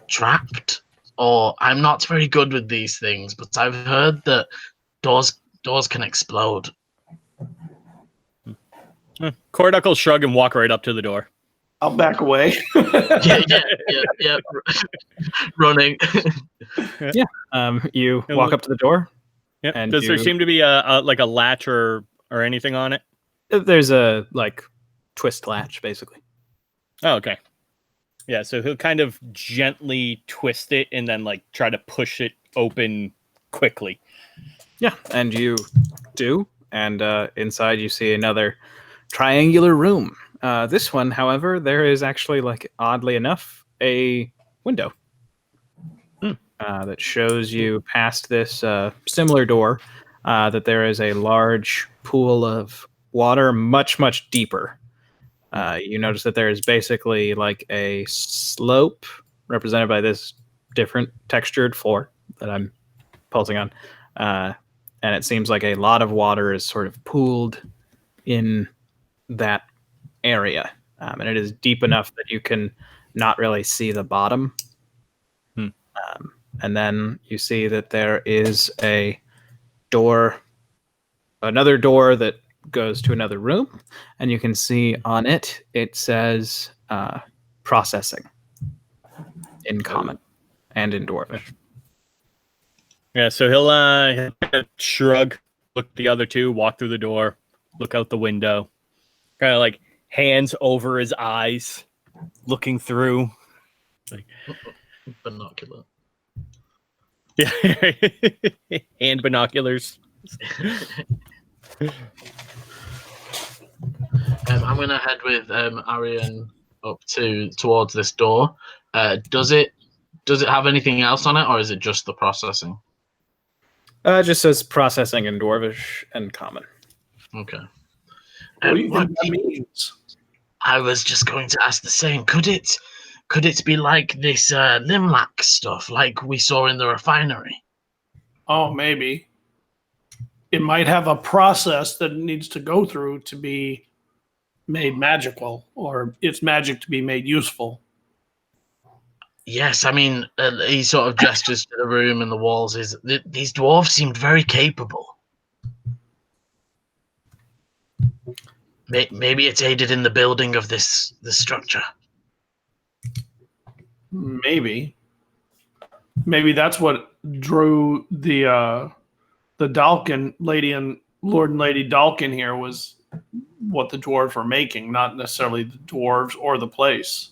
trapped? Or I'm not very good with these things, but I've heard that doors can explode. Kordak will shrug and walk right up to the door. I'll back away. Yeah. Running. You walk up to the door. Yep. And does there seem to be a latch or anything on it? There's a like twist latch, basically. Oh, okay. Yeah, so he'll kind of gently twist it and then like try to push it open quickly. Yeah, and you do, and inside you see another triangular room. This one, however, there is actually, like, oddly enough, a window that shows you past this similar door that there is a large pool of water, much, much deeper. You notice that there is basically like a slope represented by this different textured floor that I'm pulsing on. And it seems like a lot of water is sort of pooled in that area. And it is deep enough that you can not really see the bottom. And then you see that there is a door, another door that goes to another room, and you can see on it, it says processing in common and in Dwarvish. Yeah, so he'll shrug, look at the other two, walk through the door, look out the window, kind of like hands over his eyes, looking through. Like, Binocular. yeah, hand binoculars. I'm gonna head with Arian up towards this door. Does it have anything else on it, or is it just the processing? It just says processing in Dwarvish and Common. Okay. What do you think that means? I was just going to ask the same. Could it be like this Limlac stuff, like we saw in the refinery? Oh, maybe. It might have a process that it needs to go through to be made magical, or its magic to be made useful. Yes, I mean, he sort of gestures to the room and the walls. These dwarves seemed very capable. Maybe it's aided in the building of this structure. Maybe that's what drew the Dalkin lady and Lord and Lady Dalkin here, was what the dwarves were making, not necessarily the dwarves or the place.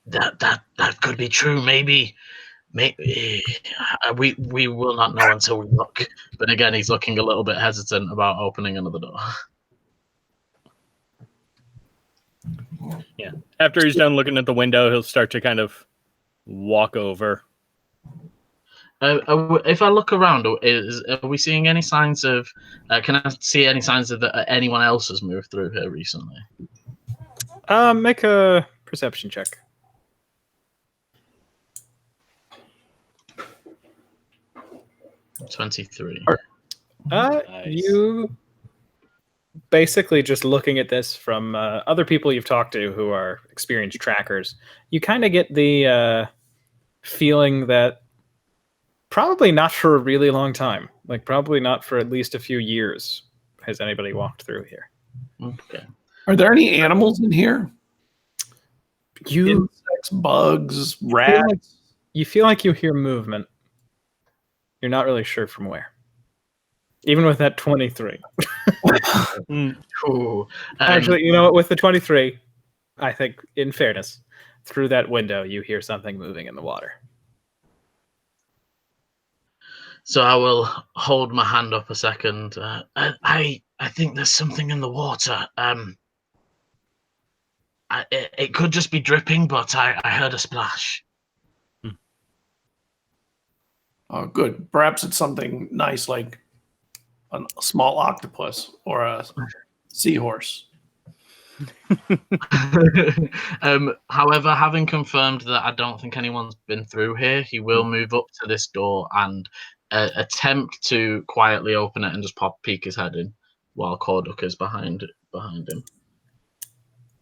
That could be true. Maybe we will not know until we look. But again, he's looking a little bit hesitant about opening another door. Yeah. After he's done looking at the window, he'll start to kind of walk over. If I look around, are we seeing any signs of? Can I see any signs of that anyone else has moved through here recently? Make a perception check. 23. Nice. You basically, just looking at this from other people you've talked to who are experienced trackers, you kind of get the feeling that probably not for a really long time, like probably not for at least a few years, has anybody walked through here. Okay. Are there any animals in here? You Insects, bugs, rats? you feel like you hear movement. You're not really sure from where. Even with that 23. Ooh, Actually, you know what? With the 23, I think, in fairness, through that window, you hear something moving in the water. So I will hold my hand up a second. I think there's something in the water. It could just be dripping, but I heard a splash. Oh, good. Perhaps it's something nice, like a small octopus or a seahorse. However, having confirmed that I don't think anyone's been through here, he will move up to this door and attempt to quietly open it and just peek his head in, while Korduk is behind him.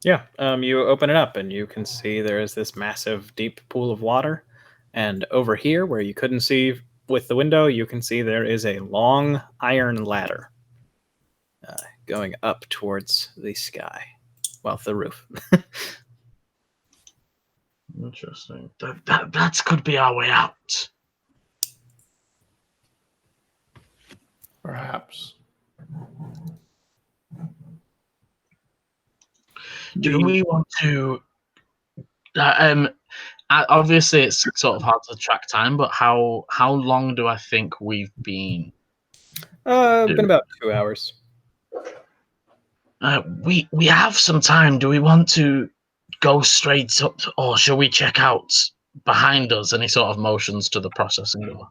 Yeah, you open it up and you can see there is this massive, deep pool of water. And over here, where you couldn't see with the window, you can see there is a long iron ladder going up towards the sky. Well, the roof. Interesting. That could be our way out. Perhaps. Do we want to? Obviously, it's sort of hard to track time, but how long do I think we've been? Been about 2 hours. We have some time. Do we want to go straight up, or shall we check out behind us? And he sort of motions to the processing door.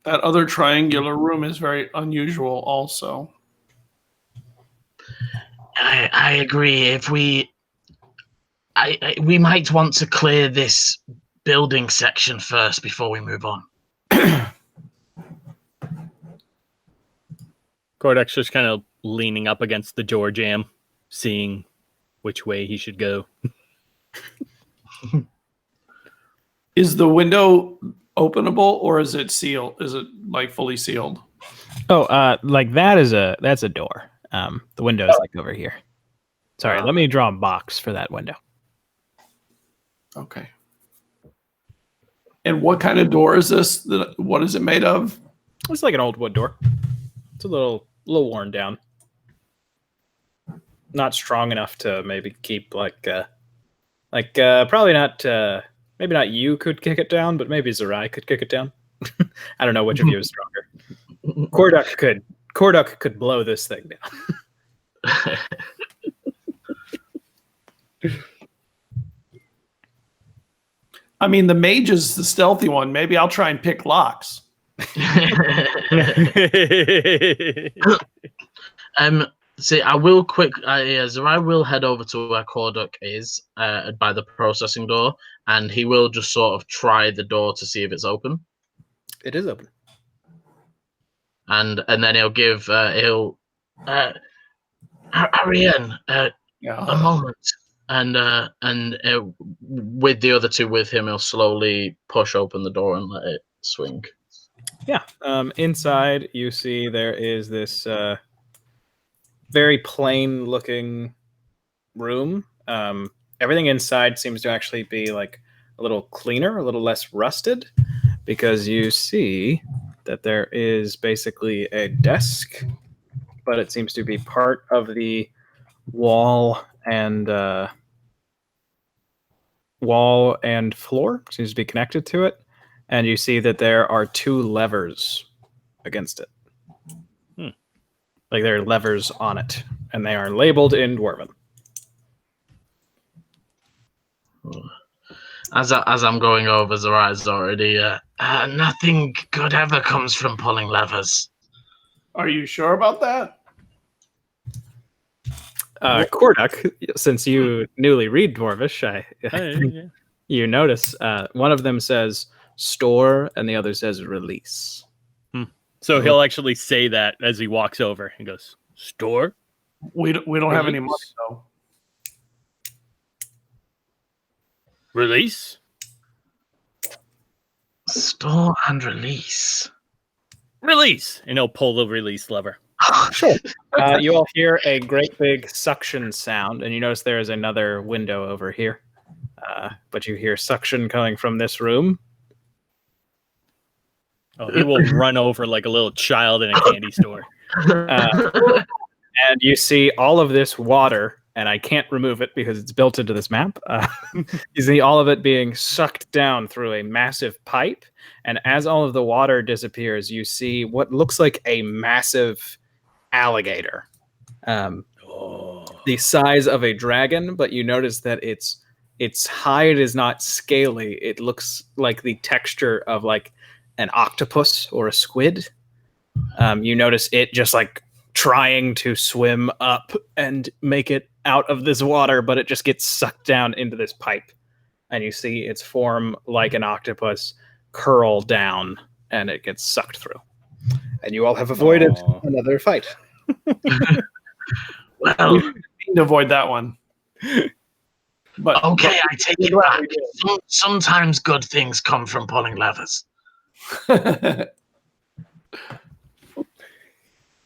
That other triangular room is very unusual also. I agree. If we might want to clear this building section first before we move on. Kordak's just kind of leaning up against the door jamb, seeing which way he should go. Is the window openable or is it sealed? Is it like fully sealed? Oh, like that's a door. The window is like over here. Sorry, let me draw a box for that window. Okay. And what kind of door is this? What is it made of? It's like an old wood door. It's a little worn down. Not strong enough to maybe keep probably not. Maybe not you could kick it down, but maybe Zerai could kick it down. I don't know which of you is stronger. Korduk could blow this thing down. I mean, the mage is the stealthy one. Maybe I'll try and pick locks. See, I will Zerai will head over to where Korduk is by the processing door, and he will just sort of try the door to see if it's open. It is open. And then he'll give Arian a moment, and with the other two with him, he'll slowly push open the door and let it swing. Yeah. Inside, you see there is this very plain looking room. Everything inside seems to actually be like a little cleaner, a little less rusted, because you see that there is basically a desk, but it seems to be part of the wall and floor. Seems to be connected to it, and you see that there are 2 levers against it. Like there are levers on it, and they are labeled in Dwarven. As I'm going over, Zarai's already. Nothing good ever comes from pulling levers. Are you sure about that? Korduk, since you newly read Dwarvish, you notice one of them says store and the other says release. So he'll actually say that as he walks over. He goes, store? We don't have any money, though. Release? Store and release. Release! And he'll pull the release lever. Sure. You all hear a great big suction sound, and you notice there is another window over here. But you hear suction coming from this room. Oh, he will run over like a little child in a candy store. And you see all of this water, and I can't remove it because it's built into this map. You see all of it being sucked down through a massive pipe. And as all of the water disappears, you see what looks like a massive alligator. The size of a dragon, but you notice that its hide is not scaly. It looks like the texture of like an octopus or a squid. You notice it just like trying to swim up and make it out of this water, but it just gets sucked down into this pipe. And you see its form like an octopus curl down, and it gets sucked through. And you all have avoided another fight. Well, we didn't mean to avoid that one. But okay, I take it back. Sometimes good things come from pulling levers.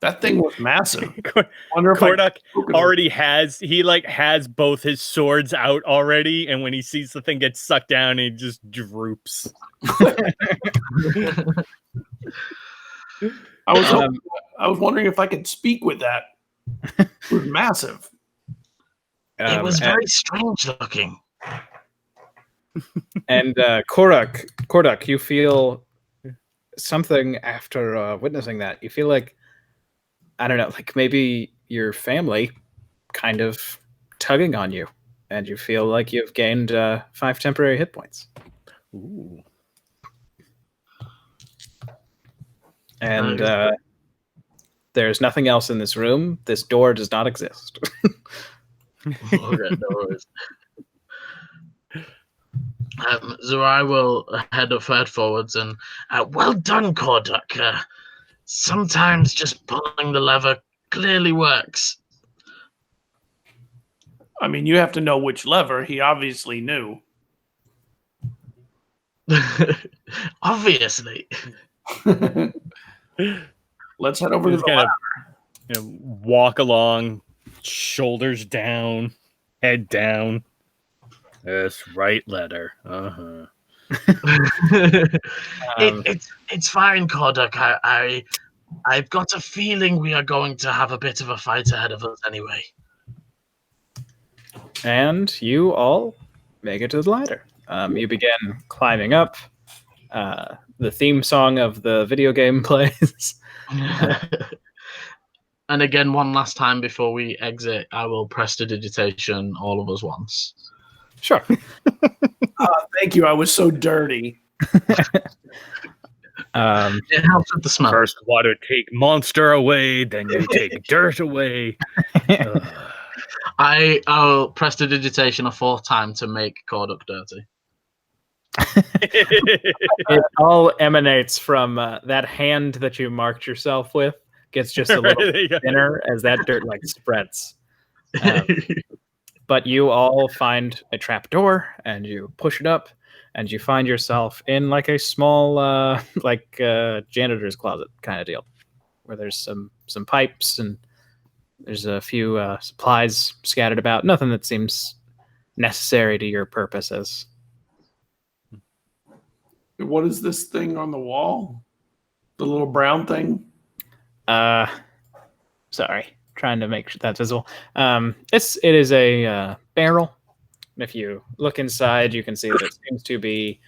That thing was massive. Korduk already has both his swords out already, and when he sees the thing get sucked down, he just droops. I was wondering if I could speak with that. It was massive. It was very strange looking. And Korduk, you feel something after witnessing that. You feel like, I don't know, like maybe your family kind of tugging on you, and you feel like you've gained 5 temporary hit points. Ooh. And there's nothing else in this room. This door does not exist. Zerai will head forwards and well done, Korduk. Sometimes just pulling the lever clearly works. I mean, you have to know which lever. He obviously knew. Obviously. Let's head over to the ladder. Walk along, shoulders down, head down. Yes, right letter. It's fine, Kodak. I've got a feeling we are going to have a bit of a fight ahead of us anyway. And you all make it to the ladder. You begin climbing up. The theme song of the video game plays. And again, one last time before we exit, I will prestidigitation all of us once. Sure. Thank you. I was so dirty. It helps with the smell. First water take monster away, then you take dirt away. I'll prestidigitation a fourth time to make Corduk dirty. It all emanates from that hand that you marked yourself with. Gets just a little thinner as that dirt like spreads. But you all find a trap door and you push it up and you find yourself in like a small janitor's closet kind of deal where there's some pipes and there's a few supplies scattered about. Nothing that seems necessary to your purposes. What is this thing on the wall? The little brown thing? Sorry, trying to make sure that's visible. It is a barrel. If you look inside, you can see that it seems to be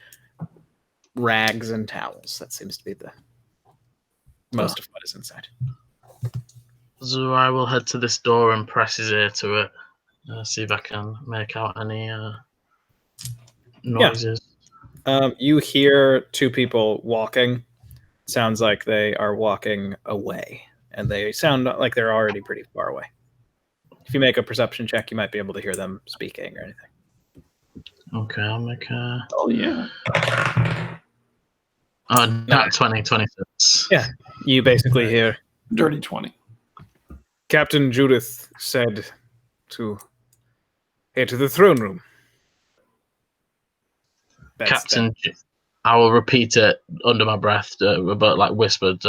rags and towels. That seems to be the most of what is inside. So I will head to this door and press his ear to it. See if I can make out any noises. Yeah. You hear two people walking. Sounds like they are walking away, and they sound like they're already pretty far away. If you make a perception check, you might be able to hear them speaking or anything. Okay, I'll make a... Oh, yeah. Oh, not 20, 26. Yeah, you basically hear... Dirty 20. Captain Judith said to head to the throne room. I will repeat it under my breath, but like whispered.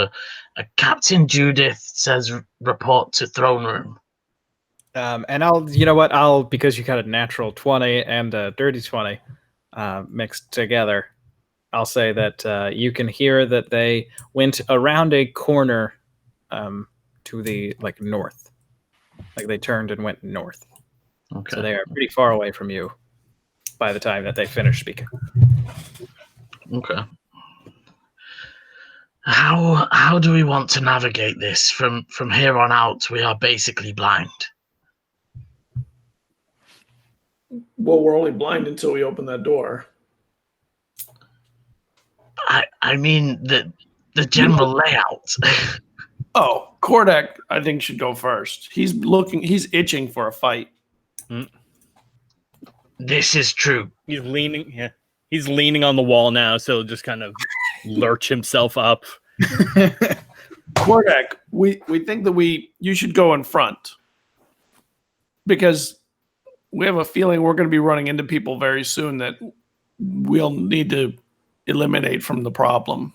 Captain Judith says report to throne room. And because you got a natural 20 and a dirty 20 mixed together, I'll say that you can hear that they went around a corner to the north. Like they turned and went north. Okay. So they are pretty far away from you by the time that they finish speaking. Okay. How do we want to navigate this? From here on out, we are basically blind. Well, we're only blind until we open that door. I mean the general layout. Oh, Kordak, I think, should go first. He's itching for a fight. This is true. He's leaning. Yeah, he's leaning on the wall now, so just kind of lurch himself up. Kordak, we think that you should go in front because we have a feeling we're going to be running into people very soon that we'll need to eliminate from the problem.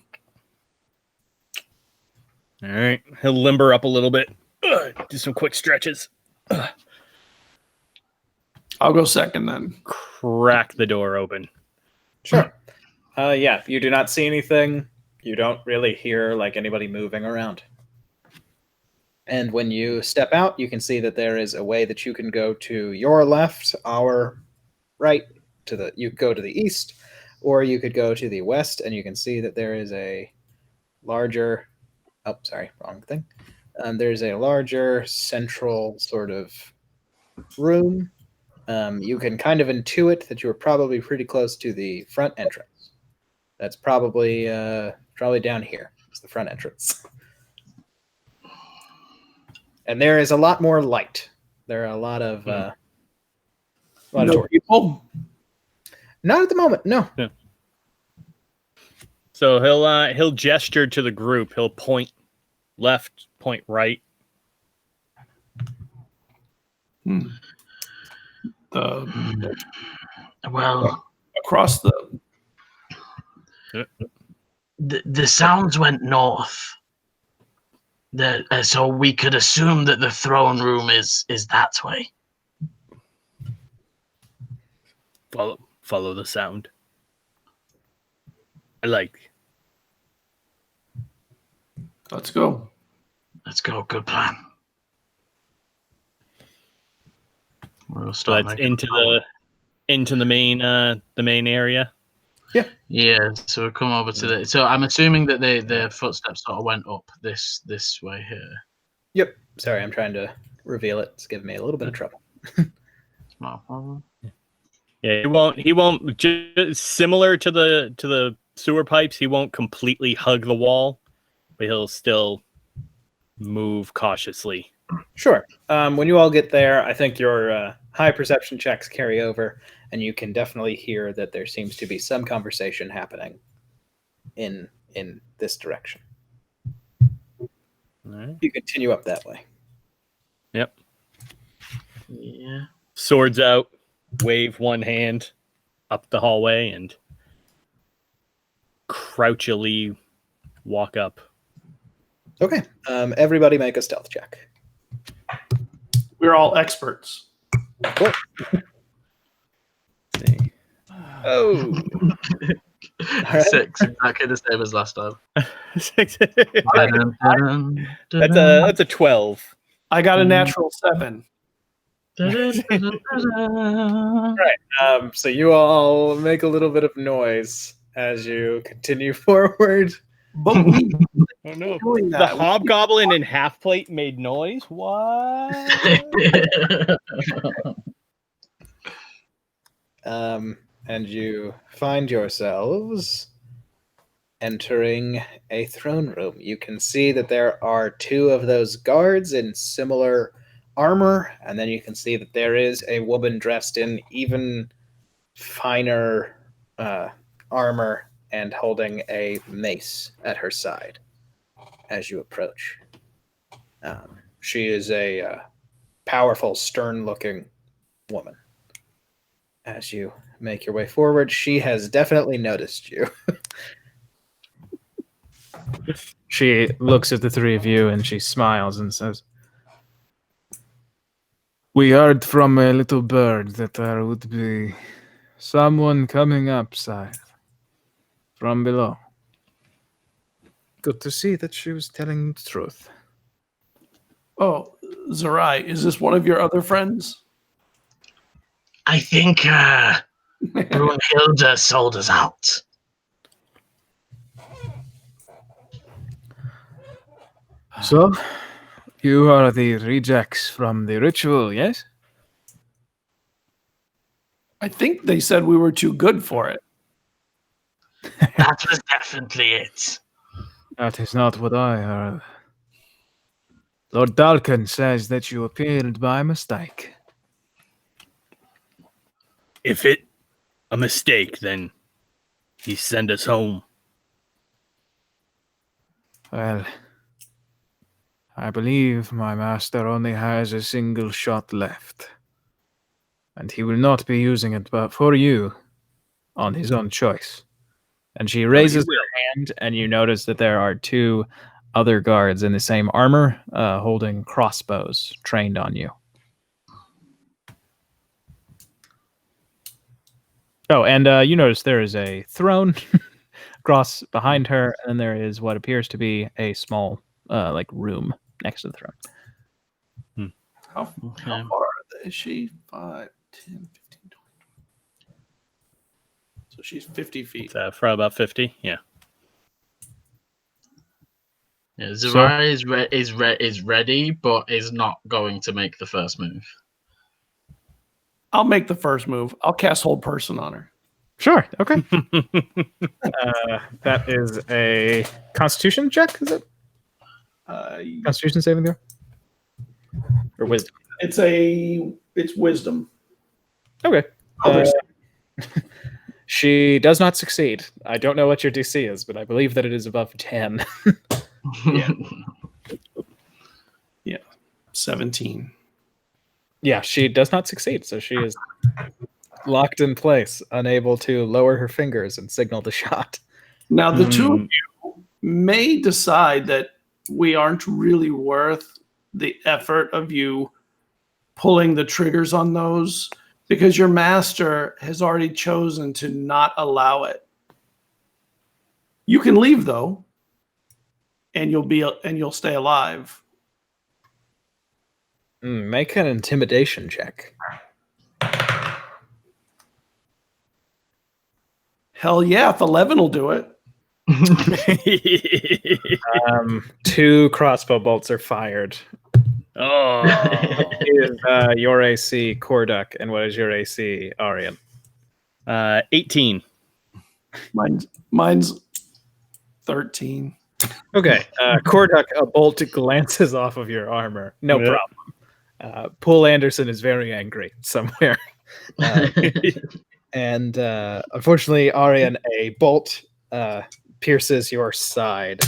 All right, he'll limber up a little bit, do some quick stretches. I'll go second then. Crack the door open. Sure. You do not see anything. You don't really hear anybody moving around. And when you step out, you can see that there is a way that you can go to your left, our right, you could go to the east, or you could go to the west, and you can see that there is a larger... Oh, sorry, wrong thing. There's a larger central sort of room. You can kind of intuit that you are probably pretty close to the front entrance. That's probably down here. It's the front entrance. And there is a lot more light. There are a lot of people. Not at the moment, no. Yeah. So he'll gesture to the group. He'll point left, point right. Well, across the sounds went north. So we could assume that the throne room is that way. Follow the sound. I like. Let's go. Let's go. Good plan. We'll So start that's making into the main area. Yeah, so we'll come over to the. So I'm assuming that their footsteps sort of went up this way here. Yep. Sorry, I'm trying to reveal it. It's giving me a little bit of trouble. No problem. Yeah, he won't. Just similar to the sewer pipes, he won't completely hug the wall, but he'll still move cautiously. Sure. When you all get there, I think your high perception checks carry over, and you can definitely hear that there seems to be some conversation happening in this direction. All right. You continue up that way. Yep. Yeah. Swords out, wave one hand up the hallway, and crouchily walk up. Okay. Everybody make a stealth check. We're all experts. Cool. See. Oh. right. 6, exactly the same as last time. That's a 12. I got a natural 7. So you all make a little bit of noise as you continue forward. But we Oh no! doing The that. hobgoblin in half plate made noise. What? And you find yourselves entering a throne room. You can see that there are 2 of those guards in similar armor, and then you can see that there is a woman dressed in even finer armor and holding a mace at her side as you approach. She is a powerful, stern-looking woman. As you make your way forward, she has definitely noticed you. She looks at the 3 of you and she smiles and says, "We heard from a little bird that there would be someone coming upside from below. Good to see that she was telling the truth." Oh, Zerai, is this one of your other friends? I think Brunhilde sold us out. So, you are the rejects from the ritual, yes? I think they said we were too good for it. That was definitely it. That is not what I heard. Lord Dalkin says that you appeared by mistake. If it a mistake, then he send us home. Well, I believe my master only has a single shot left, and he will not be using it but for you on his own choice. And she raises her hand, and you notice that there are 2 other guards in the same armor holding crossbows trained on you. Oh, and you notice there is a throne across behind her, and then there is what appears to be a small room next to the throne. How far is she? 5, 10, 15, 20. So she's 50 feet. For about 50, yeah. Yeah, Zerai is ready, but is not going to make the first move. I'll make the first move. I'll cast Hold Person on her. Sure. Okay. That is a Constitution check. Is it Constitution saving throw or Wisdom? It's Wisdom. Okay. She does not succeed. I don't know what your DC is, but I believe that it is above 10. Yeah. 17. Yeah, she does not succeed, so she is locked in place, unable to lower her fingers and signal the shot. Now, the 2 of you may decide that we aren't really worth the effort of you pulling the triggers on those because your master has already chosen to not allow it. You can leave though, and you'll stay alive. Make an intimidation check. Hell yeah, if 11 will do it. 2 crossbow bolts are fired. Oh. What is your AC, Kordak, and what is your AC, Arian? 18. Mine's 13. Okay, Kordak, a bolt glances off of your armor. No problem. Pool Anderson is very angry somewhere. And unfortunately, Arian, a bolt pierces your side,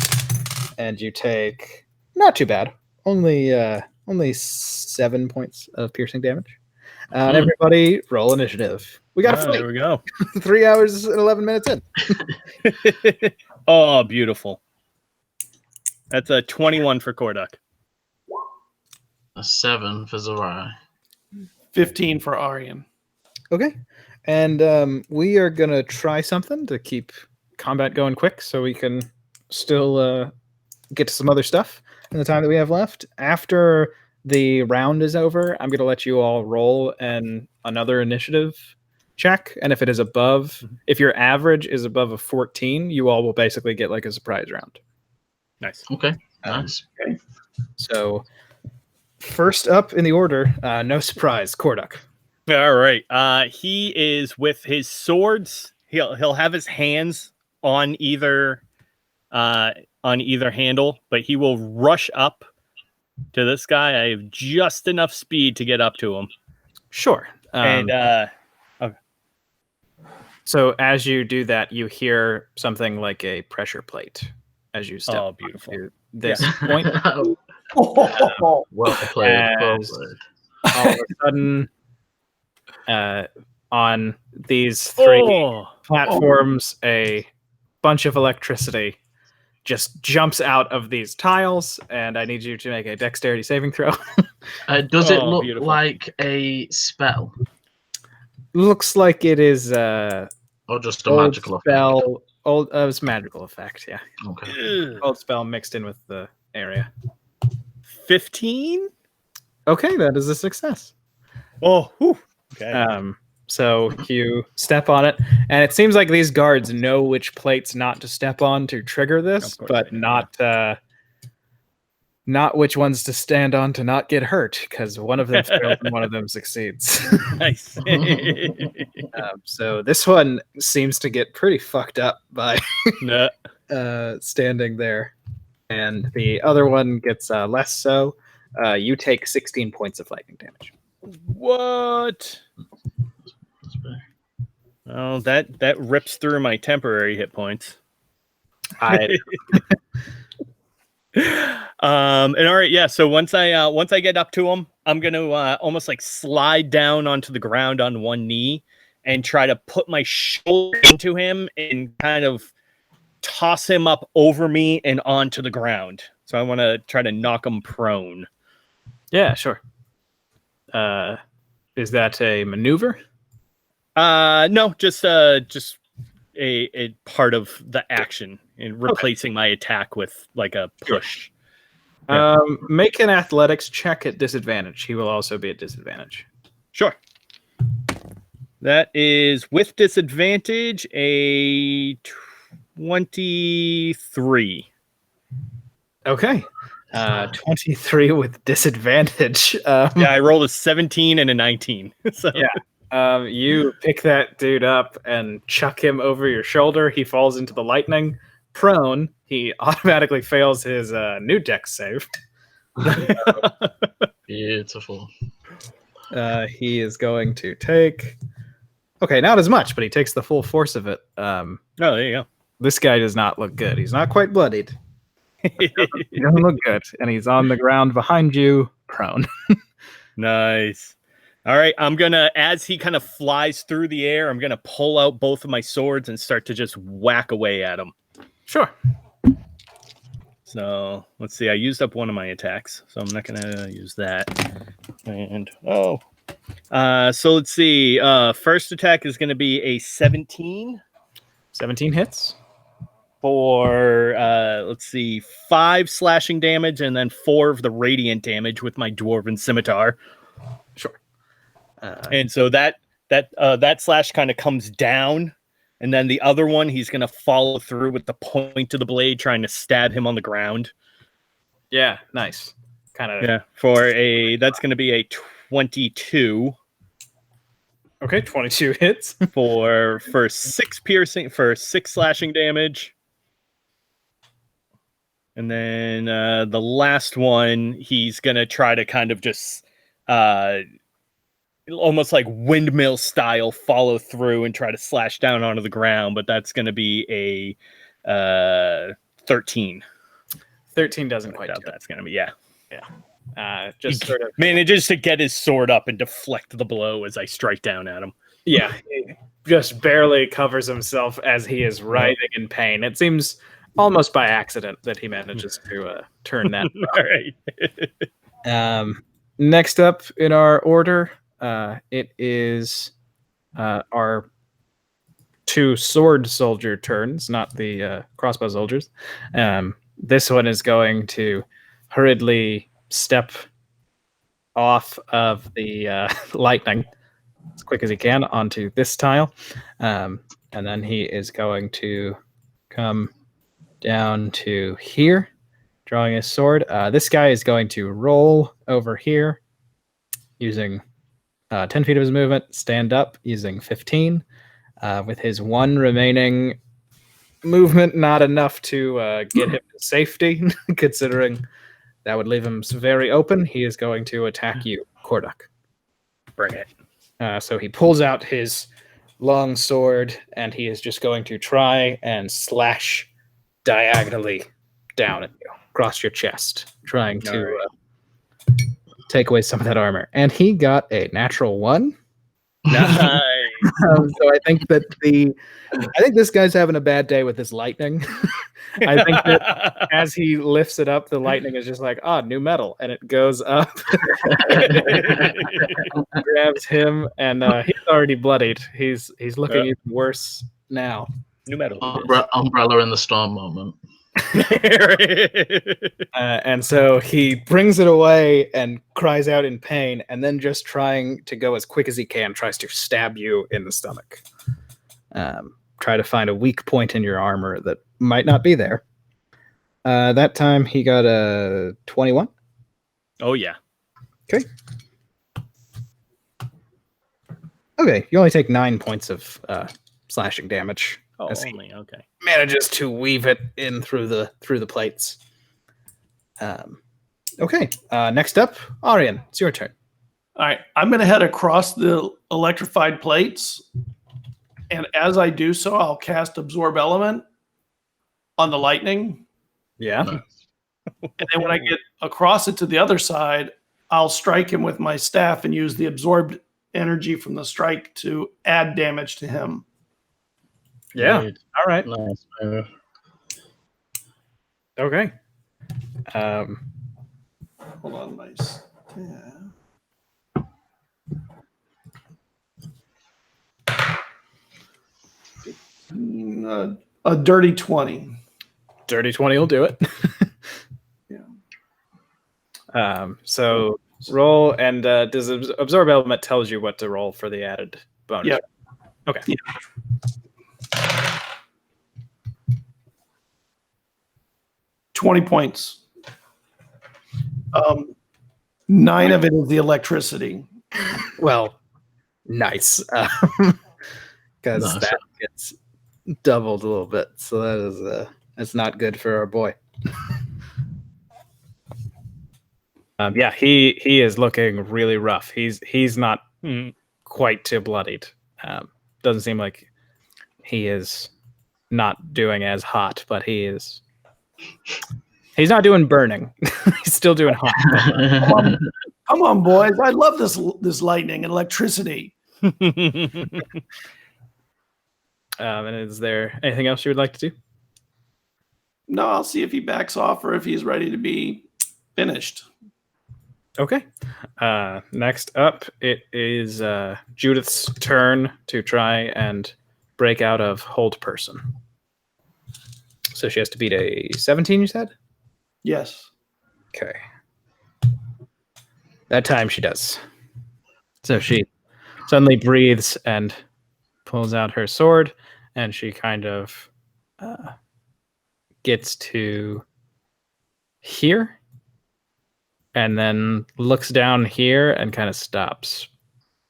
and you take not too bad, only 7 points of piercing damage. And everybody, roll initiative. We got a fight. There we go. 3 hours and 11 minutes in. Oh, beautiful. That's a 21 for Kordak. A 7 for Zarai. 15 for Arian. Okay, and we are gonna try something to keep combat going quick, so we can still get to some other stuff in the time that we have left. After the round is over, I'm gonna let you all roll another initiative check, and if it is above, if your average is above a 14, you all will basically get like a surprise round. Nice. Okay. Nice. Okay. So first up in the order, no surprise, Kordak. All right. He is with his swords. He'll have his hands on either handle, but he will rush up to this guy. I have just enough speed to get up to him. Sure. And okay. So as you do that, you hear something like a pressure plate as you step beautiful. to this point. Well played. Well As played. all of a sudden, on these 3 platforms, a bunch of electricity just jumps out of these tiles, and I need you to make a dexterity saving throw. Does it look beautiful. like a spell Looks like it is or just a old magical spell. effect? It's magical effect, yeah. Okay. Old spell mixed in with the area. 15? Okay, that is a success. Oh, whew. Okay. So you step on it, and it seems like these guards know which plates not to step on to trigger this, but not which ones to stand on to not get hurt, because one of them fails and one of them succeeds. Nice. So this one seems to get pretty fucked up by No. standing there, and the other one gets less so. You take 16 points of lightning damage. What? Oh, that rips through my temporary hit points. And all right, yeah. So once I get up to him, I'm gonna almost like slide down onto the ground on one knee and try to put my shoulder into him and kind of toss him up over me and onto the ground. So I want to try to knock him prone. Yeah, sure. Is that a maneuver? No, just a part of the action in replacing my attack with like a push. Yeah. Make an athletics check at disadvantage. He will also be at disadvantage. Sure. That is with disadvantage a 23. Okay. 23 with disadvantage. Yeah, I rolled a 17 and a 19. So. Yeah. You pick that dude up and chuck him over your shoulder. He falls into the lightning. Prone, he automatically fails his new dex save. Beautiful. He is going to take... Okay, not as much, but he takes the full force of it. Oh, there you go. This guy does not look good. He's not quite bloodied. He doesn't look good. And he's on the ground behind you, prone. Nice. All right, I'm gonna, as he kind of flies through the air, I'm gonna pull out both of my swords and start to just whack away at him. Sure. So let's see. I used up one of my attacks, so I'm not gonna use that. And so let's see. First attack is gonna be a 17. 17 hits. for let's see, 5 slashing damage and then 4 of the radiant damage with my dwarven scimitar. Sure. And so that slash kind of comes down, and then the other one he's gonna follow through with the point of the blade, trying to stab him on the ground. Yeah, nice. Kind of. Yeah, that's gonna be a 22. Okay, 22 hits for 6 piercing, for 6 slashing damage. And then the last one, he's gonna try to kind of just almost like windmill style follow through and try to slash down onto the ground, but that's gonna be a 13. 13 doesn't quite do it. That's gonna be yeah. Just sort of manages to get his sword up and deflect the blow as I strike down at him. Yeah, he just barely covers himself as he is writhing in pain. It seems almost by accident that he manages to turn that. All right. Next up in our order, it is our 2 sword soldier turns, not the crossbow soldiers. This one is going to hurriedly step off of the lightning as quick as he can onto this tile. And then he is going to come down to here, drawing his sword. This guy is going to roll over here using 10 feet of his movement, stand up using 15. With his 1 remaining movement, not enough to get him to safety, considering that would leave him very open. He is going to attack you, Korduk. Bring it. So he pulls out his long sword, and he is just going to try and slash diagonally down at you, across your chest, trying to take away some of that armor. And he got a natural 1. Nice. So I think that this guy's having a bad day with this lightning. I think that as he lifts it up, the lightning is just like, new metal, and it goes up, grabs him, and he's already bloodied. He's looking even worse now. New metal. Umbrella in the storm moment. And so he brings it away and cries out in pain, and then just trying to go as quick as he can, tries to stab you in the stomach. Try to find a weak point in your armor that might not be there. That time he got a 21. Oh, yeah. Okay, you only take 9 points of slashing damage. Oh, only, okay. Manages to weave it in through the plates. Okay, next up, Arian, it's your turn. All right, I'm going to head across the electrified plates, and as I do so, I'll cast Absorb Element on the lightning. Yeah. And then when I get across it to the other side, I'll strike him with my staff and use the absorbed energy from the strike to add damage to him. Yeah. All right. Nice. Okay. Hold on, nice. Yeah. A dirty 20. Dirty 20 will do it. Yeah. So roll, and does Absorb Element tells you what to roll for the added bonus? Yep. Okay. Yeah. 20 points. 9 of it is the electricity. Well, nice. Because Nice. that gets doubled a little bit. So that is that's not good for our boy. Yeah, he is looking really rough. He's not quite too bloodied. Doesn't seem like he is not doing as hot, but he's not doing burning. He's still doing hot. Come on, boys. I love this lightning and electricity. And is there anything else you would like to do? No, I'll see if he backs off or if he's ready to be finished. Okay. Next up, it is Judith's turn to try and break out of hold person. So she has to beat a 17, you said? Yes. Okay. That time she does. So she suddenly breathes and pulls out her sword, and she kind of gets to here and then looks down here and kind of stops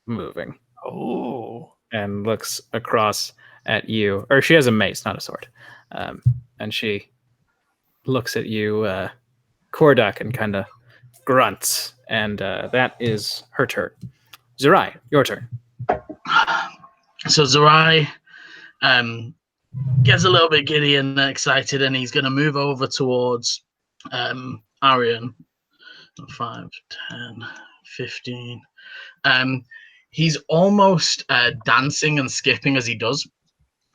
moving Oh. and looks across at you. Or she has a mace, not a sword. And she looks at you, Kordak, and kind of grunts. And that is her turn. Zerai, your turn. So Zerai gets a little bit giddy and excited, and he's going to move over towards Arian. 5, 10, 15. He's almost dancing and skipping as he does.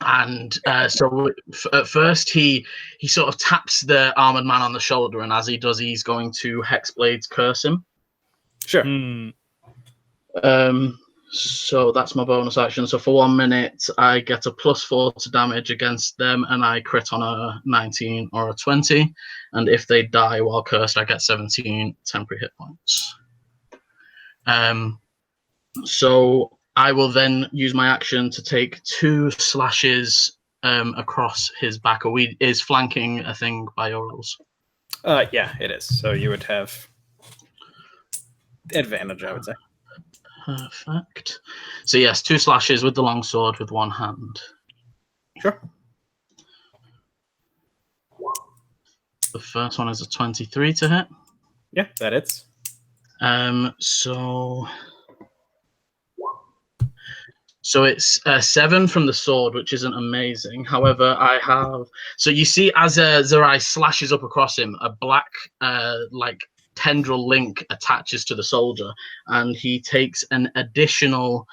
And so at first he sort of taps the armored man on the shoulder, and as he does, he's going to Hexblades curse him. Sure. So that's my bonus action. So for 1 minute, I get a +4 to damage against them, and I crit on a 19 or a 20. And if they die while cursed, I get 17 temporary hit points. So I will then use my action to take 2 slashes across his back. Is flanking a thing by your rules? Yeah, it is. So you would have advantage, I would say. Perfect. So yes, 2 slashes with the longsword with 1 hand. Sure. The first one is a 23 to hit. Yeah, that hits. So it's 7 from the sword, which isn't amazing. However, I have... So you see as Zerai slashes up across him, a black tendril link attaches to the soldier, and he takes an additional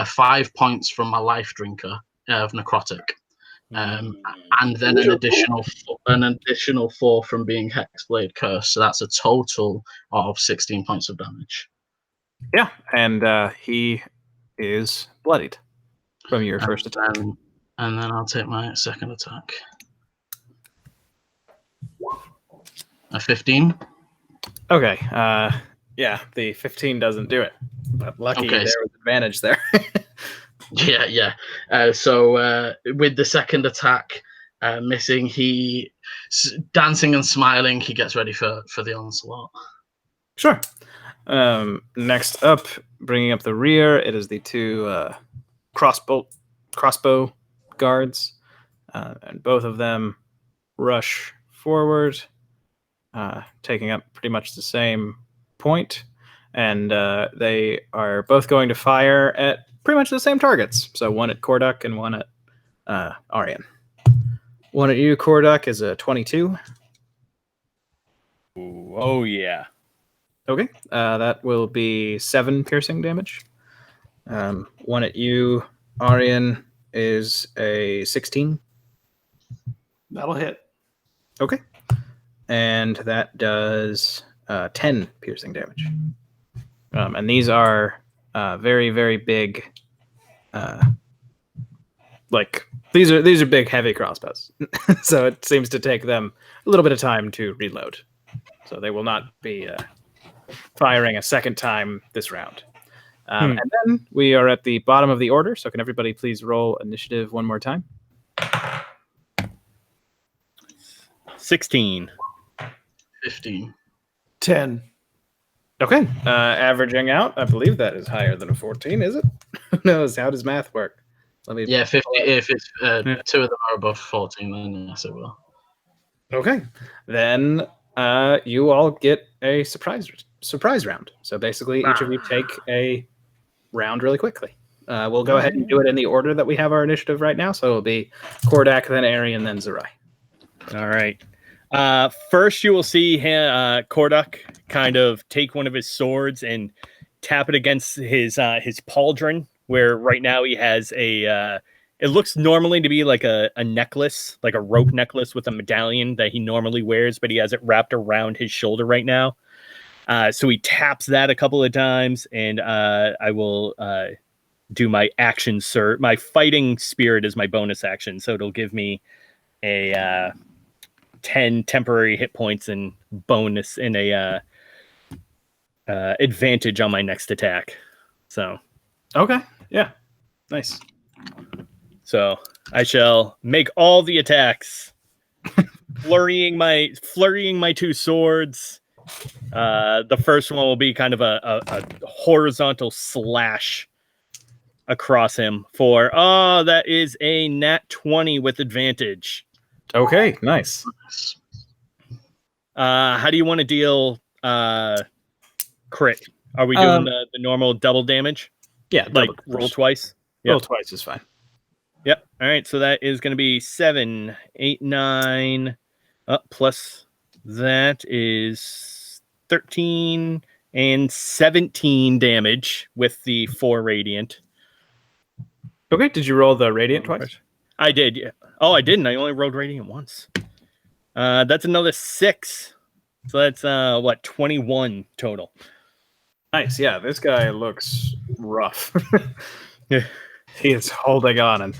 5 points from my life drinker of necrotic. And then an additional 4 from being Hexblade Curse. So that's a total of 16 points of damage. Yeah, and he is bloodied from your first attack. And then I'll take my second attack. A 15. Okay. Yeah, the 15 doesn't do it. But lucky there was advantage there. Yeah. So with the second attack missing, he dancing and smiling. He gets ready for the onslaught. Sure. Next up, bringing up the rear, it is the 2 crossbow guards, and both of them rush forward, taking up pretty much the same point, and they are both going to fire at pretty much the same targets. So one at Kordak and one at Arian. One at you, Kordak, is a 22. Ooh, oh yeah. Okay, that will be 7 piercing damage. One at you, Arian, is a 16. That'll hit. Okay. And that does 10 piercing damage. And these are very, very big. These are big, heavy crossbows. So it seems to take them a little bit of time to reload. So they will not be firing a second time this round. And then we are at the bottom of the order. So can everybody please roll initiative one more time? 16. 15. 10. Okay. Averaging out, I believe that is higher than a 14, is it? Who knows? How does math work? Let me. Yeah, 50. If it's 2 of them are above 14, then yes, it will. Okay. Then you all get a surprise round. So basically, each of you take a round really quickly. We'll go ahead and do it in the order that we have our initiative right now. So it'll be Kordak, then Arian, then Zerai. All right. First, you will see Kordak kind of take one of his swords and tap it against his pauldron, where right now he has a. It looks normally to be like a necklace, like a rope necklace with a medallion that he normally wears, but he has it wrapped around his shoulder right now. So he taps that a couple of times, and I will do my action surge. My fighting spirit is my bonus action, so it'll give me a 10 temporary hit points and bonus in a advantage on my next attack. So Okay. Yeah. Nice. So I shall make all the attacks, flurrying my two swords. The first one will be kind of a horizontal slash across him for that is a nat 20 with advantage. Okay. Nice. How do you want to deal crit? Are we doing the normal double damage? Yeah. Like roll twice? Yep. Roll twice is fine. Yep. All right. So that is going to be 7, 8, 9. Plus that is 13 and 17 damage with the 4 radiant. Okay. Did you roll the radiant twice? I did. Yeah. Oh, I didn't. I only rolled radiant once. That's another 6. So that's 21 total. Nice. Yeah. This guy looks rough. Yeah. He is holding on, and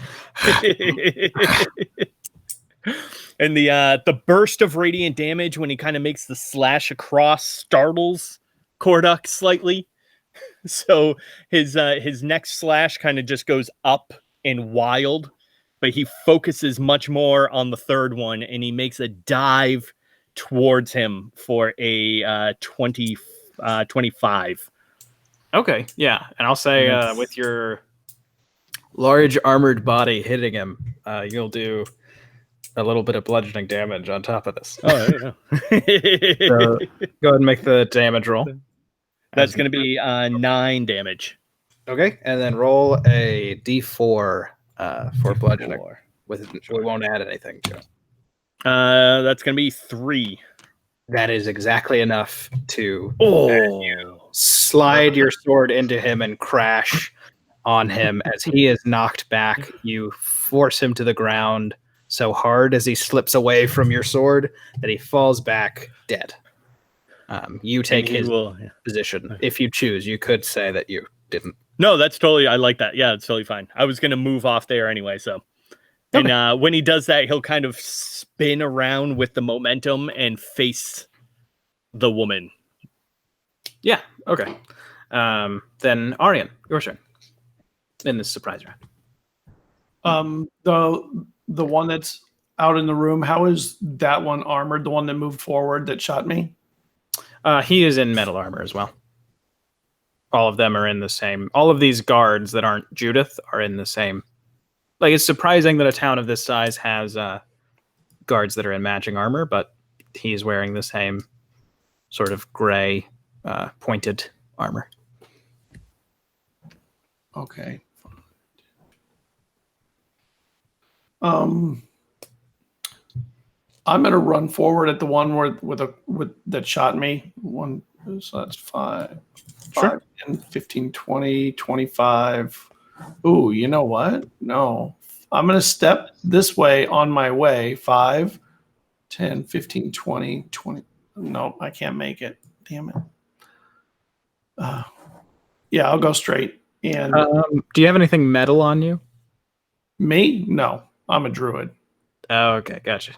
and the burst of radiant damage when he kind of makes the slash across startles Korduk slightly. So his next slash kind of just goes up and wild, but he focuses much more on the third one, and he makes a dive towards him for a 25. Okay, yeah, and I'll say with your large armored body hitting him, you'll do a little bit of bludgeoning damage on top of this. Oh, yeah. So go ahead and make the damage roll. That's going to be 9 damage. Okay, and then roll a d4 for bludgeoning. We won't add anything to it. That's going to be 3. That is exactly enough to you slide your sword into him and crash on him. As he is knocked back, you force him to the ground so hard as he slips away from your sword that he falls back dead. You take his position. If you choose, you could say that you didn't. No, that's totally, I like that. Yeah, it's totally fine. I was going to move off there anyway, so. Okay. And when he does that, he'll kind of spin around with the momentum and face the woman. Yeah, okay. Then Arian, your turn. In this surprise round. The one that's out in the room, how is that one armored? The one that moved forward that shot me? He is in metal armor as well. All of them are in the same. All of these guards that aren't Judith are in the same. Like, it's surprising that a town of this size has guards that are in matching armor, but he's wearing the same sort of gray pointed armor. Okay. I'm gonna run forward at the one with that shot me. One, so that's 5, Sure. 10, 15, 20, 25. Ooh, you know what? No. I'm gonna step this way on my way. 5, 10, 15, 20, 20. No, I can't make it. Damn it. Yeah, I'll go straight. And do you have anything metal on you? me? No. I'm a druid. Oh, okay, gotcha.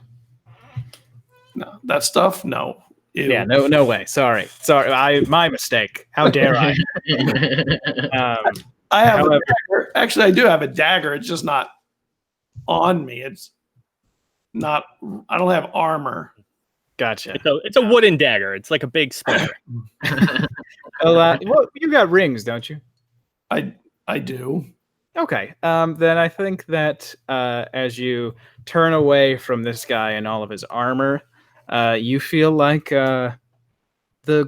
No, that stuff? No. Ew. Yeah, no way. Sorry. My mistake. How dare I? I have a dagger. Actually, I do have a dagger. It's just not on me. It's not. I don't have armor. Gotcha. It's a wooden dagger. It's like a big spear. Well, you got rings, don't you? I do. Okay. Then I think that as you turn away from this guy and all of his armor, you feel like the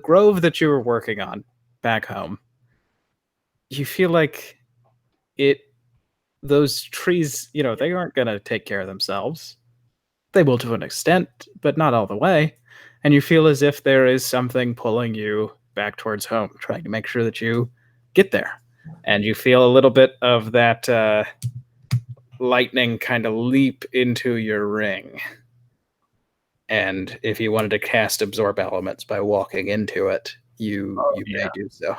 grove that you were working on back home. You feel like those trees, they aren't going to take care of themselves. They will to an extent, but not all the way. And you feel as if there is something pulling you back towards home, trying to make sure that you get there. And you feel a little bit of that lightning kind of leap into your ring. And if you wanted to cast Absorb Elements by walking into it, you may do so.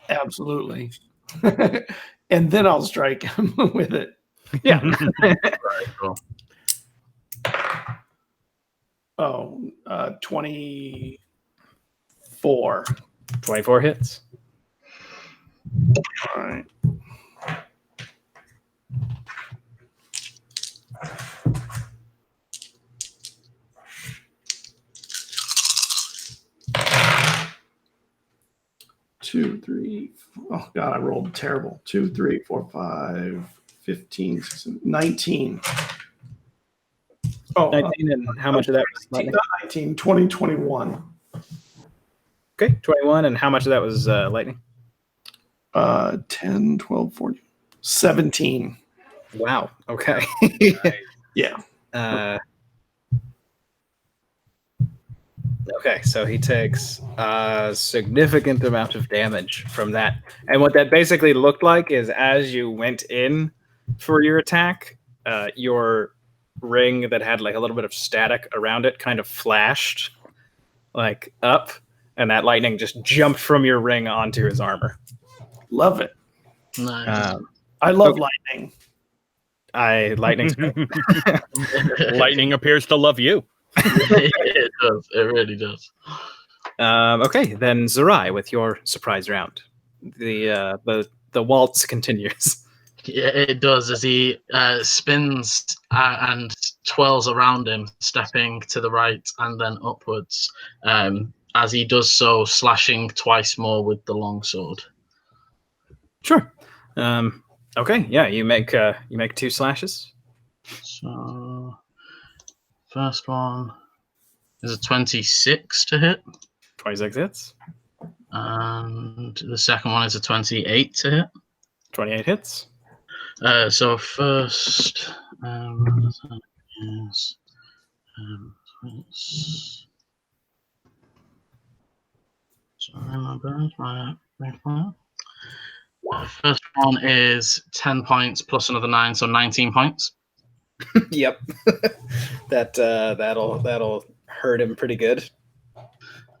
Absolutely. And then I'll strike him with it. Yeah. Very cool. 24. 24 hits. All right. Two, three. Oh God, I rolled terrible. 2, 3, 4, 5, 15, 16, 19. Oh, 19, and how much of that was lightning? Not 19, 20, 21. Okay, 21, and how much of that was lightning? 10, 12, 14, 17. Wow. Okay. Yeah. Okay, so he takes a significant amount of damage from that. And what that basically looked like is as you went in for your attack, your ring that had like a little bit of static around it kind of flashed like up, and that lightning just jumped from your ring onto his armor. Love it. Nice. I love lightning. Lightning's Lightning appears to love you. It does. It really does. Okay, then Zerai with your surprise round. The waltz continues. Yeah, it does as he spins and twirls around him, stepping to the right and then upwards. As he does so, slashing twice more with the longsword. Sure. Okay, yeah, you make 2 slashes. So, first one is a 26 to hit. 26 hits. And the second one is a 28 to hit. 28 hits. So first is sorry, my bad. First one is 10 points plus another 9, so 19 points. Yep. That'll hurt him pretty good.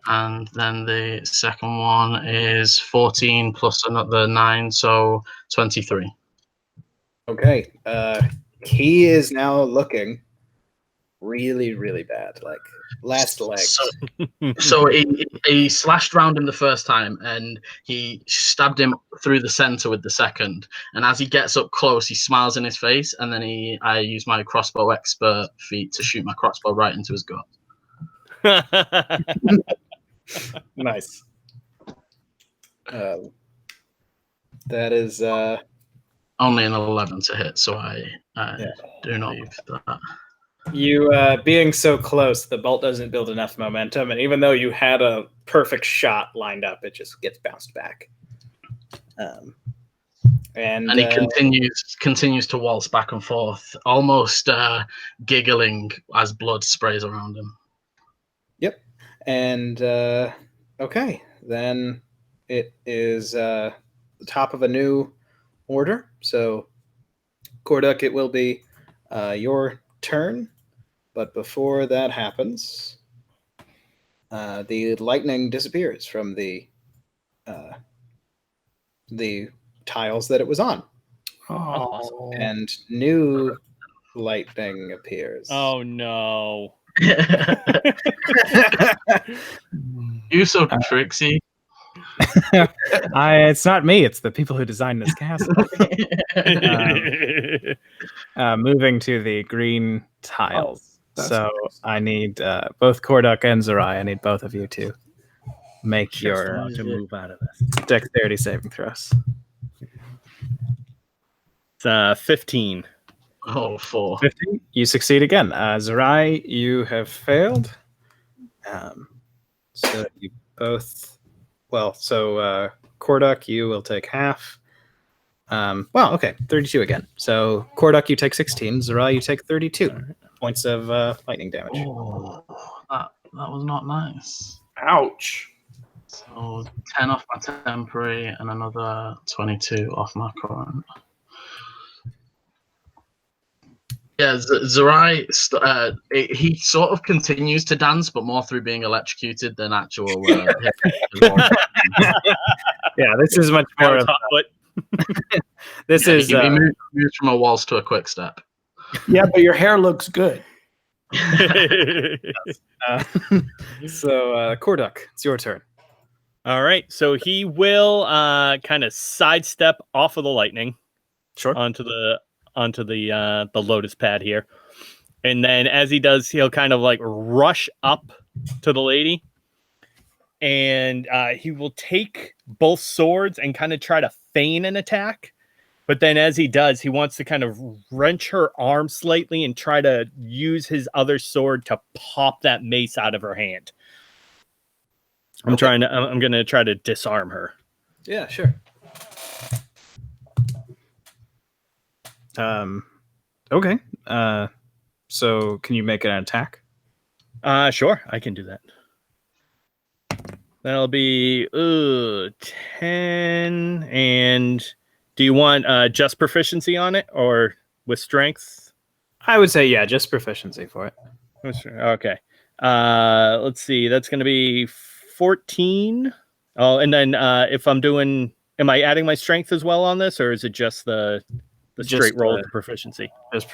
And then the second one is 14 plus another 9, so 23. Okay. He is now looking really, really bad. Like last legs. So he slashed round him the first time, and he stabbed him through the center with the second. And as he gets up close, he smiles in his face, and then I use my crossbow expert feat to shoot my crossbow right into his gut. Nice. That is only an 11 to hit, so I do not use that. You being so close, the bolt doesn't build enough momentum, and even though you had a perfect shot lined up, it just gets bounced back. And he continues to waltz back and forth, almost giggling as blood sprays around him. Yep. And okay, then it is the top of a new order. So, Korduk, it will be your turn. But before that happens, the lightning disappears from the tiles that it was on. Oh. And new lightning appears. Oh no. You so tricksy. It's not me, it's the people who designed this castle. Moving to the green tiles. So I need both Korduk and Zerai. I need both of you to make your to move out of this. dexterity saving throws. It's 15. Oh, 4. 15. You succeed again. Zerai, you have failed. So you both. Well, so Korduk, you will take half. Well, okay, 32 again. So Korduk, you take 16. Zerai, you take 32 points of lightning damage. Oh, that was not nice. Ouch. So 10 off my temporary and another 22 off my current. Yeah, Zerai, he sort of continues to dance, but more through being electrocuted than actual. Yeah, this is much more of. This is he moves from a waltz to a quick step. Yeah, but your hair looks good. Uh, so, Korduk, it's your turn. All right, so he will kind of sidestep off of the lightning Sure. onto the lotus pad here, and then as he does, he'll kind of like rush up to the lady, and he will take both swords and kind of try to feign an attack. But then as he does, he wants to kind of wrench her arm slightly and try to use his other sword to pop that mace out of her hand. I'm going to try to disarm her. Yeah, sure. Okay. So can you make an attack? Sure, I can do that. That'll be 10. And do you want just proficiency on it or with strength? I would say, yeah, just proficiency for it. Okay. Let's see. That's going to be 14. Oh, and then if I'm doing, am I adding my strength as well on this, or is it just the straight roll of the proficiency? Just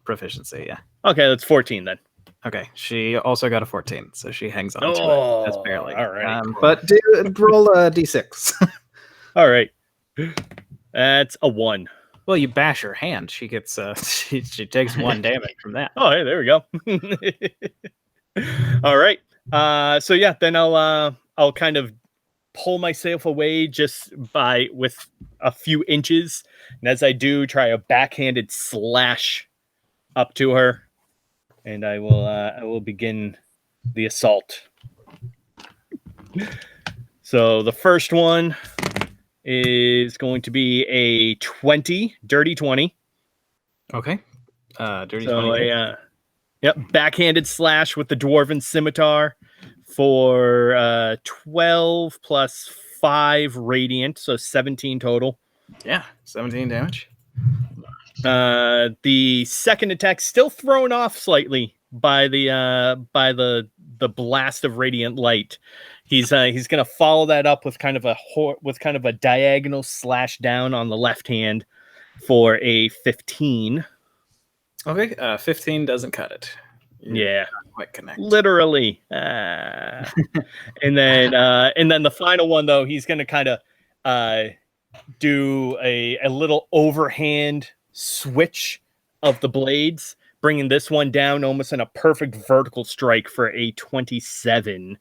proficiency, yeah. Okay, that's 14 then. Okay, she also got a 14, so she hangs on to it. That's barely. All right. But roll a d6. All right. That's a 1. Well, you bash her hand. She gets she takes 1 damage from that. Oh, hey, there we go. All right. So yeah, then I'll kind of pull myself away just with a few inches, and as I do, try a backhanded slash up to her, and I will begin the assault. So the first one is going to be a 20, dirty 20. Okay. Dirty 20. Yep, backhanded slash with the dwarven scimitar for 12 plus 5 radiant, so 17 total. Yeah, 17 damage. The second attack still thrown off slightly by the blast of radiant light. He's gonna follow that up with kind of a diagonal slash down on the left hand for a 15. Okay, 15 doesn't cut it. Yeah, quite connect. Literally. And then the final one though, he's gonna kind of do a little overhand switch of the blades, bringing this one down almost in a perfect vertical strike for a 27.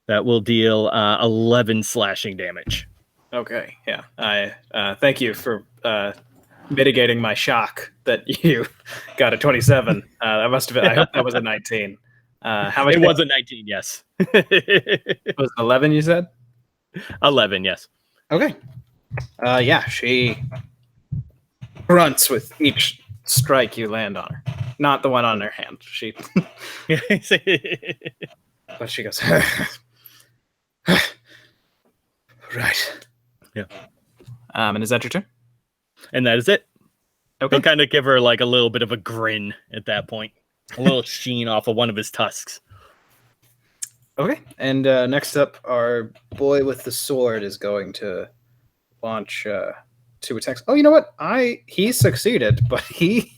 That will deal 11 slashing damage. Okay, yeah. I thank you for mitigating my shock that you got a 27. That must have been. I hope that was a 19. How much? It was a 19. Yes. It was 11. You said 11. Yes. Okay. Yeah, she grunts with each strike you land on her. Not the one on her hand. She. But she goes. Right. Yeah. And is that your turn? And that is it. Okay. He'll kind of give her like a little bit of a grin at that point. A little sheen off of one of his tusks. Okay. And next up, our boy with the sword is going to launch 2 attacks. Oh, you know what? He succeeded, but he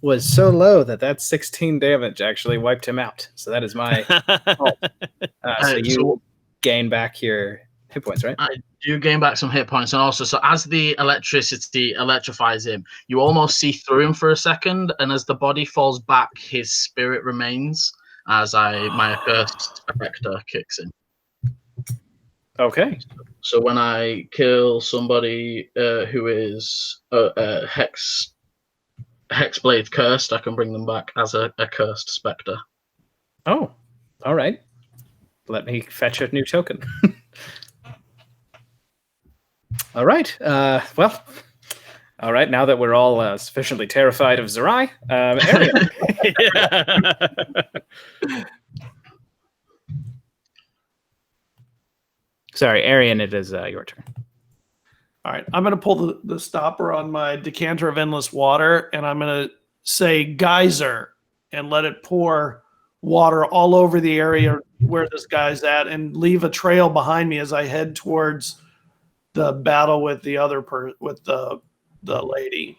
was so low that 16 damage actually wiped him out. So that is my fault. So you gain back your hit points, right? I do gain back some hit points, and also, so as the electricity electrifies him, you almost see through him for a second, and as the body falls back, his spirit remains as my accursed spectre kicks in. Okay. So when I kill somebody who is Hexblade cursed, I can bring them back as a cursed spectre. Oh, all right. Let me fetch a new token. All right. Well, all right. Now that we're all sufficiently terrified of Zerai, Arian. Sorry, Arian, it is your turn. All right. I'm going to pull the stopper on my decanter of endless water, and I'm going to say geyser and let it pour water all over the area where this guy's at and leave a trail behind me as I head towards the battle with the other with the lady.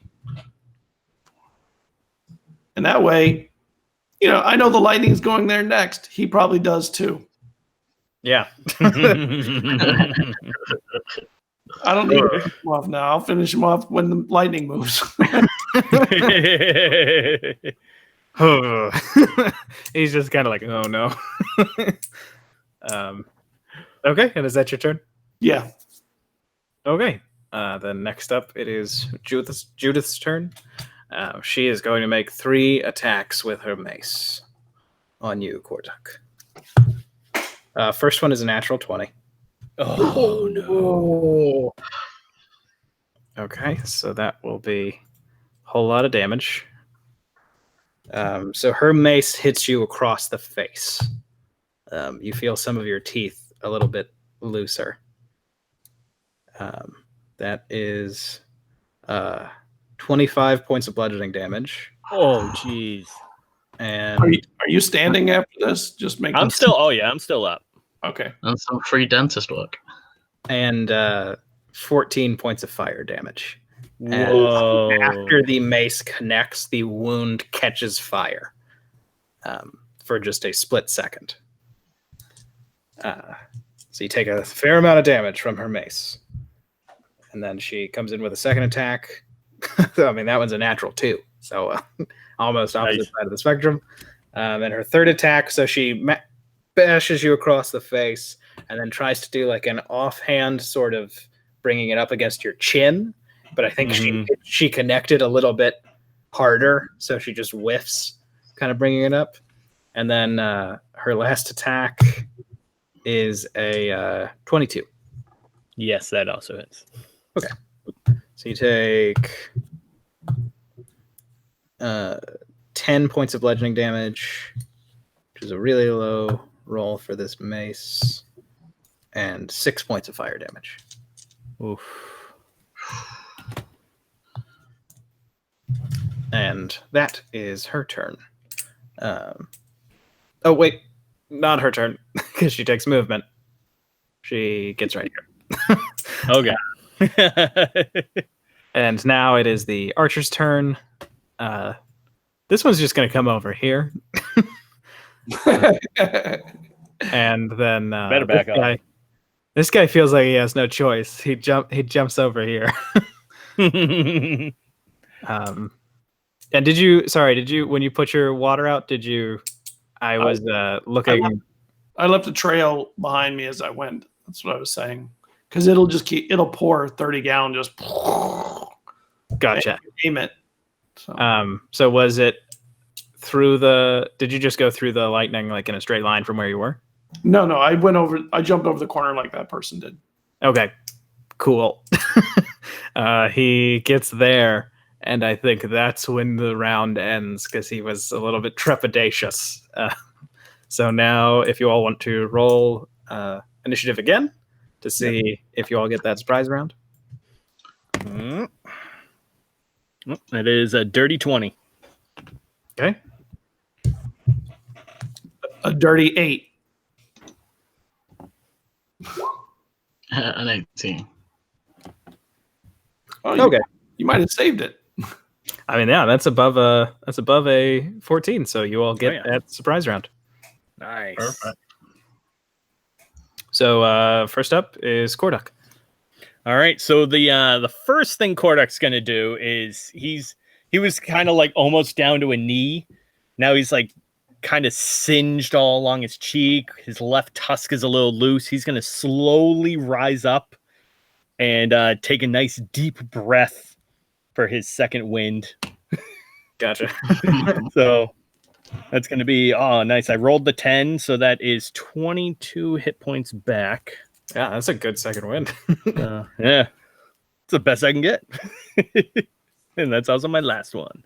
And that way, I know the lightning's going there next. He probably does too. Yeah. I don't need to finish him off now. I'll finish him off when the lightning moves. He's just kind of like, oh no. Okay, and is that your turn? Yeah. Okay. Then next up, it is Judith's turn. She is going to make 3 attacks with her mace on you, Korduk. First one is a natural 20. Oh no. Okay, so that will be a whole lot of damage. So her mace hits you across the face. You feel some of your teeth a little bit looser. That is 25 points of bludgeoning damage. Oh jeez. And are you standing after this? Just make. I'm still up. Okay. And some free dentist work. And 14 points of fire damage. Whoa. And after the mace connects, the wound catches fire for just a split second. So you take a fair amount of damage from her mace. And then she comes in with a second attack. I mean, that one's a natural too. So almost opposite side of the spectrum. And her third attack, so she bashes you across the face and then tries to do like an offhand sort of bringing it up against your chin. But I think she connected a little bit harder, so she just whiffs, kind of bringing it up. And then her last attack is a 22. Yes, that also hits. Okay. So you take 10 points of bludgeoning damage, which is a really low roll for this mace, and 6 points of fire damage. Oof. And that is her turn. Oh, wait. Not her turn, because she takes movement. She gets right here. Okay. And now it is the archer's turn. This one's just going to come over here. And then Better back up. This guy feels like he has no choice. He jumps over here. And did you when you put your water out, I was looking. I left a trail behind me as I went. That's what I was saying. Because it'll pour 30 gallon just. Gotcha. Aim it. So was it did you just go through the lightning like in a straight line from where you were? No, I jumped over the corner like that person did. Okay, cool. He gets there, and I think that's when the round ends because he was a little bit trepidatious. So now, if you all want to roll initiative again to see if you all get that surprise round. That is a dirty 20. Okay. A dirty 8. An 18. Oh, Okay. You might have saved it. I mean, yeah, that's above a 14, so you all get that surprise round. Nice. Perfect. So first up is Korduk. All right. So the first thing Korduk's gonna do is he was kind of like almost down to a knee. Now he's like kind of singed all along his cheek. His left tusk is a little loose. He's gonna slowly rise up and take a nice deep breath for his second wind. Gotcha. So that's going to be, nice. I rolled the 10, so that is 22 hit points back. Yeah, that's a good second wind. Yeah, it's the best I can get. And that's also my last one.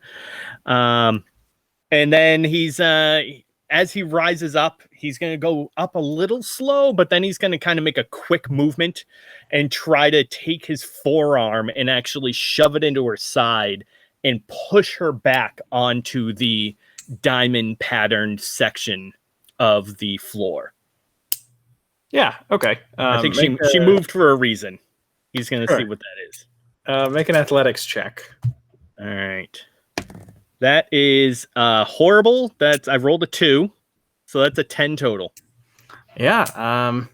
And then he's, as he rises up, he's going to go up a little slow, but then he's going to kind of make a quick movement and try to take his forearm and actually shove it into her side and push her back onto the diamond patterned section of the floor. Yeah, okay. I think she moved for a reason. He's going to see what that is. Make an athletics check. All right. That is horrible. I rolled a 2, so that's a 10 total. Yeah.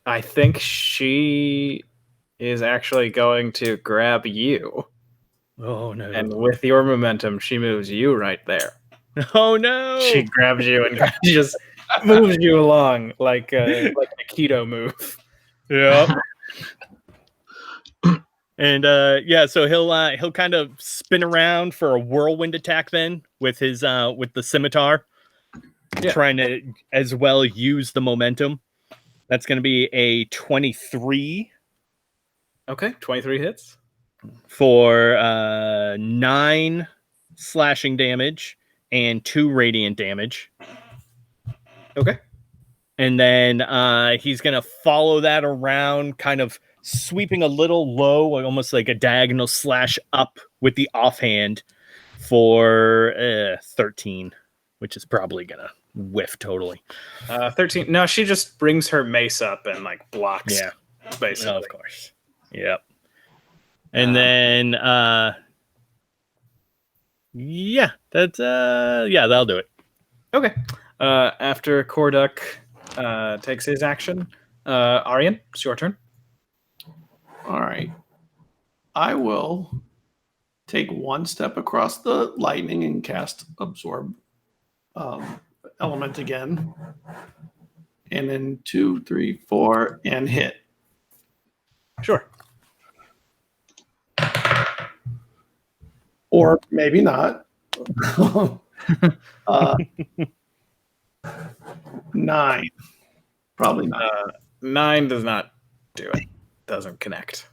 I think she is actually going to grab you. Oh no! And with your momentum, she moves you right there. Oh no! She grabs you and just moves you along like a keto move. Yeah. And so he'll kind of spin around for a whirlwind attack then with his with the scimitar, trying to as well use the momentum. That's going to be a 23. Okay, 23 hits for 9 slashing damage and 2 radiant damage. Okay. And then he's going to follow that around, kind of sweeping a little low, almost like a diagonal slash up with the offhand for 13, which is probably going to whiff totally. 13. No, she just brings her mace up and like blocks. Yeah, basically. of course. Yep. And then that'll do it. Okay. After Korduk takes his action, Aryan, it's your turn. All right. I will take one step across the lightning and cast Absorb Element again. And then 2, 3, 4, and hit. Sure. Or maybe not. 9. Probably not. 9 does not do it. Doesn't connect.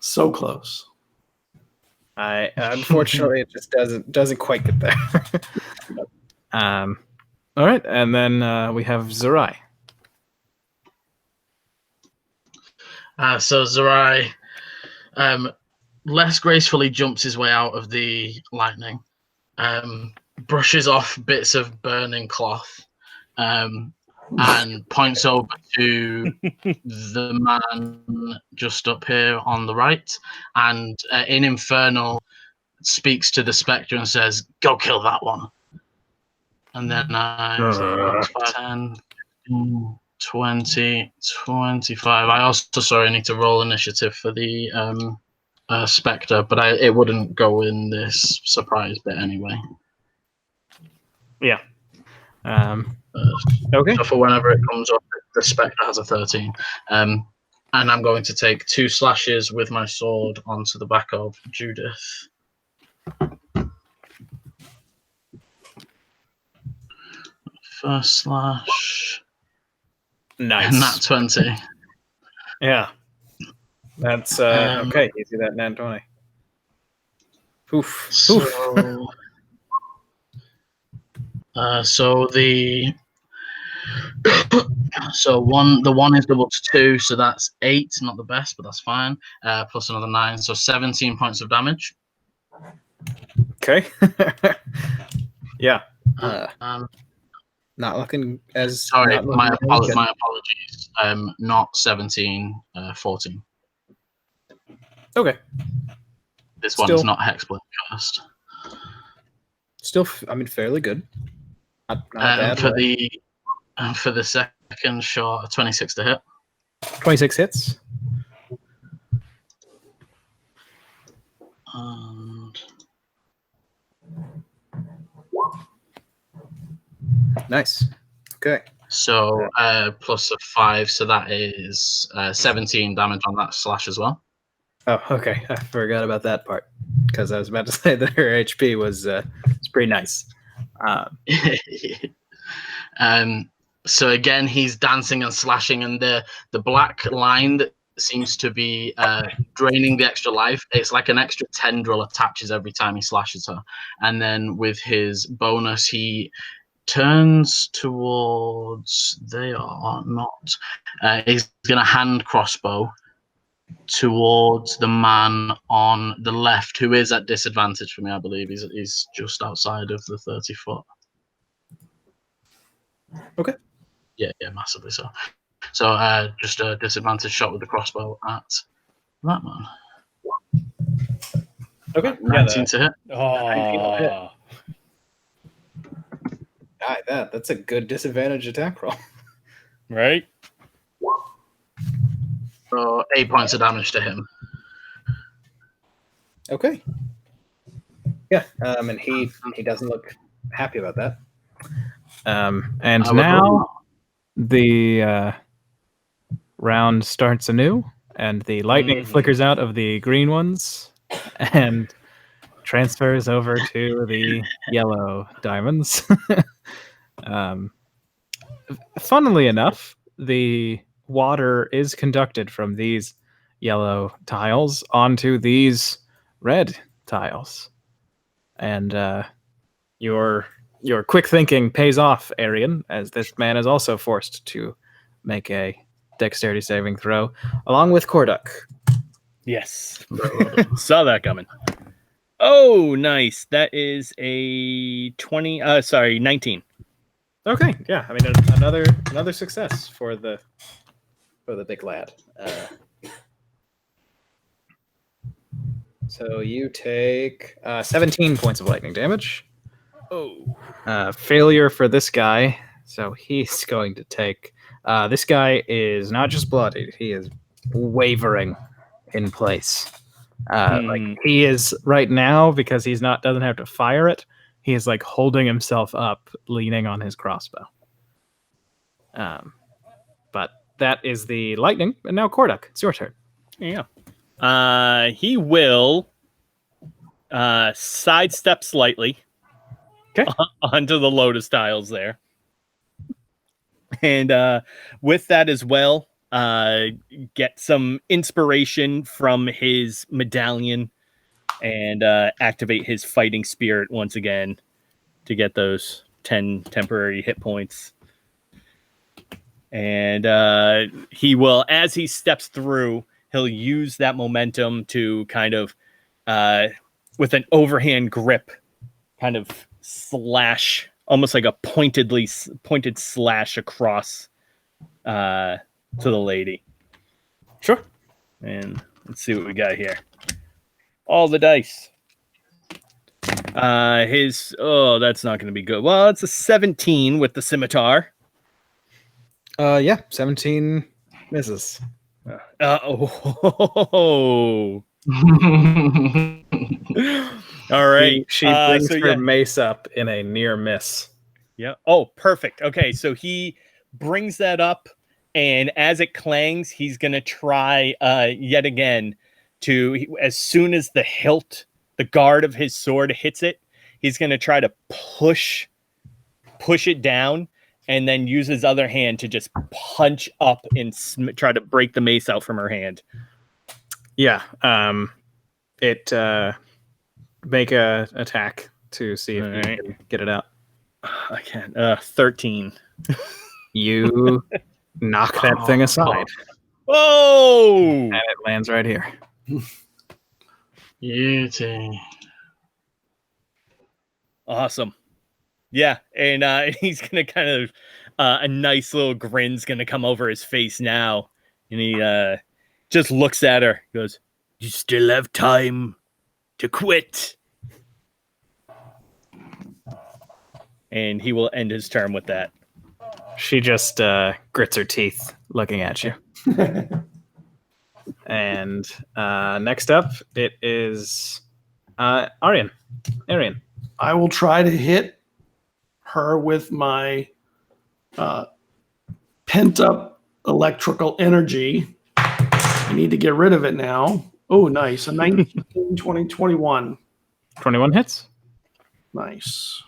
So close. Unfortunately it just doesn't quite get there. All right, and then we have Zerai. So Zerai less gracefully jumps his way out of the lightning, brushes off bits of burning cloth, and points over to the man just up here on the right, and in Infernal speaks to the Spectre and says, "Go kill that one." And then 10, 15, 20, 25. I also need to roll initiative for the Spectre, but it wouldn't go in this surprise bit anyway. Yeah. Okay. So for whenever it comes up, the Spectre has a 13. And I'm going to take 2 slashes with my sword onto the back of Judith. First slash. Nice. Nat 20. Yeah. That's okay. You see that nat 20. Oof. So, the one is double to 2, so that's 8. Not the best, but that's fine. Plus another 9, so 17 points of damage. Okay. Yeah. Not looking as. Sorry, not my looking my apologies. Not 17, 14. Okay. This one is not Hexblade cursed. Still, fairly good. Not bad. For the second shot, 26 to hit. 26 hits. And Nice. Okay. so plus a 5, so that is 17 damage on that slash as well. Oh, okay. I forgot about that part because I was about to say that her HP was pretty nice. So again, he's dancing and slashing, and the black line that seems to be draining the extra life. It's like an extra tendril attaches every time he slashes her, and then with his bonus, he turns towards. They are not. He's going to hand crossbow towards the man on the left, who is at disadvantage for me. I believe he's just outside of the 30 foot. Okay. Yeah, massively so. So just a disadvantage shot with the crossbow at that man. Okay. 19 to hit. 19 will hit. Oh, That's a good disadvantage attack roll. right? So 8 points of damage to him. Okay. Yeah, and he doesn't look happy about that. And I would now hope the round starts anew, and the lightning flickers out of the green ones and transfers over to the yellow diamonds. Funnily enough, the water is conducted from these yellow tiles onto these red tiles, and your quick thinking pays off, Arian, as this man is also forced to make a dexterity saving throw, along with Korduk. Yes. Saw that coming. Oh, nice. That is a 19. Okay, yeah, I mean another success for the big lad. So you take 17 points of lightning damage. Oh. Failure for this guy, so he's going to take. This guy is not just bloodied; he is wavering in place. Like he is right now, because he's doesn't have to fire it. He is like holding himself up, leaning on his crossbow. But that is the lightning, and now Korduk, it's your turn. Yeah. He will sidestep slightly. Okay. Onto the lotus tiles there. And with that as well, get some inspiration from his medallion and activate his fighting spirit once again to get those 10 temporary hit points. And he will, as he steps through, he'll use that momentum to kind of, with an overhand grip, kind of slash, almost like a pointed slash across to the lady. Sure. And let's see what we got here. All the dice. That's not going to be good. Well, it's a 17 with the scimitar. Yeah, 17 misses. Oh. All right. She brings her mace up in a near miss. Yeah. Oh, perfect. Okay, so he brings that up, and as it clangs, he's gonna try yet again as soon as the hilt, the guard of his sword hits it, he's gonna try to push it down, and then use his other hand to just punch up and try to break the mace out from her hand. Yeah. Make a attack to see if you can get it out. I can't. 13. You knock that thing aside. Oh! And it lands right here. Beauty. Awesome. Yeah, and he's gonna kind of a nice little grin's gonna come over his face now, and he just looks at her. Goes, "You still have time to quit." And he will end his term with that. She just grits her teeth looking at you. And next up, it is Arian. I will try to hit her with my pent-up electrical energy. I need to get rid of it now. Oh, nice. A 19, 20, 21. 21 hits. Nice.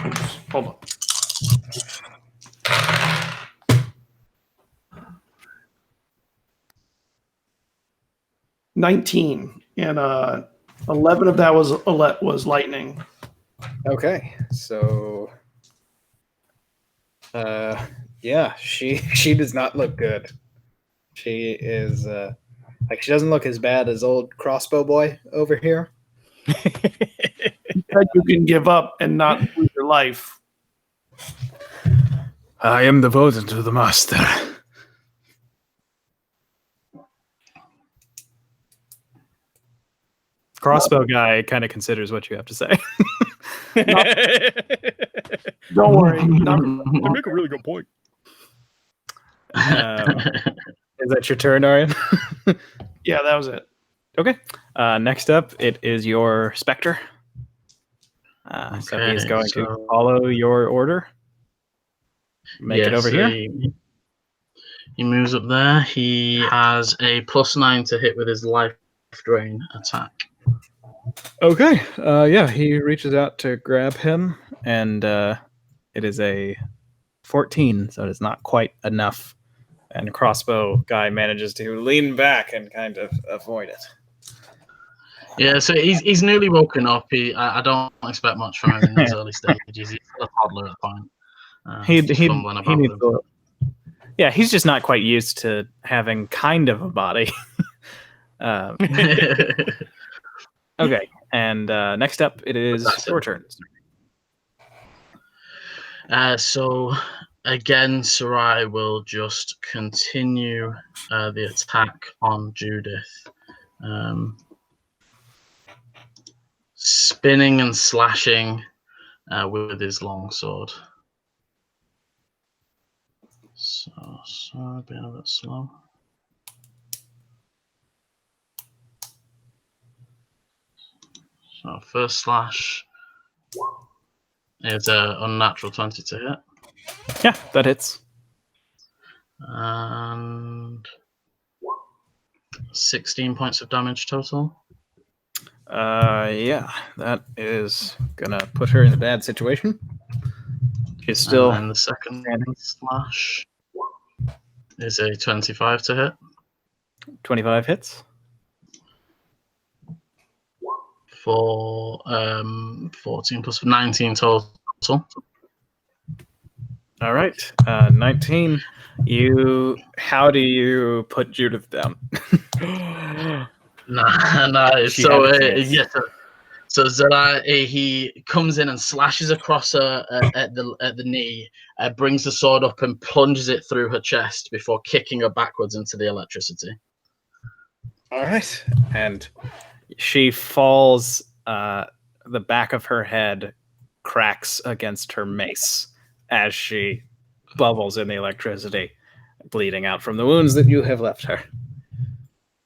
Oops, hold on. $19, and 11 of that was lightning. Okay, so yeah, she does not look good. She is she doesn't look as bad as old crossbow boy over here. You can give up and not lose your life. I am devoted to the master. Crossbow guy kind of considers what you have to say. Don't worry. They make a really good point. Is that your turn, Arian? Yeah, that was it. Okay. Next up, it is your Spectre. So he is Okay, going to follow your order. Make it over here. He moves up there. He has a +9 to hit with his life drain attack. Okay. Yeah, he reaches out to grab him, and it is a 14, so it is not quite enough. And crossbow guy manages to lean back and kind of avoid it. Yeah, so he's newly woken up. I don't expect much from him in these early stages. He's still a toddler at the point. He fumbling about needs with him. Yeah, he's just not quite used to having kind of a body. Okay, and next up, it is your turn. So again, Sarai will just continue the attack on Judith, spinning and slashing with his longsword. So sorry, being a bit slow. So first slash is a unnatural 20 to hit. Yeah, that hits. And 16 points of damage total. Yeah, that is gonna put her in a bad situation. She's still. And the second slash is a 25 to hit. 25 hits. For 14 plus 19 total. All right, 19. How do you put Judith down? Nah. She So had a chance. yeah. So Zara, he comes in and slashes across her at the knee, brings the sword up and plunges it through her chest before kicking her backwards into the electricity. All right, and she falls. The back of her head cracks against her mace as she bubbles in the electricity, bleeding out from the wounds that you have left her.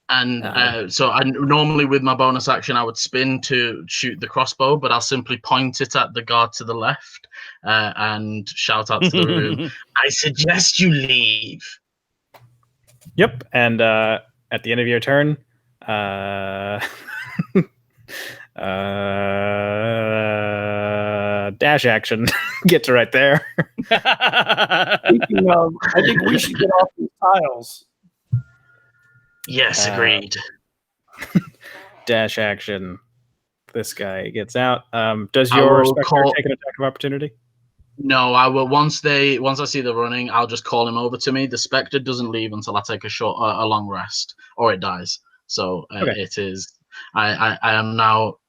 And so I normally with my bonus action I would spin to shoot the crossbow, but I'll simply point it at the guard to the left and shout out to the room, I suggest you leave. Yep, and at the end of your turn, dash action gets right there. Speaking of, I think we should get off these tiles. Yes, agreed. Dash action. This guy gets out. Does your Spectre take an attack of opportunity? No, I will. Once I see the running, I'll just call him over to me. The Spectre doesn't leave until I take a long rest, or it dies. So Okay. It is. I am now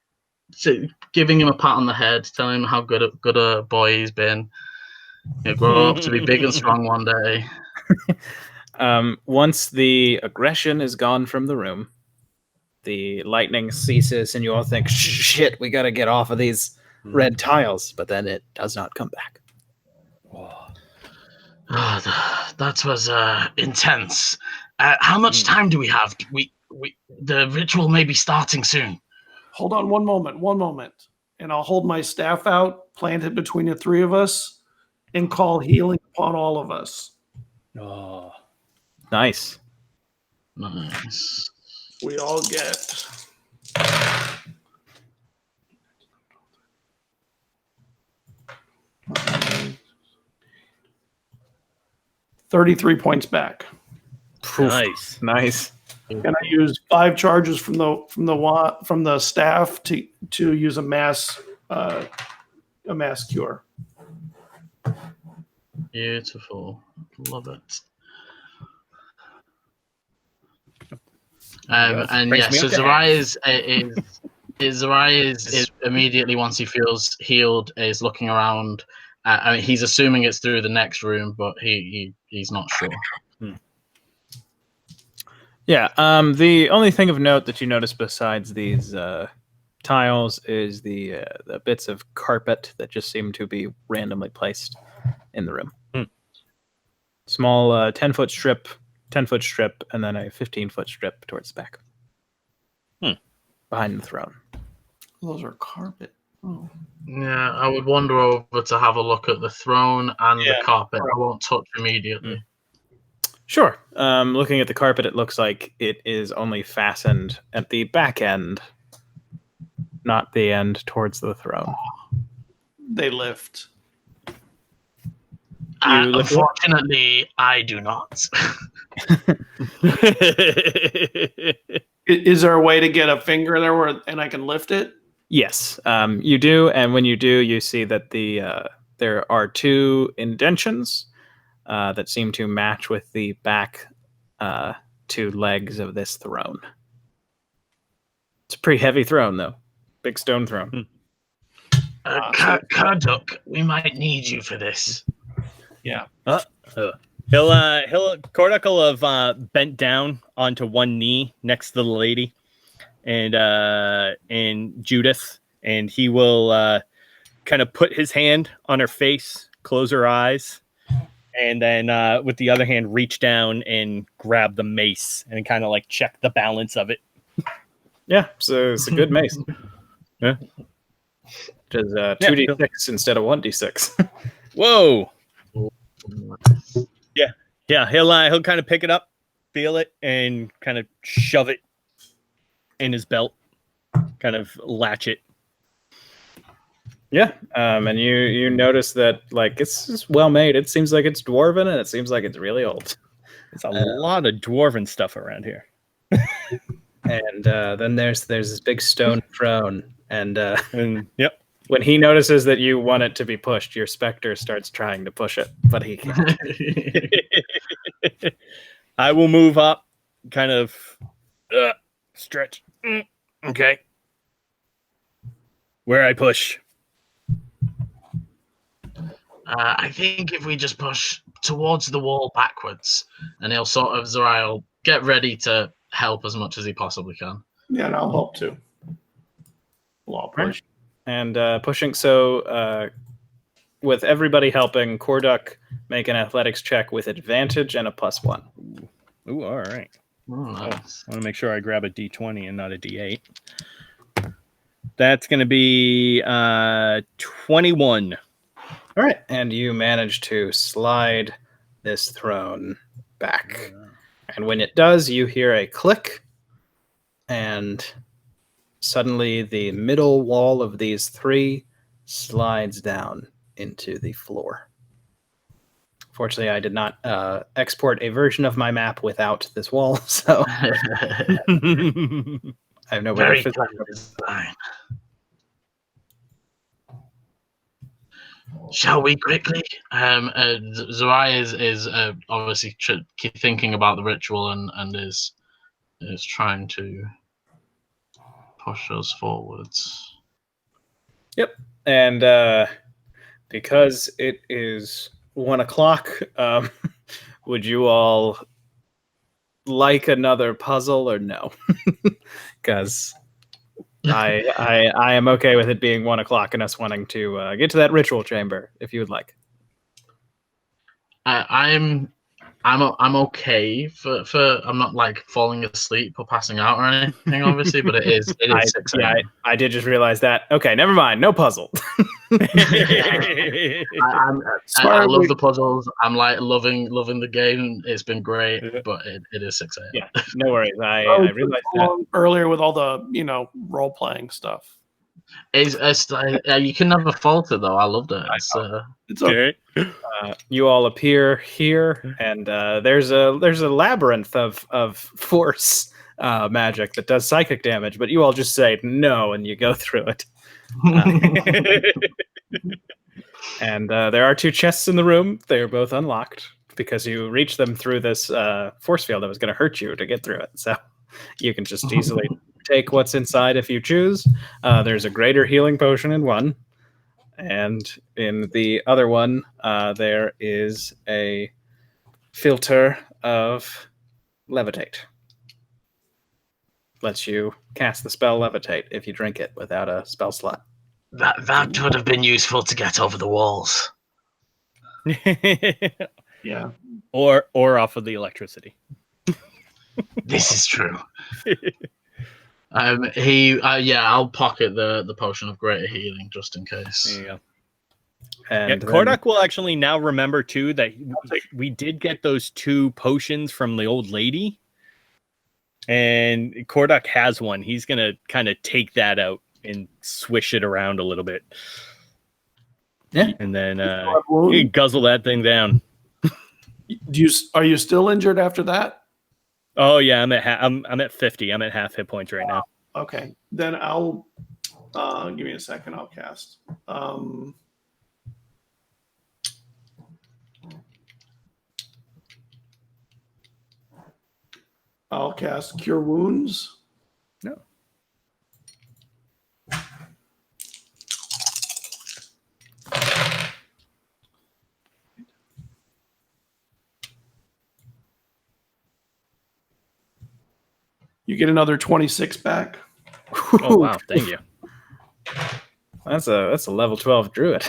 giving him a pat on the head, telling him how good a boy he's been. He'll grow up to be big and strong one day. Once the aggression is gone from the room, the lightning ceases, and you all think, shit, we got to get off of these red tiles, but then it does not come back. That was intense. How much time do we have? The ritual may be starting soon. Hold on one moment. And I'll hold my staff out, plant it between the three of us, and call healing upon all of us. Oh, nice. We all get 33 points back. Nice. And I use 5 charges from the staff to use a mass cure. Beautiful, love it. And yeah, so Zariah is immediately once he feels healed is looking around. I mean, he's assuming it's through the next room, but he's not sure. Yeah. The only thing of note that you notice besides these tiles is the bits of carpet that just seem to be randomly placed in the room. Small 10-foot strip, 10-foot strip, and then a 15-foot strip towards the back. Behind the throne. Those are carpet. Oh. Yeah, I would wander over to have a look at the throne and the carpet. I won't touch immediately. Sure. Looking at the carpet, it looks like it is only fastened at the back end, not the end towards the throne. They lift. Unfortunately, I do not. Is there a way to get a finger there and I can lift it? Yes, you do, and when you do, you see that there are two indentions that seem to match with the back two legs of this throne. It's a pretty heavy throne, though. Big stone throne. Karduk, we might need you for this. Yeah. Korduk will have bent down onto one knee next to the lady and Judith, and he will kind of put his hand on her face, close her eyes, and then with the other hand reach down and grab the mace and kind of like check the balance of it. Yeah, so it's a good mace. Yeah. Just 2d6 instead of 1d6. Whoa. Yeah, he'll kind of pick it up, feel it, and kind of shove it in his belt, kind of latch it. Yeah, and you notice that like it's well made. It seems like it's dwarven, and it seems like it's really old. There's a lot of dwarven stuff around here. And then there's this big stone throne, and yep. When he notices that you want it to be pushed, your specter starts trying to push it, but he can't. I will move up, kind of stretch. Okay. Where I push? I think if we just push towards the wall backwards, and he'll sort of, Zerai will get ready to help as much as he possibly can. Yeah, and I'll help too. I'll push. And pushing, so with everybody helping, Korduk make an athletics check with advantage and a +1. Ooh, all right. Nice. I want to make sure I grab a D20 and not a D8. That's going to be 21. All right, and you manage to slide this throne back. And when it does, you hear a click, and suddenly the middle wall of these three slides down into the floor. Fortunately, I did not export a version of my map without this wall, so I have no way to design. Shall we quickly? Zerai is obviously thinking about the ritual and is trying to push us forwards. Yep, and because it is 1 o'clock, would you all like another puzzle or no? Because I am okay with it being 1 o'clock and us wanting to get to that ritual chamber if you would like. I'm okay for I'm not like falling asleep or passing out or anything, obviously, but it is 6 a.m. Yeah, I did just realize that. Okay, never mind. No puzzle. I love the puzzles. I'm like loving the game. It's been great, but it is 6 a.m. Yeah, no worries. I realized that earlier with all the role playing stuff. You can never fault it though. I loved it. It's okay. You all appear here, and there's a labyrinth of force magic that does psychic damage, but you all just say no, and you go through it. And there are 2 chests in the room. They are both unlocked because you reached them through this force field that was going to hurt you to get through it. So you can just easily take what's inside if you choose. There's a greater healing potion in one. And in the other one, there is a filter of levitate. lets you cast the spell Levitate if you drink it without a spell slot. That would have been useful to get over the walls. Yeah. or off of the electricity. This is true. I'll pocket the potion of greater healing just in case. There you go. And Kordak will actually now remember too that we did get those 2 potions from the old lady, and Kordak has one. He's gonna kind of take that out and swish it around a little bit. Yeah, and then you guzzle that thing down. Are you still injured after that? Oh yeah, I'm at 50. I'm at half hit points right now. Okay, then I'll give me a second. I'll cast. I'll cast Cure Wounds. No. You get another 26 back. Oh wow, thank you. That's a level 12 druid.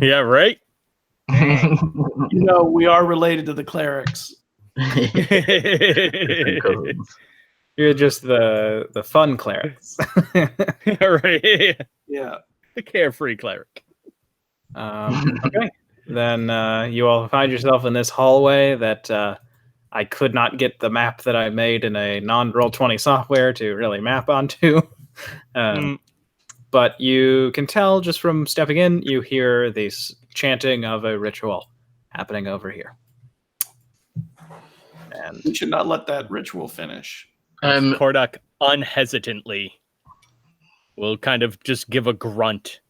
Yeah, right. We are related to the clerics. You're just the fun clerics. Right. Yeah. The carefree cleric. Okay. Then you all find yourself in this hallway that I could not get the map that I made in a non-Roll20 software to really map onto. But you can tell just from stepping in, you hear this chanting of a ritual happening over here. And we should not let that ritual finish. Kordak unhesitantly will kind of just give a grunt.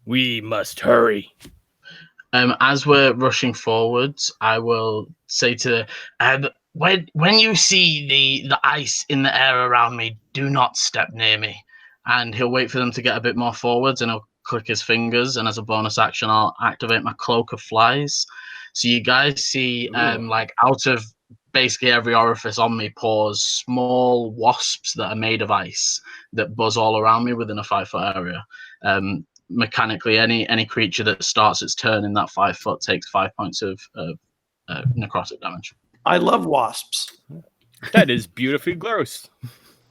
We must hurry. As we're rushing forwards, I will say to when you see the ice in the air around me, do not step near me. And he'll wait for them to get a bit more forwards, and he'll click his fingers, and as a bonus action, I'll activate my Cloak of Flies. So you guys see, like out of basically every orifice on me pours small wasps that are made of ice that buzz all around me within a 5-foot area. Mechanically, any creature that starts its turn in that 5 foot takes 5 points of necrotic damage. I love wasps. That is beautifully gross.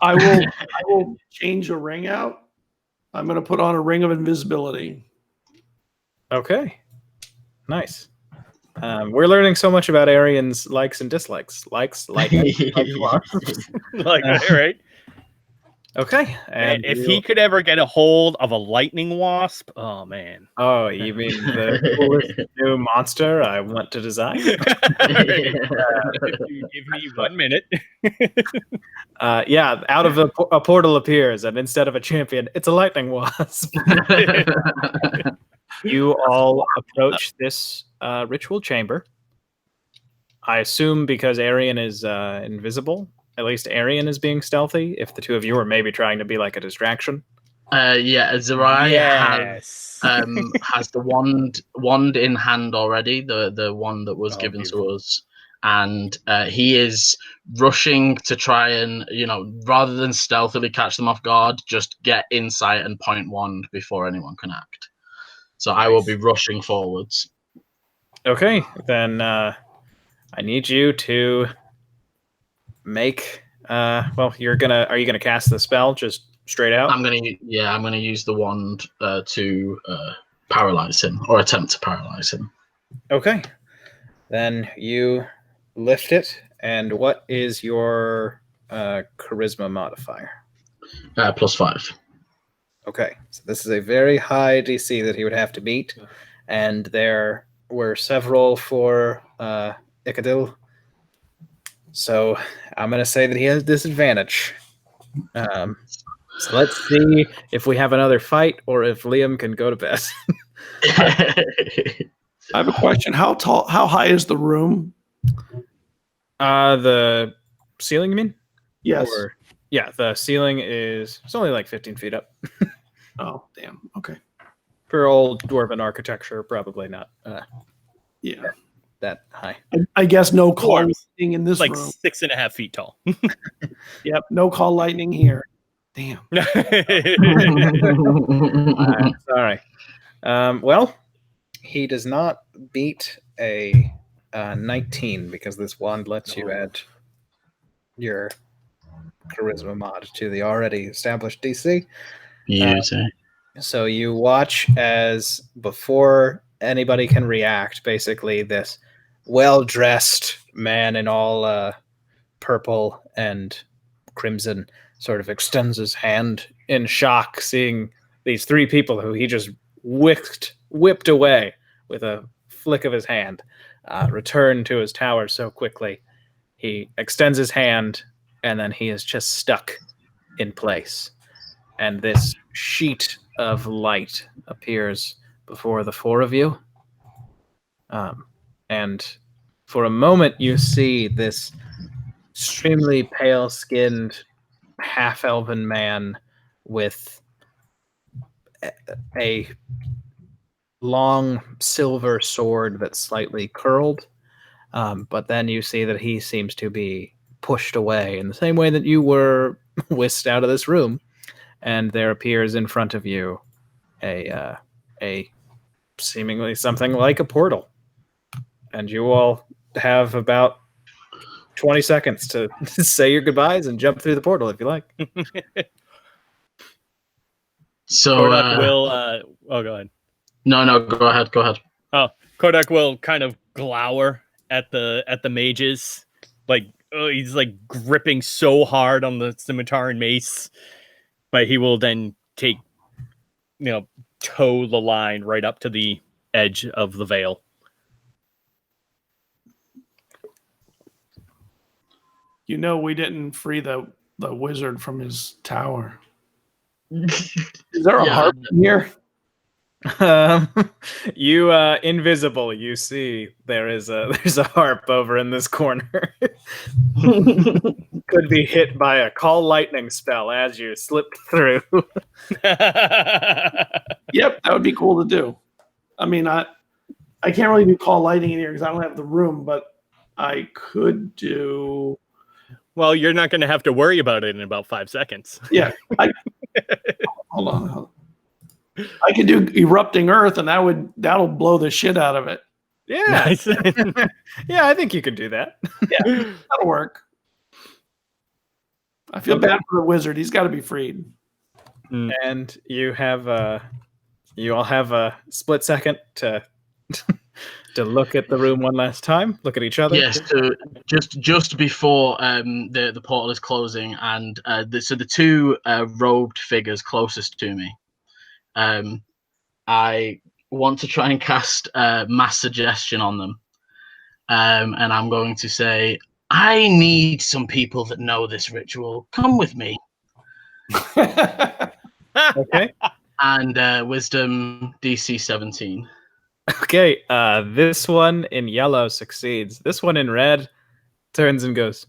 I will change a ring out. I'm going to put on a ring of invisibility. Okay. Nice. We're learning so much about Arian's likes and dislikes. Likes, like wasps. Like, right? Okay. And if he could ever get a hold of a lightning wasp, oh man. Oh, you mean the coolest new monster I want to design? If you give me 1 minute. Yeah, out of a portal appears, and instead of a champion, it's a lightning wasp. You all approach this ritual chamber. I assume because Arian is invisible. At least Arian is being stealthy. If the two of you are maybe trying to be like a distraction. Zerai yes. has the wand in hand already, the one that was given beautiful. to us. And he is rushing to try and, rather than stealthily catch them off guard, just get insight and point wand before anyone can act. So nice. I will be rushing forwards. Okay, then I need you to make are you gonna cast the spell just straight out? I'm gonna use the wand to paralyze him, or attempt to paralyze him. Okay, then you lift it, and what is your charisma modifier? +5. Okay, so this is a very high DC that he would have to beat, and there were several for Icadil. So I'm going to say that he has disadvantage. So let's see if we have another fight or if Liam can go to bed. I have a question. How high is the room? The ceiling, you mean? Yes. Yeah, the ceiling it's only like 15 feet up. Oh, damn. Okay. For old dwarven architecture, probably not. Yeah. that high. I guess no call Dwarves. lightning in this Like room. 6.5 feet tall. Yep, no call lightning here. Damn. Sorry. Well, he does not beat a 19 because this wand lets you add your charisma mod to the already established DC. Beauty. So you watch as before anybody can react, basically this well-dressed man in all purple and crimson sort of extends his hand in shock, seeing these three people who he just whipped away with a flick of his hand, return to his tower so quickly. He extends his hand, and then he is just stuck in place. And this sheet of light appears before the four of you. And for a moment, you see this extremely pale-skinned, half-elven man with a long silver sword that's slightly curled. But then you see that he seems to be pushed away in the same way that you were whisked out of this room. And there appears in front of you a seemingly something like a portal. And you all have about 20 seconds to say your goodbyes and jump through the portal if you like. So Kodak will. Oh, go ahead. no, go ahead. Oh, Kodak will kind of glower at the mages, like he's like gripping so hard on the scimitar and mace, but he will then toe the line right up to the edge of the veil. You know, we didn't free the wizard from his tower. Is there a harp in here? You invisible, you see there's a harp over in this corner. Could be hit by a call lightning spell as you slip through. Yep, that would be cool to do. I mean, I can't really do call lightning in here because I don't have the room, but I could do. Well, you're not going to have to worry about it in about 5 seconds. Yeah. Hold on. I could do erupting earth, and that'll blow the shit out of it. Yeah. Nice. Yeah, I think you could do that. Yeah, that'll work. I feel bad for the wizard. He's got to be freed. And you all have a split second to to look at the room one last time, look at each other. Yes, so just before the portal is closing, and the two robed figures closest to me, I want to try and cast mass suggestion on them, and I'm going to say, I need some people that know this ritual. Come with me. Okay. And wisdom DC 17. Okay, this one in yellow succeeds. This one in red turns and goes,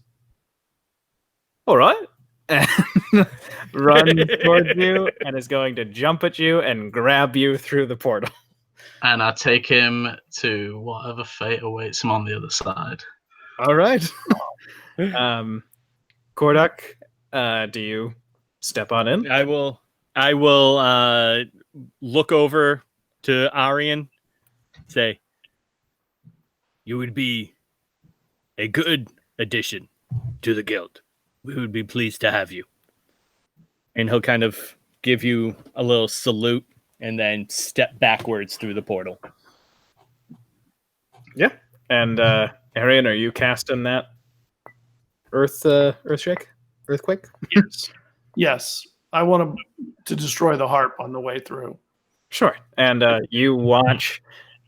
all right, and runs towards you and is going to jump at you and grab you through the portal. And I take him to whatever fate awaits him on the other side. All right. Kordak, do you step on in? I will look over to Arian, say, you would be a good addition to the guild. We would be pleased to have you. And he'll kind of give you a little salute and then step backwards through the portal. Yeah. And Arian, are you casting that earthquake? Yes. Yes. I want to destroy the harp on the way through. Sure. And you watch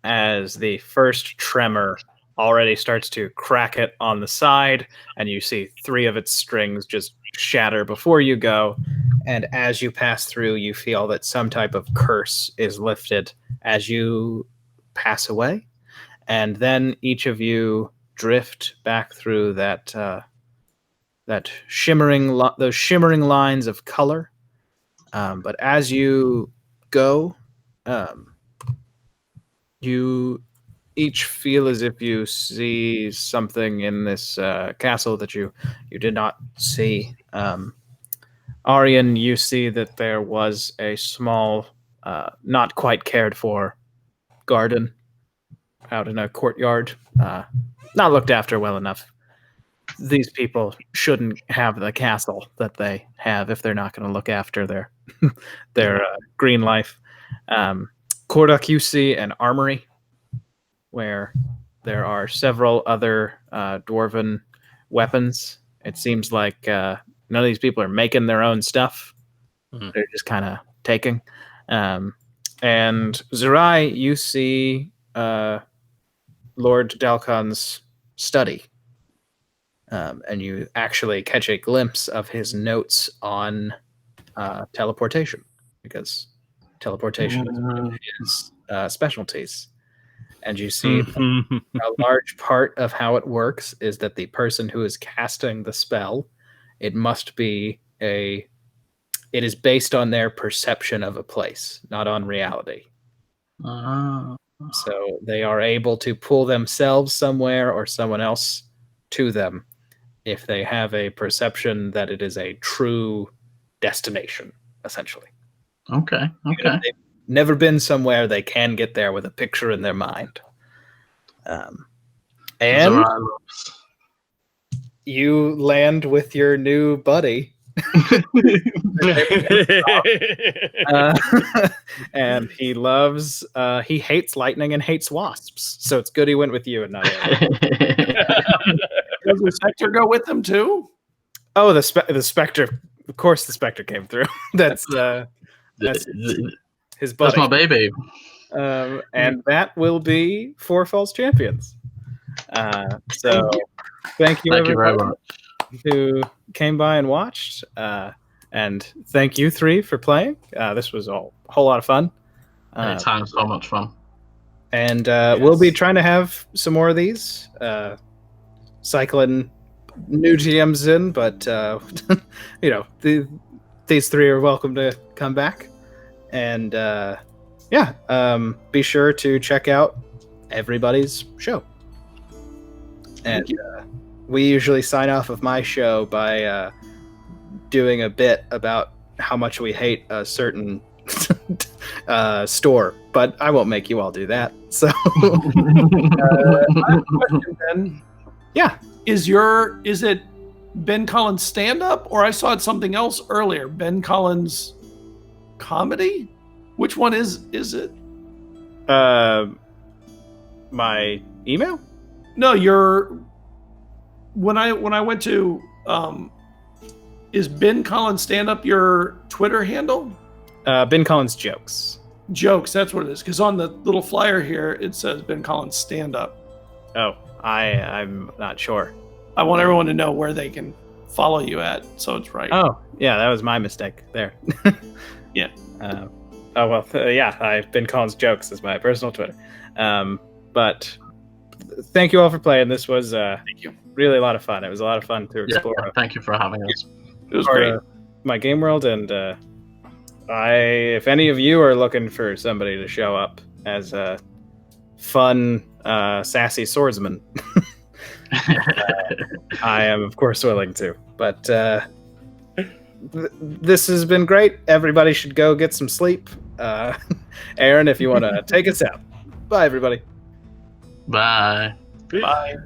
as the first tremor already starts to crack it on the side, and you see 3 of its strings just shatter before you go. And as you pass through, you feel that some type of curse is lifted as you pass away. And then each of you drift back through that those shimmering lines of color. But as you go, you each feel as if you see something in this castle that you did not see. Arian, you see that there was a small, not quite cared for garden out in a courtyard, not looked after well enough. These people shouldn't have the castle that they have if they're not going to look after their green life. Kordak, you see an armory where there are several other dwarven weapons. It seems like none of these people are making their own stuff. They're just kind of taking. And Zerai, you see Lord Dalcon's study. And you actually catch a glimpse of his notes on teleportation, because teleportation is one of his specialties. And you see a large part of how it works is that the person who is casting the spell, it is based on their perception of a place, not on reality. So they are able to pull themselves somewhere or someone else to them if they have a perception that it is a true destination, essentially. Okay. If they've never been somewhere, they can get there with a picture in their mind. And you land with your new buddy. And he hates lightning and hates wasps. So it's good he went with you and not Does the Spectre go with them too? Oh, the Spectre. Of course the Spectre came through. That's his buddy. That's my baby. And that will be 4 False Champions. So thank you everybody very much who came by and watched. And thank you 3 for playing. This was a whole lot of fun. Anytime, so much fun. And we'll be trying to have some more of these. Cycling new GMs in, but these 3 are welcome to come back. And be sure to check out everybody's show. And we usually sign off of my show by doing a bit about how much we hate a certain store, but I won't make you all do that. So, I have a question, Ben. Yeah. Is it Ben Collins stand-up, or I saw it something else earlier? Ben Collins comedy? Which one is it? My email? No, when I went to is Ben Collins stand-up your Twitter handle? Ben Collins jokes. Jokes, that's what it is. Because on the little flyer here, it says Ben Collins stand-up. Oh, I'm not sure. I want everyone to know where they can follow you at, so it's right. Oh, yeah, that was my mistake there. Yeah. I've Ben Collins jokes is my personal Twitter. But thank you all for playing. This was Thank you. Really a lot of fun. It was a lot of fun to explore. Yeah, thank you for having us. It was great. My game world, and if any of you are looking for somebody to show up as a fun, sassy swordsman, I am of course willing to. But this has been great. Everybody should go get some sleep. Aaron, if you want to take us out. Bye, everybody. Bye. Bye.